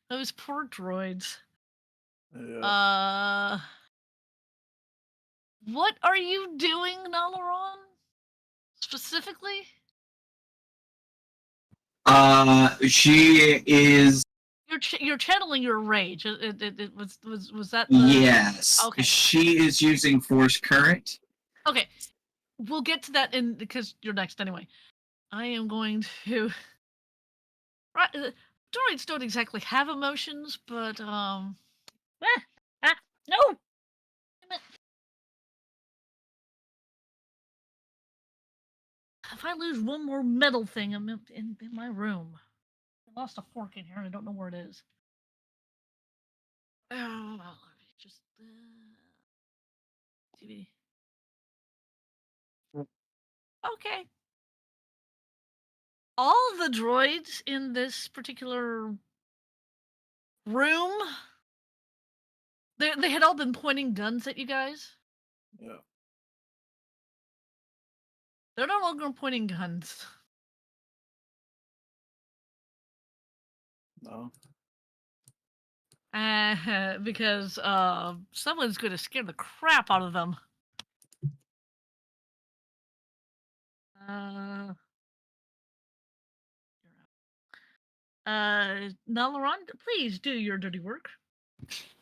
S3: those poor droids.
S4: Yeah.
S3: What are you doing, Nalaron? Specifically?
S2: She is.
S3: You're channeling your rage. It was that the...
S2: Yes.
S3: Okay.
S2: She is using force current.
S3: Okay. We'll get to that in because you're next anyway. I am going to. Right, droids don't exactly have emotions, but no. Damn it. If I lose one more metal thing, I'm in my room. I lost a fork in here, and I don't know where it is. Oh, well, just TV. Okay. All the droids in this particular room, they had all been pointing guns at you guys.
S4: Yeah.
S3: They're no longer pointing guns.
S4: No.
S3: Because someone's going to scare the crap out of them. Nalaron, please do your dirty work.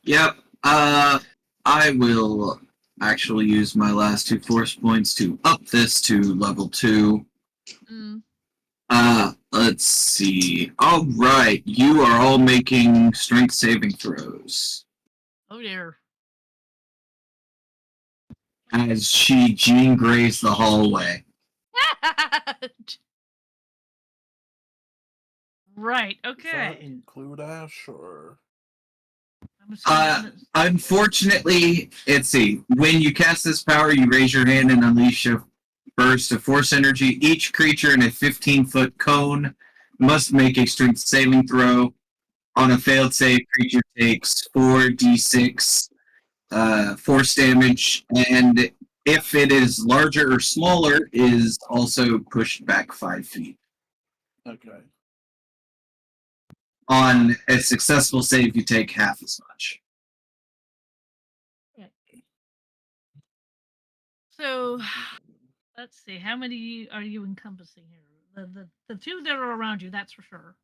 S2: Yep. I will actually use my last 2 force points to up this to level 2. Let's see. All right, you are all making strength saving throws.
S3: Oh dear.
S2: As she Jean Greys the hallway.
S3: Right.
S4: Does that
S3: Okay.
S4: include Ash or?
S3: I'm assuming
S2: Unfortunately, let's see. When you cast this power, you raise your hand and unleash a burst of force energy. Each creature in a 15-foot cone must make a strength saving throw. On a failed save, creature takes 4d6 force damage, and if it is larger or smaller, is also pushed back 5 feet.
S4: Okay.
S2: On a successful save, you take half as much.
S3: So, let's see. How many are you encompassing here? The 2 that are around you, that's for sure.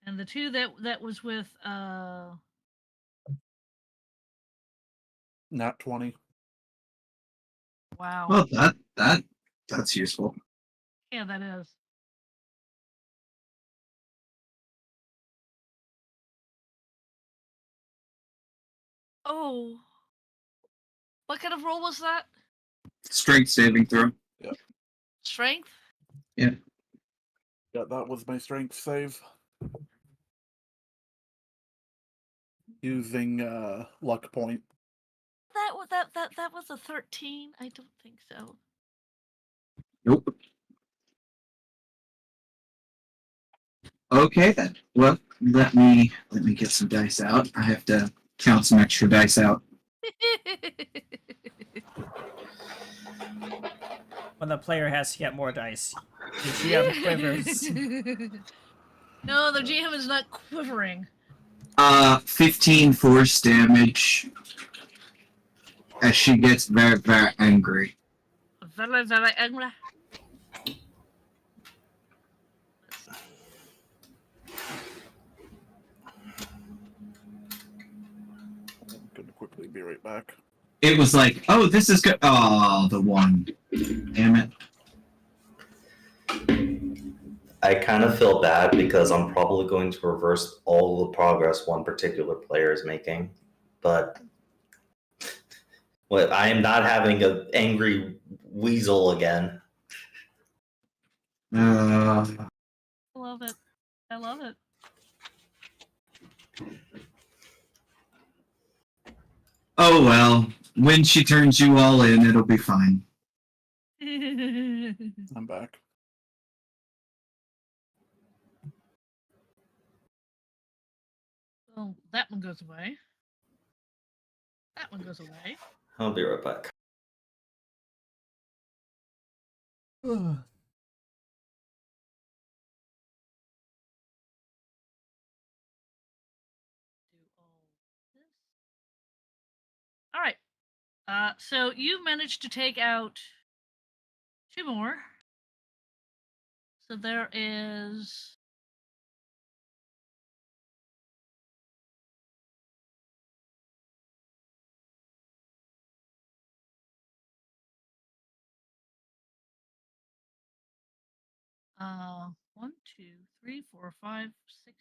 S3: And the 2 that was with
S4: Nat 20.
S3: Wow.
S2: Well, that's useful.
S3: Yeah, that is. Oh. What kind of roll was that?
S2: Strength saving throw.
S3: Strength?
S2: Yeah.
S4: Yeah, that was my strength save. Using luck point.
S3: That was a 13? I don't think so.
S2: Nope. Okay then. Well, let me get some dice out. I have to count some extra dice out.
S1: When the player has to get more dice, the GM quivers.
S3: No, the GM is not quivering.
S2: 15 force damage as she gets very, very angry.
S3: Very, very angry.
S4: I'm gonna quickly be right back.
S2: It was like, oh, this is good. Oh, the one. Damn it.
S5: I kind of feel bad because I'm probably going to reverse all the progress one particular player is making, but I am not having an angry weasel again.
S3: I love it. I love it.
S2: Oh well. When she turns you all in, it'll be fine.
S4: I'm back.
S3: So that one goes away. That one goes away.
S5: I'll be right back.
S3: Do all this. All right. So you managed to take out 2 more. So there is one, two, three, four, five, six.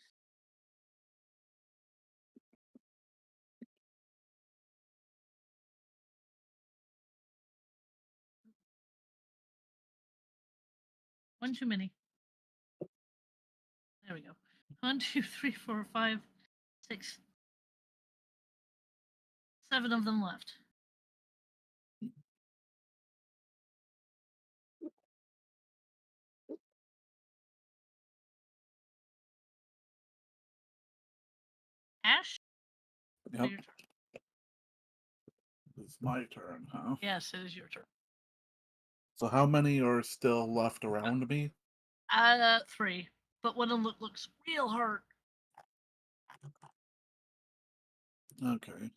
S3: One too many. There we go. 1, 2, 3, 4, 5, 6, 7 of them left. Ash?
S4: Yep.
S3: Your turn.
S4: It's my turn, huh?
S3: Yes, it is your turn.
S4: So how many are still left around me?
S3: 3. But one of them looks real hurt.
S4: Okay.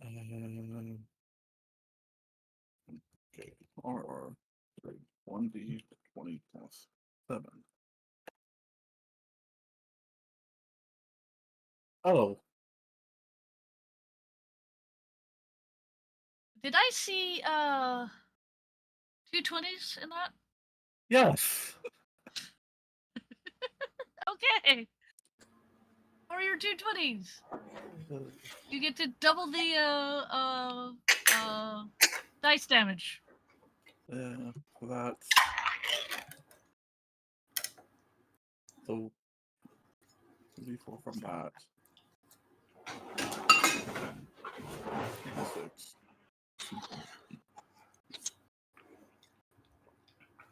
S4: Okay. RR 1D 20 plus 7. Oh,
S3: Did I see 2 20s in that?
S4: yes.
S3: Okay. What are your 2 20s? You get to double the dice damage.
S4: Yeah, that's so 3, 4 from that. 6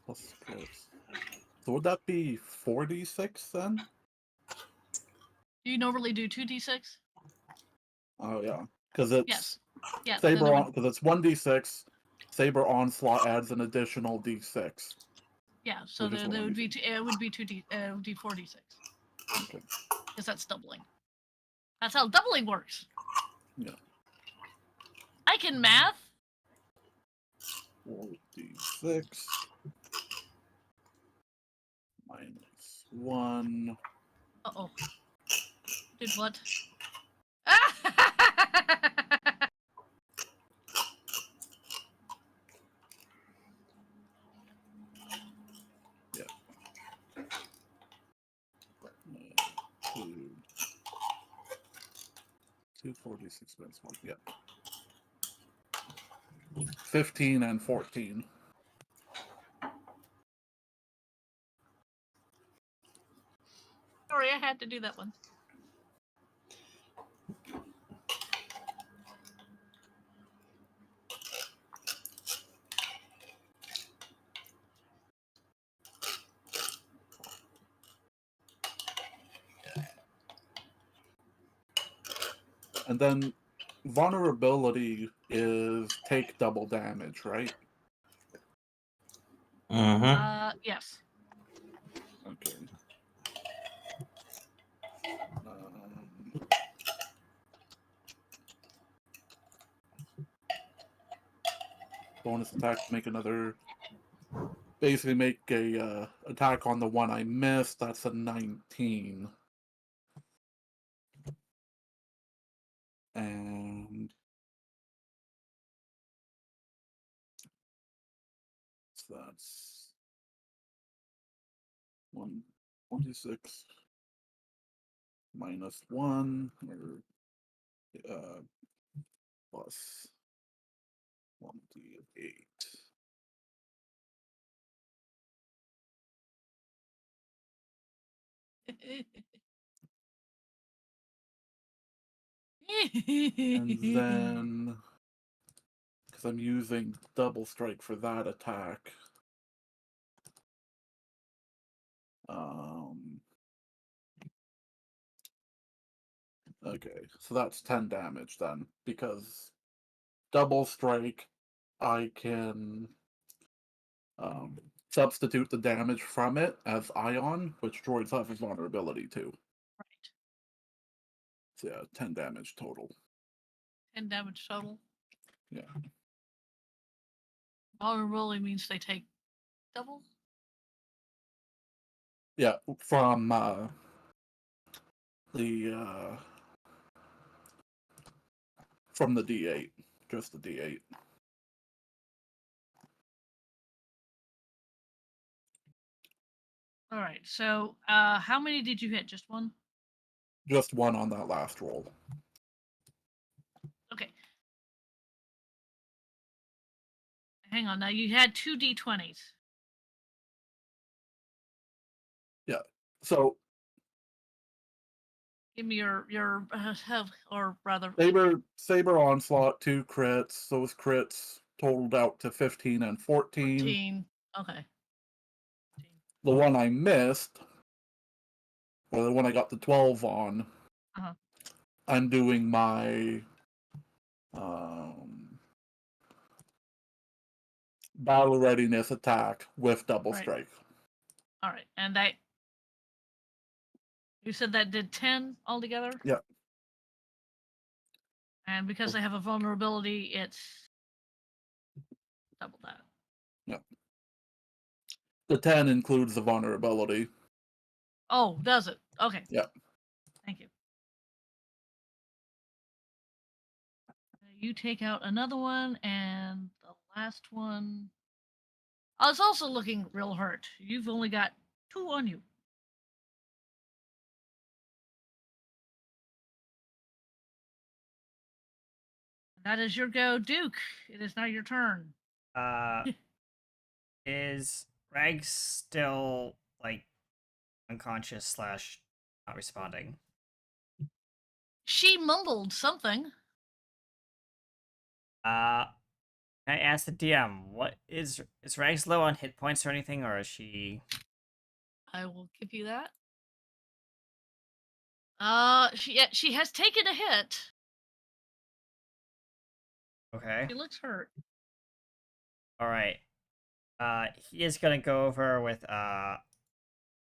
S4: plus 6. So would that be 4d6 then?
S3: Do you normally do 2d6?
S4: Oh yeah, because it's
S3: Yes. Yeah.
S4: Saber on because it's 1d6. Saber onslaught adds an additional d6.
S3: Yeah. So
S4: just
S3: there would be
S4: 1d6.
S3: it would be 2d it would be 4d6
S4: Okay.
S3: because that's doubling. That's how doubling works.
S4: Yeah.
S3: I can math.
S4: 4d6 minus 1.
S3: Uh-oh. Did what?
S4: Yeah. 246 minus 1. Yeah. 15 and 14.
S3: Sorry, I had to do that one.
S4: And then vulnerability is take double damage, right?
S5: Mm-hmm.
S3: Yes.
S4: bonus attack to make another. Basically, make a attack on the one I missed. That's a 19. And so that's 126 minus 1, or plus 1d8. And then, because I'm using double strike for that attack, okay, so that's 10 damage then, because double strike, I can substitute the damage from it as ion, which droids have a vulnerability to.
S3: Right.
S4: So yeah, 10 damage total.
S3: 10 damage total.
S4: Yeah.
S3: Vulnerability means they take double?
S4: Yeah, from the from the D8, just the D8.
S3: All right. So, how many did you hit? Just one?
S4: Just one on that last roll.
S3: Okay. Hang on. Now you had 2 d20s.
S4: Yeah. So
S3: Give me your or rather
S4: Saber Onslaught, 2 crits. Those crits totaled out to 15 and 14.
S3: 14. Okay.
S4: The one I missed, or the one I got the 12 on,
S3: Uh-huh.
S4: I'm doing my battle readiness attack with double
S3: Right.
S4: strike.
S3: All right. And that you said that did 10 altogether?
S4: Yeah.
S3: And because they have a vulnerability, it's double that.
S4: Yeah. The 10 includes the vulnerability.
S3: Oh, does it? Okay.
S4: Yeah.
S3: Thank you. You take out another one, and the last one. Oh, it's also looking real hurt. You've only got 2 on you. That is your go, Duke. It is now your turn.
S1: Is Rag still like unconscious slash not responding?
S3: She mumbled something.
S1: Can I ask the DM, what is Rags low on hit points or anything, or is she?
S3: I will give you that. She has taken a hit.
S1: Okay.
S3: She looks hurt.
S1: All right. He is gonna go over with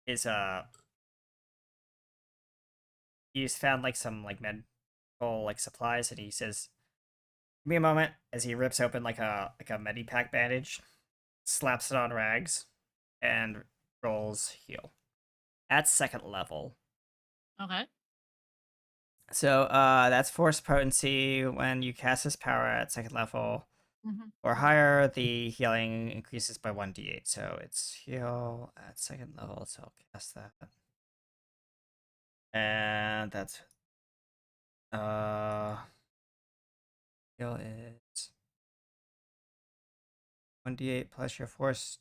S1: his he's found like some like medical like supplies, and he says, "Give me a moment," as he rips open like a medipack bandage, slaps it on Rags, and rolls heal at second level.
S3: Okay.
S1: So that's force potency. When you cast this power at second level or higher, the healing increases by 1d8. So it's heal at second level, so I'll cast that. And that's heal is 1d8 plus your force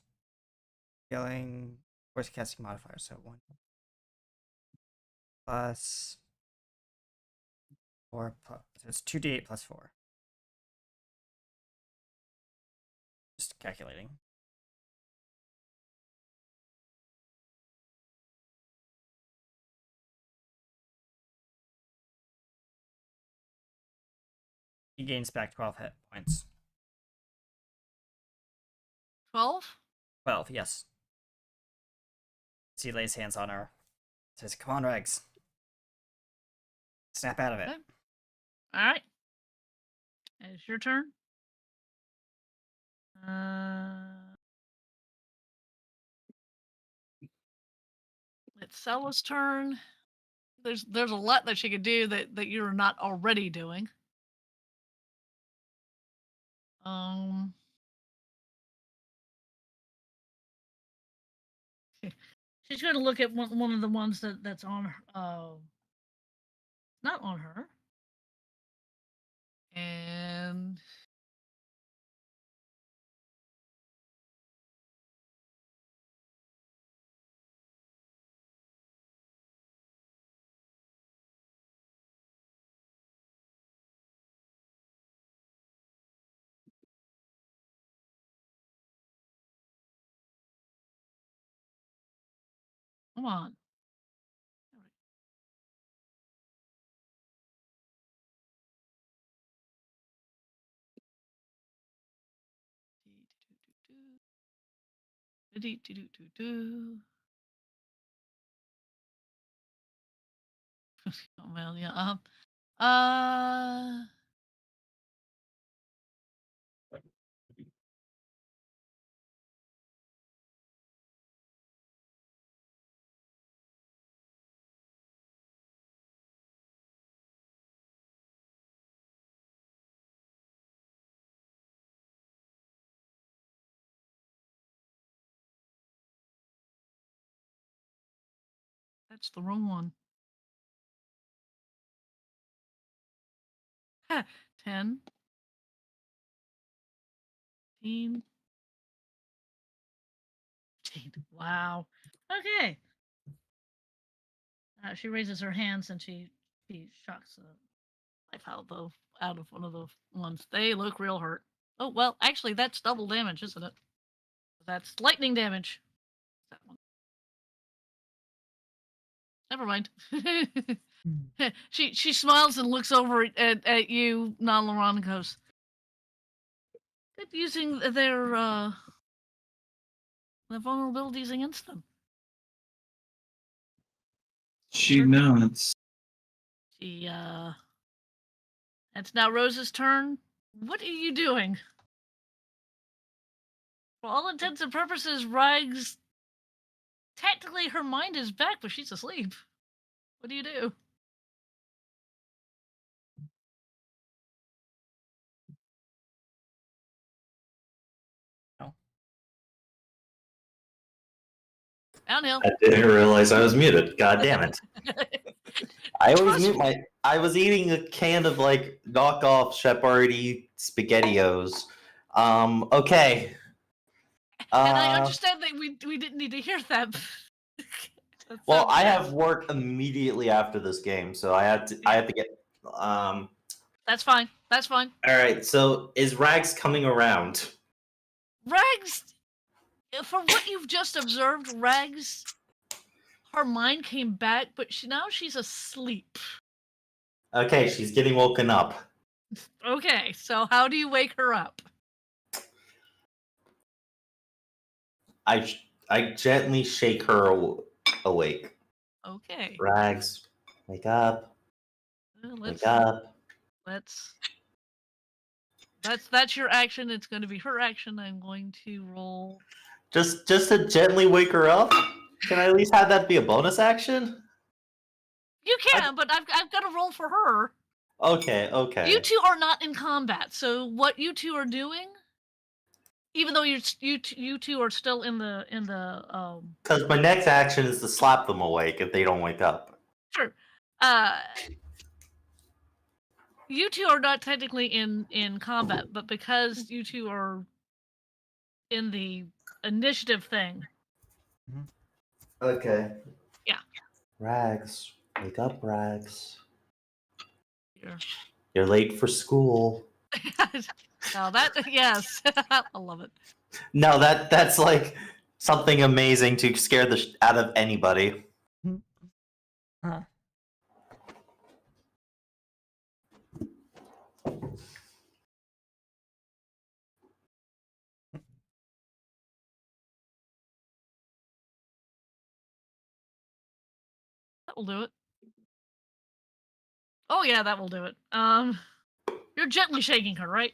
S1: healing force casting modifier. So 1 plus 4 plus, so it's 2d8 plus 4. Just calculating. He gains back 12 hit points.
S3: 12?
S1: 12, yes. So he lays hands on her. Says, "Come on, Regs. Snap out of it."
S3: Okay. All right. It's your turn. It's Cella's turn. There's a lot that she could do that you're not already doing. She's going to look at one of the ones that's on not on her. And come on. Oh, well, yeah. That's the wrong one. 10, 15, 15. Wow. Okay. She raises her hands and she shocks the life out of one of the ones. They look real hurt. Oh, well, actually, that's double damage, isn't it? That's lightning damage. That one. Never mind. She smiles and looks over at you, Nalaran, and goes, "Good using their vulnerabilities against them."
S2: She nods.
S3: She It's now Rose's turn. What are you doing? For all intents and purposes, Rags, technically her mind is back, but she's asleep. What do you do?
S1: Oh.
S3: Downhill.
S5: I didn't realize I was muted. God damn it. I always mute my. I was eating a can of like knockoff Shepardi SpaghettiOs. Okay.
S3: And I understand that we didn't need to hear that.
S5: Well, I have work immediately after this game, so I have to get.
S3: That's fine. That's fine.
S5: All right. So is Rags coming around?
S3: Rags, for what you've just observed, Rags, her mind came back, but now she's asleep.
S5: Okay, she's getting woken up.
S3: Okay, so how do you wake her up?
S5: I gently shake her awake.
S3: Okay.
S5: Rags, wake up. Wake up.
S3: That's your action. It's going to be her action. I'm going to roll.
S5: Just to gently wake her up? Can I at least have that be a bonus action?
S3: You can, but I've got to roll for her.
S5: Okay.
S3: You two are not in combat, so what you two are doing, even though you two are still in the
S5: Because my next action is to slap them awake if they don't wake up.
S3: Sure. You two are not technically in combat, but because you two are in the initiative thing.
S5: Okay.
S3: Yeah.
S5: Rags, wake up, Rags.
S3: Here.
S5: You're late for school.
S3: No, yes, I love it.
S5: No, that's like something amazing to scare the out of anybody.
S1: Huh.
S3: That will do it. Oh yeah, that will do it. You're gently shaking her, right?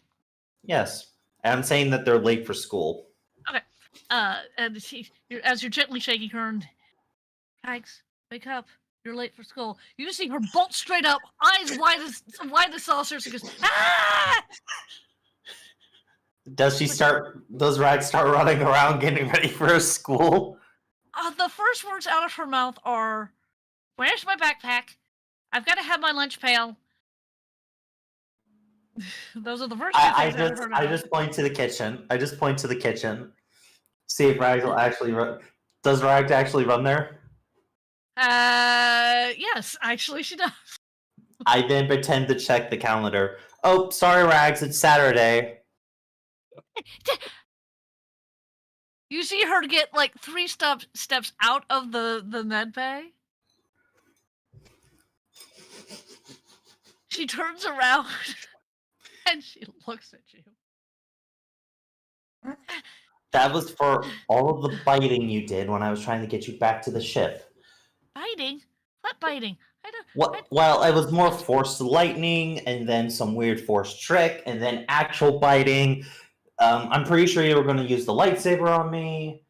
S5: Yes. I'm saying that they're late for school.
S3: And as you're gently shaking her, and Rags, wake up. You're late for school. You just see her bolt straight up, eyes wide as saucers, and goes, ah!
S5: Does Rags start running around getting ready for school?
S3: The first words out of her mouth are, where's my backpack? I've got to have my lunch pail. Those are the first two things out of her mouth.
S5: I just point to the kitchen. See if Rags will actually run. Does Rags actually run there?
S3: Yes, actually she does.
S5: I then pretend to check the calendar. Oh, sorry, Rags, it's Saturday.
S3: You see her get like 3 steps out of the med bay. She turns around and she looks at you.
S5: That was for all of the biting you did when I was trying to get you back to the ship.
S3: Biting? What biting?
S5: Well, it was more forced lightning, and then some weird forced trick, and then actual biting. I'm pretty sure you were going to use the lightsaber on me.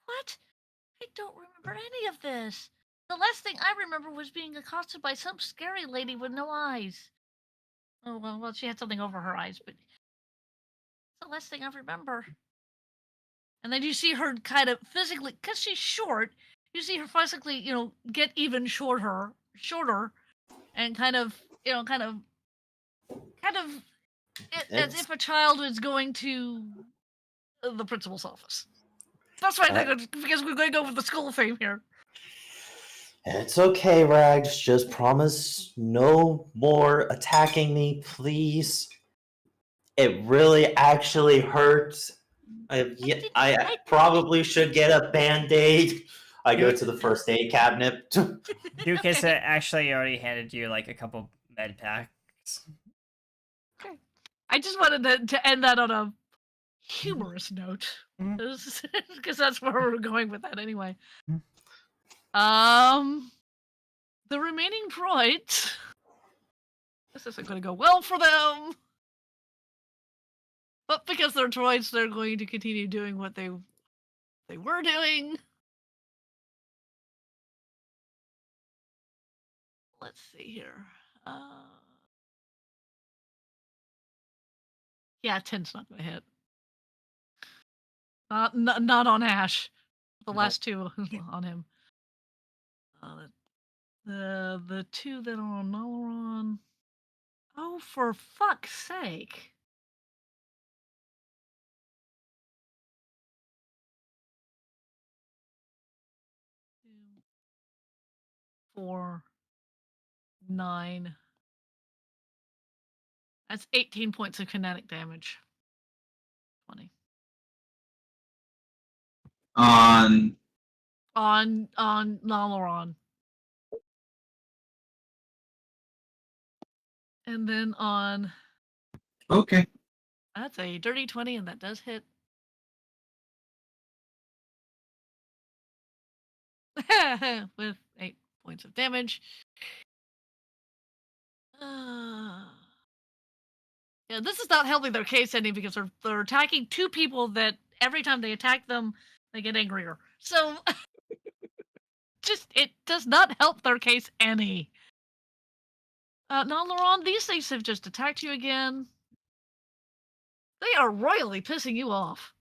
S3: What? I don't remember any of this. The last thing I remember was being accosted by some scary lady with no eyes. Oh, well, she had something over her eyes, but it's the last thing I remember. And then you see her kind of physically, because she's short, you see her physically, get even shorter, and kind of as if a child is going to the principal's office. That's right, because we're going to go with the school theme here.
S5: It's okay, Rags. Just promise no more attacking me, please. It really actually hurts. I probably should get a Band-Aid. I go to the first aid cabinet.
S1: Dukas actually already handed you like a couple med packs.
S3: Okay. I just wanted to end that on a humorous note. Because that's where we're going with that anyway. The remaining droids. This isn't going to go well for them. But because they're droids, they're going to continue doing what they were doing. Let's see here. Yeah, 10's not going to hit. Not on Ash. The last 2 on him. The 2 that are on Nalaron. Oh, for fuck's sake. 4, 9. That's 18 points of kinetic damage. 20.
S2: On
S3: Nalaron. And then on...
S2: Okay.
S3: That's a dirty 20, and that does hit. With 8 points of damage. Yeah, this is not helping their case any because they're attacking 2 people that every time they attack them, they get angrier. So, it does not help their case any. Nalaron, these things have just attacked you again. They are royally pissing you off.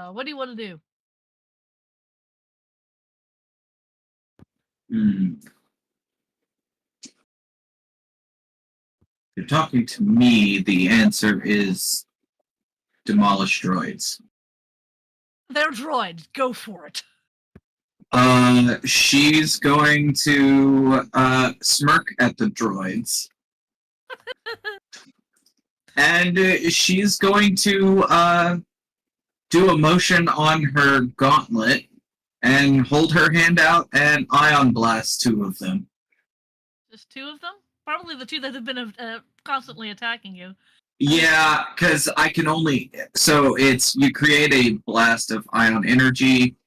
S3: What do you want to do?
S2: You're talking to me, the answer is demolish droids.
S3: They're droids. Go for it.
S2: She's going to smirk at the droids. And she's going to do a motion on her gauntlet and hold her hand out and ion blast 2 of them.
S3: Just 2 of them? Probably the 2 that have been constantly attacking you.
S2: Yeah, because I can only... So it's... You create a blast of ion energy,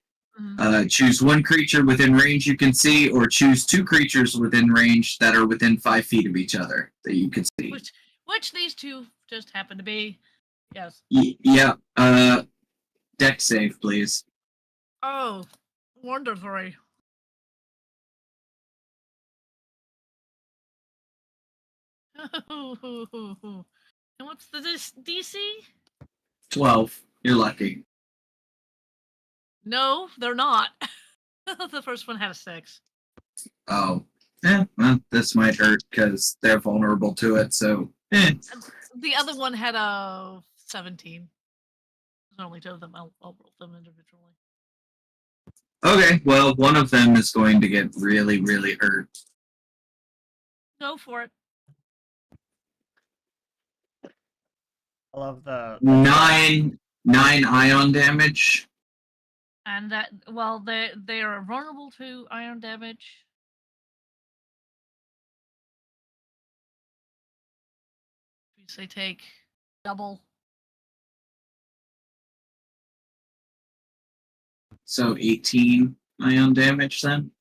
S2: Choose one creature within range you can see, or choose two creatures within range that are within 5 feet of each other that you can see.
S3: Which these two just happen to be. Yes.
S2: Yeah. Deck save, please.
S3: Oh, wonderful. And what's the DC?
S2: 12. You're lucky.
S3: No, they're not. The first one had a 6.
S2: Oh. Yeah, well, this might hurt because they're vulnerable to it, so.
S3: The other one had a 17. There's only 2 of them. I'll roll them individually.
S2: Okay, well, one of them is going to get really, really hurt.
S3: Go for it.
S1: I love the
S2: 9 ion damage.
S3: And that, well, they are vulnerable to ion damage. They take double.
S2: So 18 ion damage then?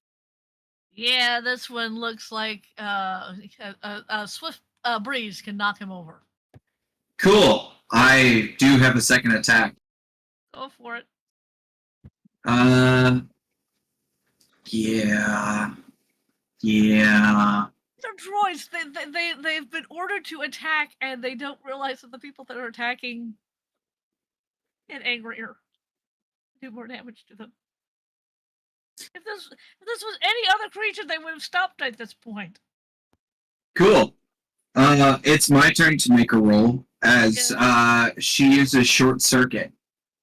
S3: Yeah, this one looks like a swift breeze can knock him over.
S2: Cool. I do have a second attack.
S3: Go for it.
S2: Yeah.
S3: They're droids. They've been ordered to attack, and they don't realize that the people that are attacking get angrier, do more damage to them. If this was any other creature, they would have stopped at this point.
S2: Cool. It's my turn to make a roll as she uses short circuit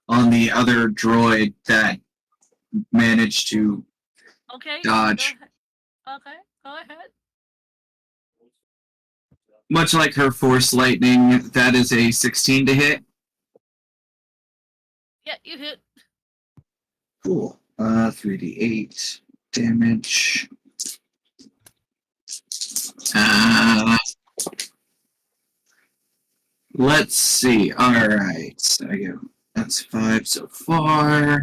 S2: on the other droid that managed to dodge.
S3: Okay, go ahead.
S2: Much like her force lightning, that is a 16 to hit.
S3: Yeah, you hit.
S2: Cool. 3d8 damage. Let's see. All right. That's 5 so far.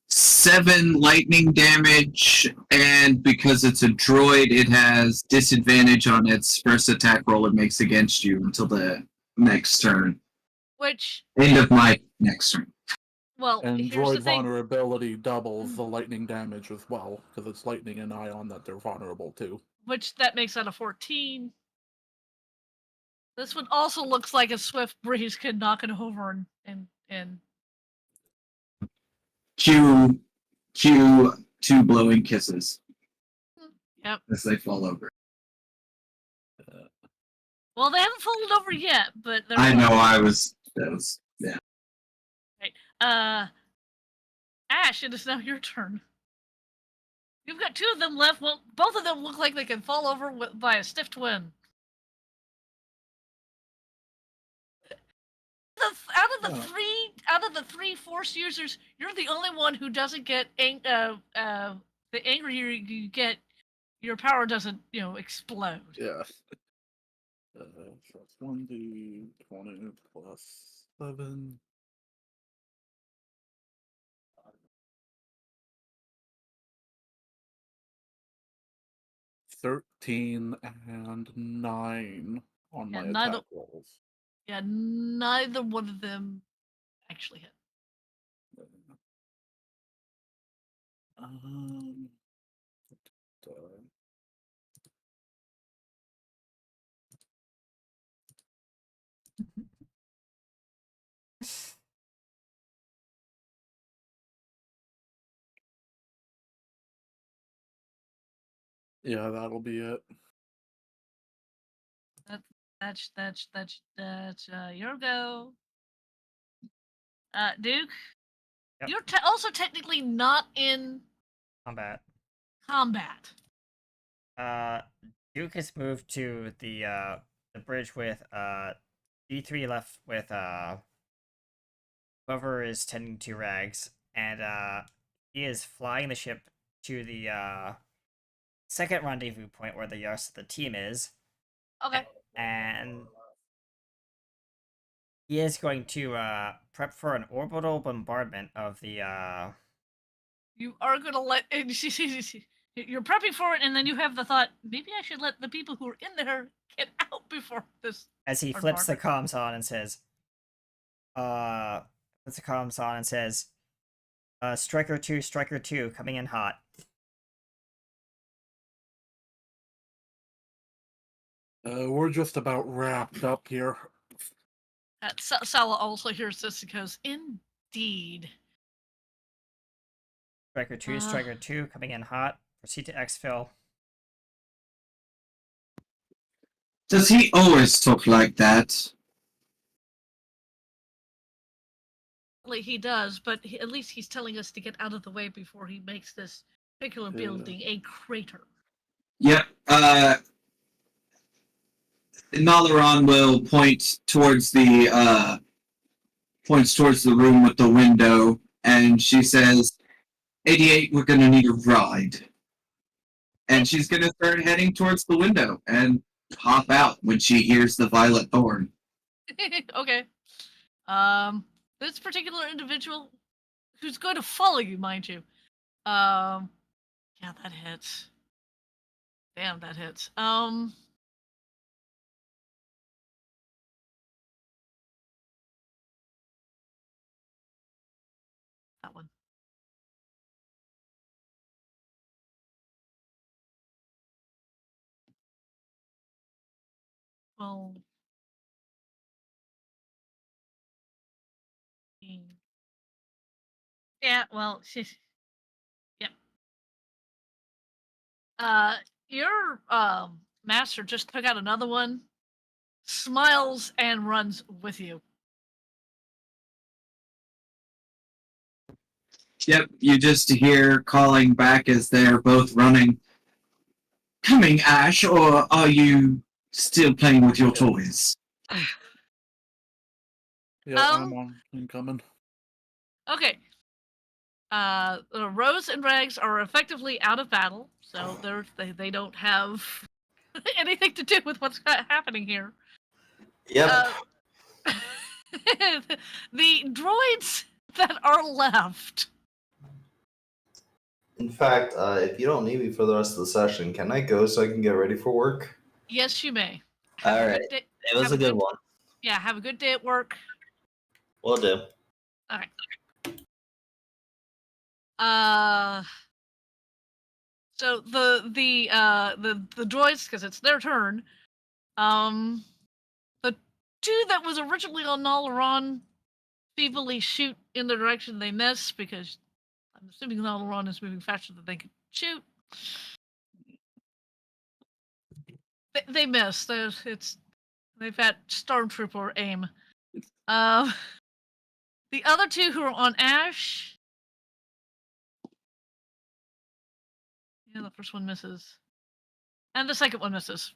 S2: 7 lightning damage, and because it's a droid, it has disadvantage on its first attack roll it makes against you until the next turn.
S3: Which
S2: End of my next turn.
S3: Well,
S4: And
S3: here's
S4: droid
S3: the thing.
S4: vulnerability doubles the lightning damage as well, because it's lightning and ion that they're vulnerable to.
S3: Which that makes that a 14. This one also looks like a swift breeze could knock it over and
S2: Cue 2 blowing kisses.
S3: Yep.
S2: As they fall over.
S3: Well, they haven't fallen over yet, but they're.
S2: I know. That was yeah.
S3: Right. Ash, it is now your turn. You've got 2 of them left. Well, both of them look like they can fall over by a stiff twin. Out of the three force users, you're the only one who doesn't get the angrier you get, your power doesn't explode.
S4: Yeah. So it's 1d20 plus 7. $13 and 9 on my attack rolls.
S3: Yeah, neither one of them actually hit.
S4: Yeah, that'll be it.
S3: That's your go. Duke,
S1: Yep.
S3: you're also technically not in
S1: combat. Duke has moved to the bridge with D3 left with whoever is tending to Rags, and he is flying the ship to the second rendezvous point where the rest of the team is.
S3: Okay.
S1: And He is going to prep for an orbital bombardment of the
S3: You are gonna let you're prepping for it, and then you have the thought, maybe I should let the people who are in there get out before this.
S1: as he flips the comms on and says, puts the comms on and says, Striker 2, coming in hot.
S4: We're just about wrapped up here.
S3: Sala also hears this and goes, indeed.
S1: Striker 2, coming in hot. Proceed to exfil.
S2: Does he always talk like that?
S3: He does, but at least he's telling us to get out of the way before he makes this particular building a crater.
S2: Yep. Nalaran will point towards the room with the window, and she says, 88, we're gonna need a ride. And she's gonna start heading towards the window and hop out when she hears the violet thorn.
S3: Okay. This particular individual, who's going to follow you, mind you. Yeah, that hits. Damn, that hits. That one. Well. Yeah, well, yep. Your master just took out another one, smiles and runs with you.
S2: Yep, you just hear calling back as they're both running. Coming, Ash, or are you still playing with your toys?
S4: Yeah, I'm coming.
S3: Okay. Rose and Rags are effectively out of battle, so they don't have anything to do with what's happening here.
S5: Yep.
S3: The droids that are left.
S5: In fact, if you don't need me for the rest of the session, can I go so I can get ready for work?
S3: Yes, you may.
S5: All right. It was a good one.
S3: Yeah, have a good day at work.
S5: Will do.
S3: All right. So the droids, because it's their turn. The two that was originally on Nalaran feebly shoot in the direction they miss because I'm assuming Nalaran is moving faster than they can shoot. They miss. They've got Stormtrooper aim. The other two who are on Ash. Yeah, the first one misses. And the second one misses.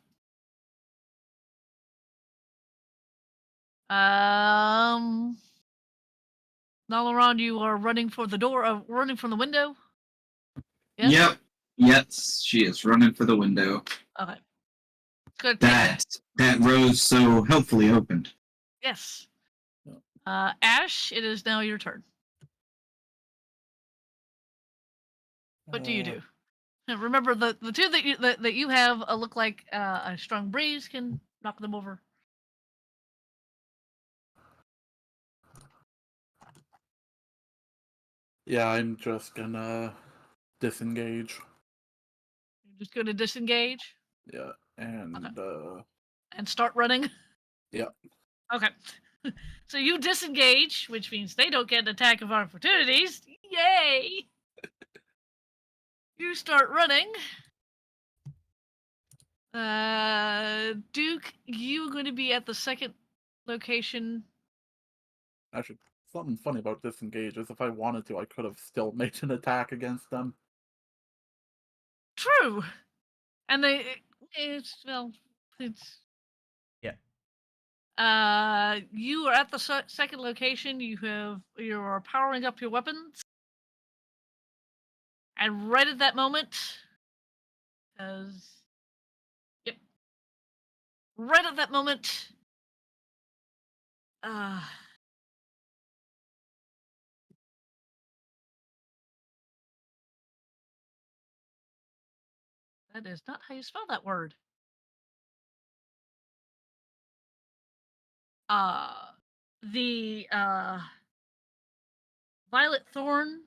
S3: Nalaran, you are running for the door, running from the window? Yes?
S2: Yep. Yes, she is running for the window.
S3: Okay. Good.
S2: That Rose so helpfully opened.
S3: Yes. Ash, it is now your turn. What do you do? And remember, the two that you have look like a strong breeze can knock them over.
S4: Yeah, I'm just gonna disengage.
S3: You're just going to disengage?
S4: Yeah, and
S3: And start running?
S4: Yeah.
S3: Okay. So you disengage, which means they don't get an attack of opportunities. Yay! You start running. Duke, you going to be at the second location.
S4: Actually, something funny about disengage is if I wanted to, I could have still made an attack against them.
S3: True. And it's
S1: yeah.
S3: You are at the second location. You are powering up your weapons, and right at that moment, right at that moment, Uh, that is not how you spell that word. The Violet Thorn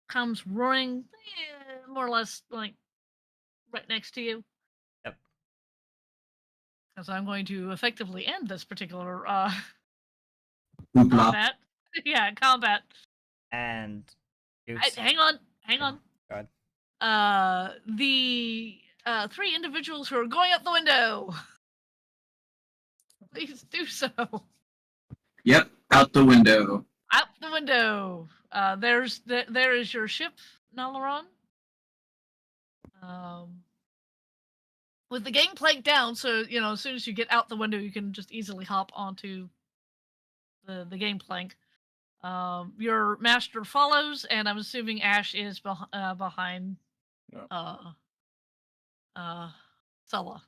S3: comes roaring, more or less like right next to you.
S1: Yep.
S3: Because I'm going to effectively end this particular
S2: Hoopla.
S3: combat. Yeah, combat.
S1: And Duke's
S3: Hang on.
S1: God.
S3: The 3 individuals who are going out the window. Please do so.
S2: Yep, out the window.
S3: Out the window. There is your ship, Nalaron. With the gangplank down, so as soon as you get out the window, you can just easily hop onto the gangplank. Your master follows, and I'm assuming Ash is behind.
S4: Yeah.
S3: Sulla.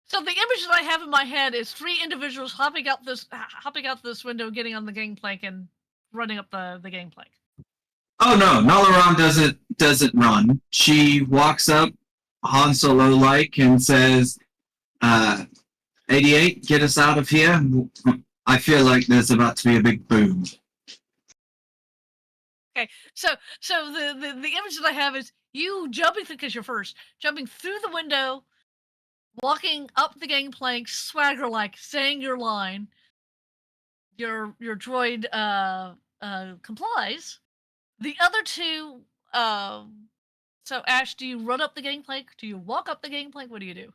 S3: So the image that I have in my head is 3 individuals hopping out this window, getting on the gangplank, and running up the gangplank.
S2: Oh no, Nalaran doesn't run. She walks up Han Solo like and says, 88, get us out of here. I feel like there's about to be a big boom.
S3: Okay, so the image that I have is you jumping because you're first, jumping through the window, walking up the gangplank, swagger like, saying your line. Your droid complies. The other 2, so Ash, do you run up the gangplank? Do you walk up the gangplank? What do you do?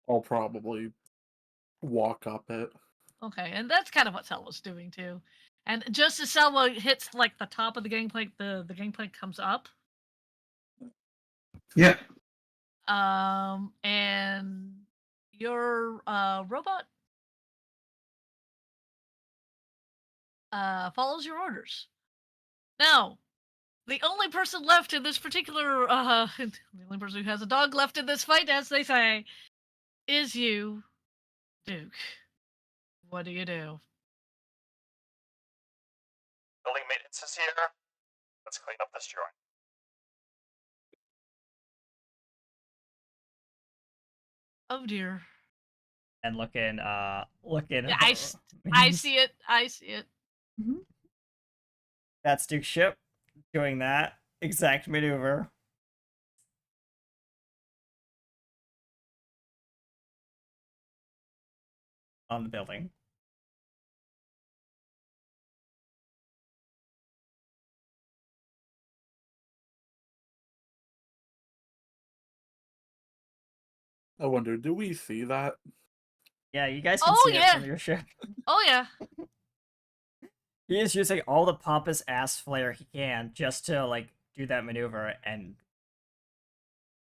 S4: I'll probably walk up it.
S3: Okay, and that's kind of what Selma's doing too. And just as Selma hits like the top of the gangplank, the gangplank comes up.
S2: Yeah.
S3: And your robot follows your orders. Now, the only person left in this particular the only person who has a dog left in this fight, as they say, is you, Duke. What do you do?
S7: Building maintenance is here. Let's clean up this joint.
S3: Oh dear.
S1: And looking.
S3: Yeah, I see it.
S1: Mm-hmm. That's Duke's ship doing that exact maneuver. On the building.
S4: I wonder, do we see that?
S1: Yeah, you guys can
S3: Oh,
S1: see it
S3: yeah.
S1: from your ship.
S3: Oh yeah.
S1: He is using all the pompous ass flair he can just to like do that maneuver and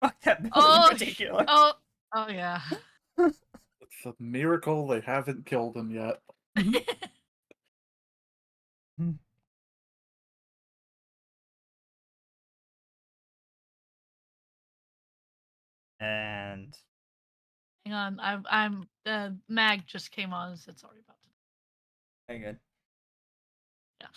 S1: fuck that building in particular.
S3: Oh yeah.
S4: It's a miracle they haven't killed him yet.
S1: And
S3: Hang on, I'm Mag just came on and said sorry about that.
S1: very good.
S3: Yeah.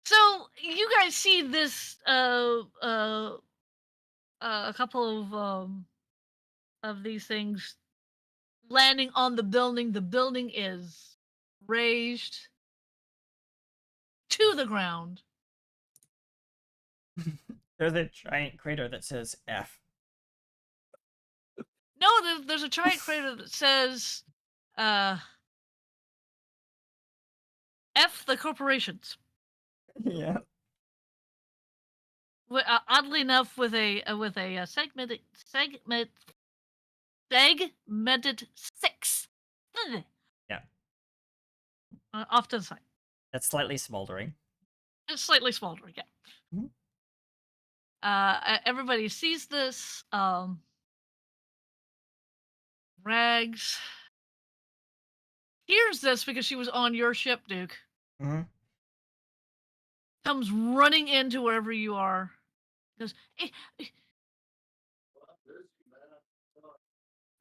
S3: So you guys see this a couple of these things landing on the building. The building is raised to the ground.
S1: There's a giant crater that says F.
S3: No, there's a giant crater that says F the corporations.
S1: Yeah.
S3: Oddly enough, with a segmented 6.
S1: Yeah.
S3: Off to the side.
S1: That's slightly smoldering.
S3: It's slightly smoldering, yeah.
S1: Mm-hmm.
S3: Everybody sees this. Rags hears this because she was on your ship, Duke.
S1: Mm-hmm.
S3: Comes running into wherever you are. Goes,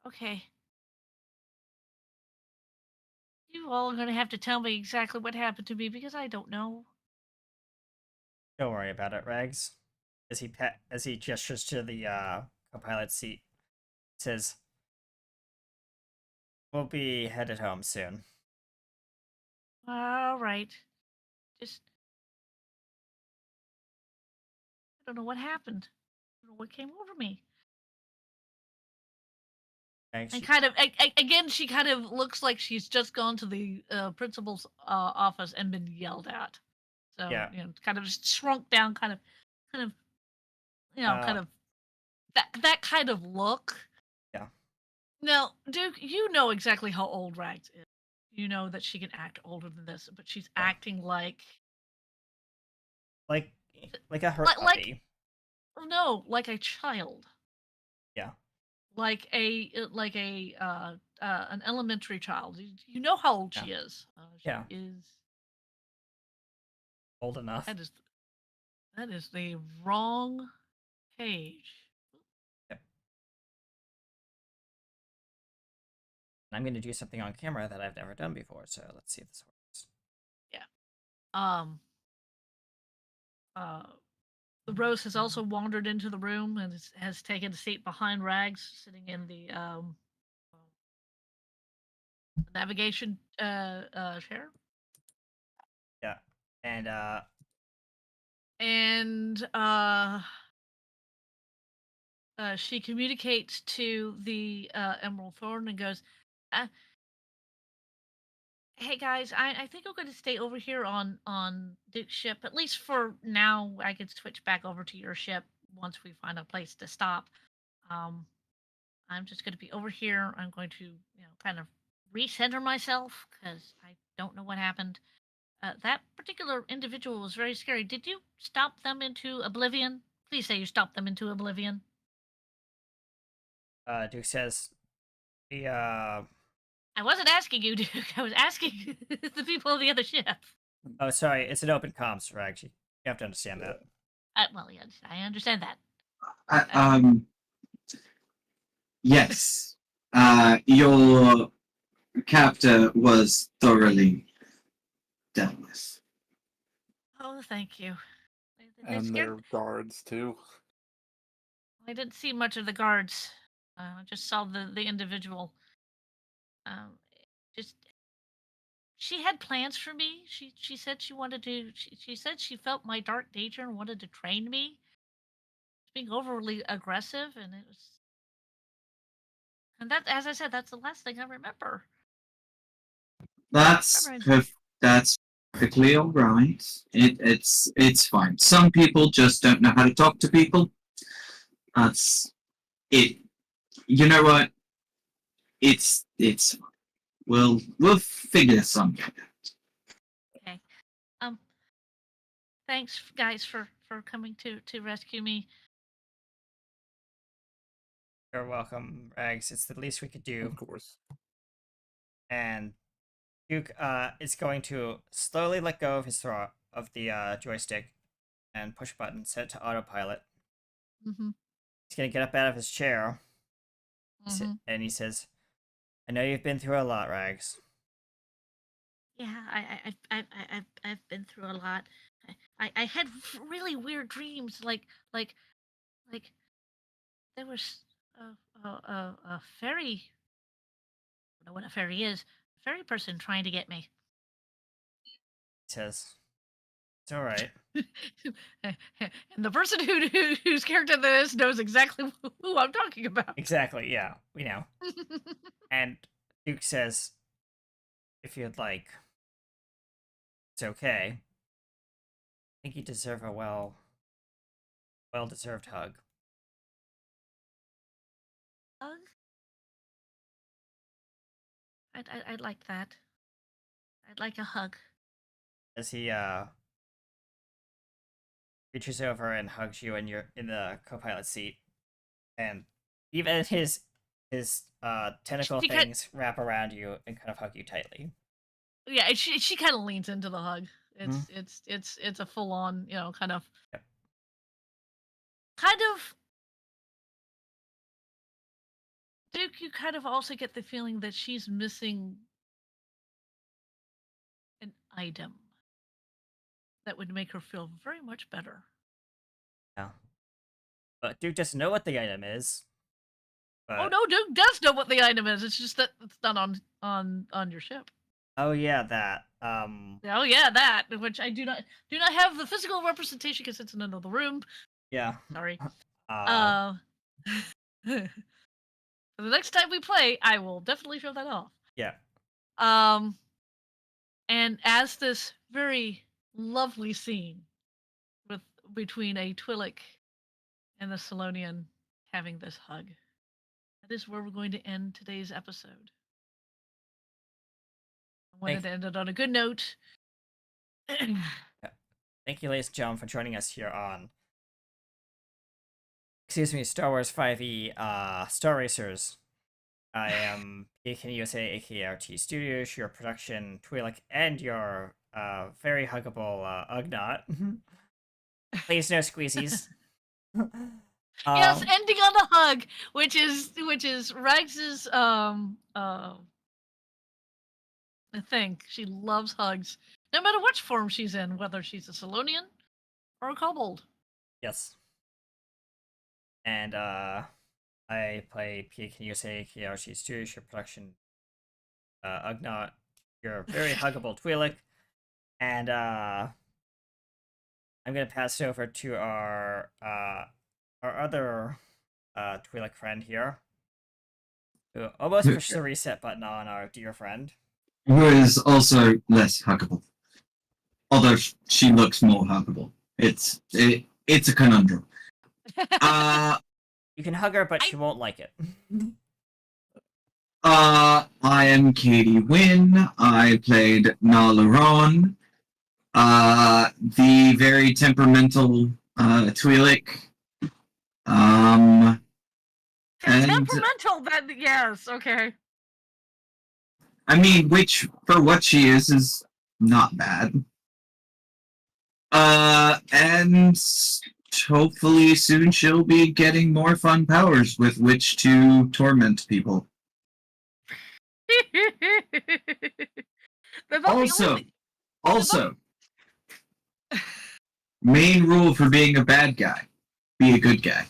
S3: Okay. You all are going to have to tell me exactly what happened to me because I don't know.
S1: Don't worry about it, Rags. As he gestures to the co-pilot seat, says, "We'll be headed home soon."
S3: All right. Just, I don't know what happened. I don't know what came over me.
S1: Rags,
S3: And kind of, again, she kind of looks like she's just gone to the principal's office and been yelled at. So,
S1: Yeah.
S3: kind of just shrunk down, kind of, kind
S1: Uh,
S3: of that kind of look.
S1: Yeah.
S3: Now, Duke, you know exactly how old Rags is. You know that she can act older than this, but she's
S1: Yeah.
S3: acting like
S1: like a hurt
S3: like
S1: puppy.
S3: no, like a child,
S1: Yeah.
S3: like a an elementary child. You know how old
S1: Yeah.
S3: she is. She
S1: Yeah.
S3: is.
S1: Old enough.
S3: That is the wrong page.
S1: Yep. And I'm going to do something on camera that I've never done before, so let's see if this works.
S3: Yeah. Rose has also wandered into the room and has taken a seat behind Rags, sitting in the navigation chair.
S1: Yeah. And
S3: she communicates to the Emerald Thorn and goes, "Hey guys, I think I'm going to stay over here on Duke's ship, at least for now. I could switch back over to your ship once we find a place to stop. Um, I'm just going to be over here. I'm going to, kind of recenter myself because I don't know what happened. That particular individual was very scary. Did you stop them into oblivion? Please say you stopped them into oblivion."
S1: Duke says, "The
S3: I wasn't asking you, Duke. I was asking the people of the other ship.
S1: oh, sorry, it's an open comms, Rags. You have to understand that."
S3: Well, yes, I understand that.
S2: Yes. Your captor was thoroughly dealt with.
S3: Oh, thank you. They
S4: And
S3: scared
S4: their guards too.
S3: I didn't see much of the guards. I just saw the individual. Um, just she had plans for me. She said she wanted to. She said she felt my dark nature and wanted to train me. Being overly aggressive, and it was. And that, as I said, that's the last thing I remember.
S2: That's that's perfectly all right. It's fine. Some people just don't know how to talk to people. That's it. You know what? It's we'll figure something out.
S3: Okay. Um. Thanks, guys, for coming to rescue me.
S1: You're welcome, Rags. It's the least we could do.
S4: Of course.
S1: And Duke is going to slowly let go of his the joystick and push a button, set it to autopilot.
S3: Mm-hmm.
S1: He's gonna get up out of his chair,
S3: Mm-hmm.
S1: and he says, "I know you've been through a lot, Rags."
S3: Yeah, I've been through a lot. I had really weird dreams, like there was a fairy. I don't know what a fairy is. A fairy person trying to get me.
S1: He says, "It's all right."
S3: And the person whose character this knows exactly who I'm talking about.
S1: Exactly. Yeah, we know. And Duke says, "If you'd like, it's okay. I think you deserve a well-deserved hug."
S3: Hug? I'd like that. I'd like a hug.
S1: As he reaches over and hugs you in the co-pilot seat, and even his tentacle
S3: She
S1: things wrap around you and kind of hug you tightly.
S3: Yeah, she kind of leans into the hug.
S1: Mhm.
S3: It's a full on, kind of
S1: Yep.
S3: Duke, you kind of also get the feeling that she's missing an item that would make her feel very much better.
S1: Yeah. But Duke doesn't know what the item is.
S3: Oh
S1: But...
S3: no, Duke does know what the item is. It's just that it's not on your ship.
S1: Oh yeah, that.
S3: Oh yeah, that, which I do not have the physical representation because it's in another room.
S1: Yeah.
S3: Sorry.
S1: Uh,
S3: The next time we play, I will definitely show that off.
S1: yeah.
S3: And as this very lovely scene between a Twi'lek and the Solonian having this hug, that is where we're going to end today's episode. I wanted to end it on a good note.
S1: Thank you, ladies and gentlemen, for joining us here on, Star Wars 5e, Star Racers. I am AK USA, aka RT Studios, your production Twi'lek, and your very huggable Ugnaught. Please no squeezies.
S3: Yes, ending on a hug, which is Rags's thing. She loves hugs, no matter which form she's in, whether she's a Solonian or a kobold.
S1: Yes. And I play PK USA, KRC Studios, your production Ugnaught, your very huggable Twi'lek. And I'm gonna pass it over to our other Twi'lek friend here, who almost pushed the reset button on our dear friend.
S2: Who is also less huggable. Although she looks more huggable. It's a conundrum.
S1: You can hug her, but she won't like it.
S2: I am Katie Wynn. I played Nalaron, the very temperamental Twi'lek. And
S3: Temperamental, then yes, okay.
S2: I mean, which for what she is not bad. And hopefully soon she'll be getting more fun powers with which to torment people. Also, main rule for being a bad guy: be a good guy.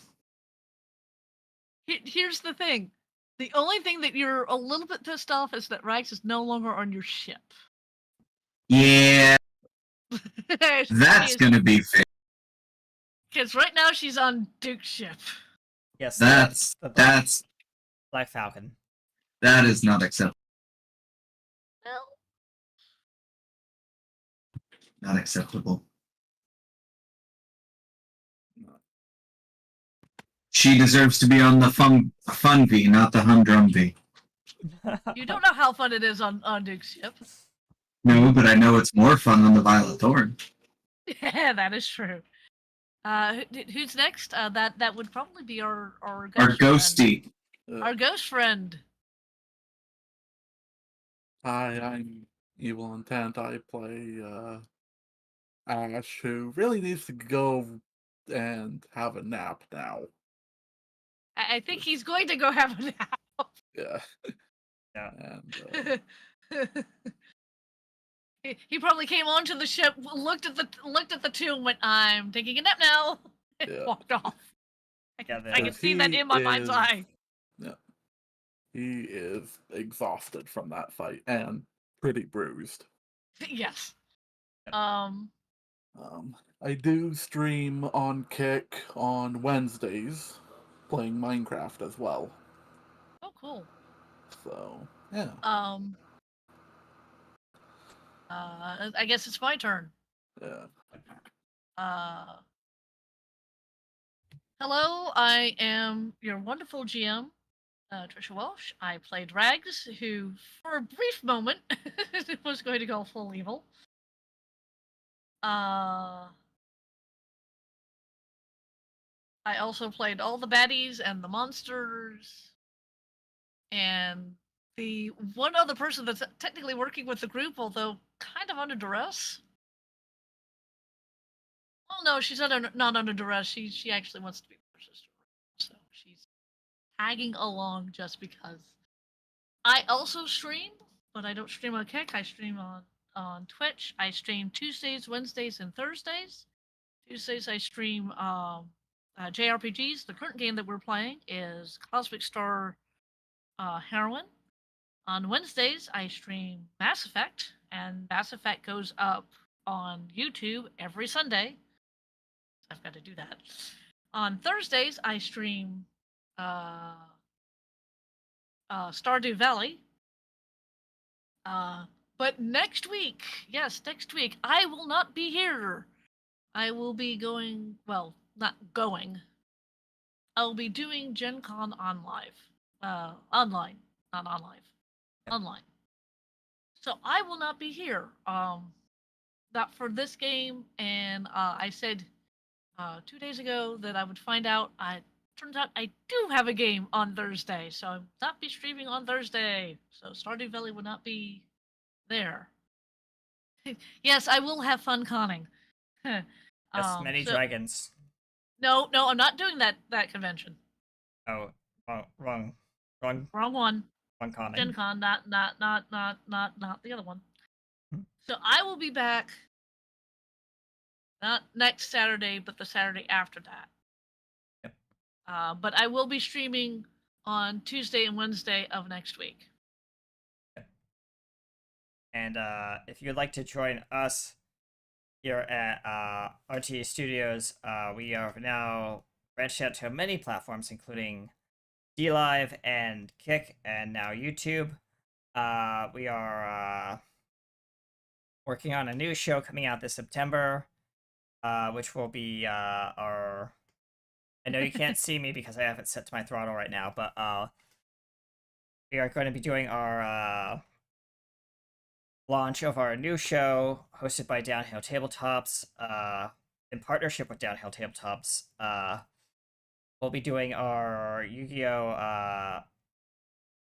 S3: Here's the thing. The only thing that you're a little bit pissed off is that Rags is no longer on your ship.
S2: Yeah, that's gonna be fair.
S3: Because right now she's on Duke's ship.
S1: Yes,
S2: that's
S1: Black Falcon.
S2: That is not acceptable.
S3: Well,
S2: Not acceptable. She deserves to be on the fun V, not the humdrum V.
S3: you don't know how fun it is on Duke's ship.
S2: No, but I know it's more fun on the Violet Thorn.
S3: Yeah, that is true. Who's next? That would probably be our ghost
S2: Our ghosty.
S3: Our ghost friend.
S4: Hi, I'm Evil Intent. I play Ash, who really needs to go and have a nap now.
S3: I think he's going to go have a nap.
S4: Yeah.
S1: Yeah.
S4: And
S3: he probably came onto the ship, looked at the two, and went, "I'm taking a nap now," and
S4: Yeah.
S3: walked off. I
S1: Yeah,
S3: can see that in my mind's eye.
S4: Yeah. He is exhausted from that fight and pretty bruised.
S3: Yes.
S4: I do stream on Kick on Wednesdays, playing Minecraft as well.
S3: Oh, cool.
S4: So, yeah.
S3: I guess it's my turn.
S4: Yeah.
S3: Hello, I am your wonderful GM, Trisha Welsh. I played Rags, who, for a brief moment, was going to go full evil. I also played all the baddies and the monsters, and the one other person that's technically working with the group, although kind of under duress. Well, no, she's not under duress. She actually wants to be her sister, so tagging along just because. I also stream, but I don't stream on Kick. I stream on Twitch. I stream Tuesdays, Wednesdays, and Thursdays. Tuesdays I stream JRPGs. The current game that we're playing is Cosmic Star Heroine. On Wednesdays I stream Mass Effect, and Mass Effect goes up on YouTube every Sunday. I've got to do that. On Thursdays I stream Stardew Valley. But next week, yes, next week, I will not be here. I will be going, well, not going. I'll be doing Gen Con on live. Online, not on live. Online. So I will not be here. Not for this game, and I said 2 days ago that I would find out. Turns out I do have a game on Thursday, so I'll not be streaming on Thursday. So Stardew Valley will not be there. Yes, I will have fun conning.
S1: Yes, many dragons.
S3: No, I'm not doing that convention.
S1: Oh, wrong
S3: Wrong one.
S1: one comment.
S3: Gen Con, not the other one. So I will be back not next Saturday, but the Saturday after that.
S1: Yep.
S3: But I will be streaming on Tuesday and Wednesday of next week.
S1: And if you'd like to join us here at RTA Studios, we are now branched out to many platforms, including DLive and Kick, and now YouTube. We are working on a new show coming out this September, which will be our... I know you can't see me because I have it set to my throttle right now, but we are going to be doing our launch of our new show hosted by Downhill Tabletops, in partnership with Downhill Tabletops. We'll be doing our Yu-Gi-Oh!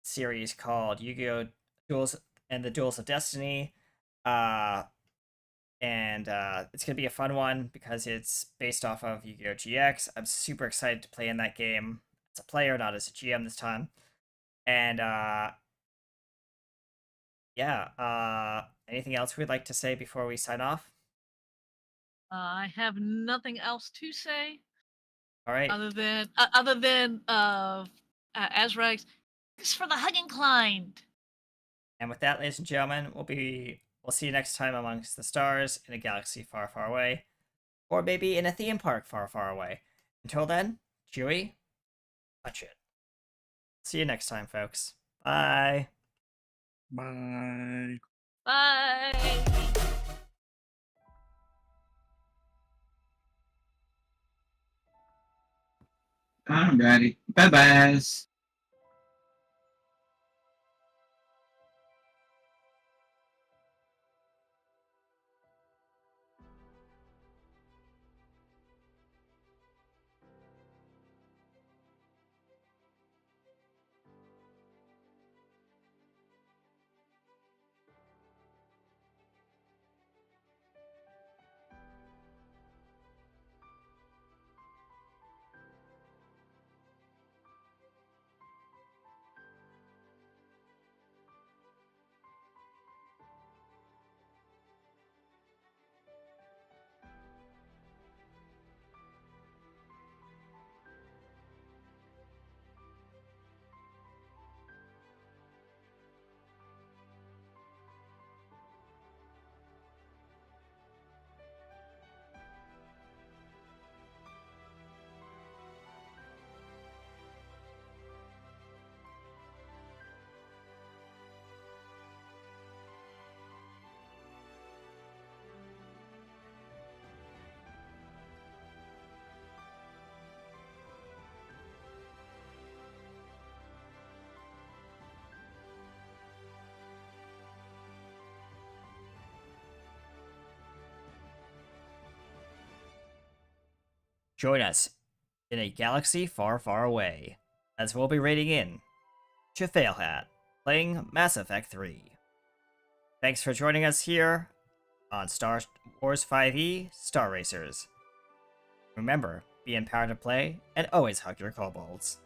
S1: Series called Yu-Gi-Oh! Duels and the Duels of Destiny. And it's going to be a fun one because it's based off of Yu-Gi-Oh! GX. I'm super excited to play in that game as a player, not as a GM this time. And yeah, anything else we'd like to say before we sign off?
S3: I have nothing else to say.
S1: All right.
S3: Other than Azrax, thanks for the hugging climbed.
S1: And with that, ladies and gentlemen, we'll see you next time amongst the stars in a galaxy far, far away, or maybe in a theme park far, far away. Until then, Chewie, touch it. See you next time, folks. Bye.
S4: Bye.
S3: Bye.
S2: Alrighty. Bye-bye.
S1: Join us in a galaxy far, far away, as we'll be raiding in Failhat, playing Mass Effect 3. Thanks for joining us here on Star Wars 5e Star Racers. Remember, be empowered to play, and always hug your kobolds.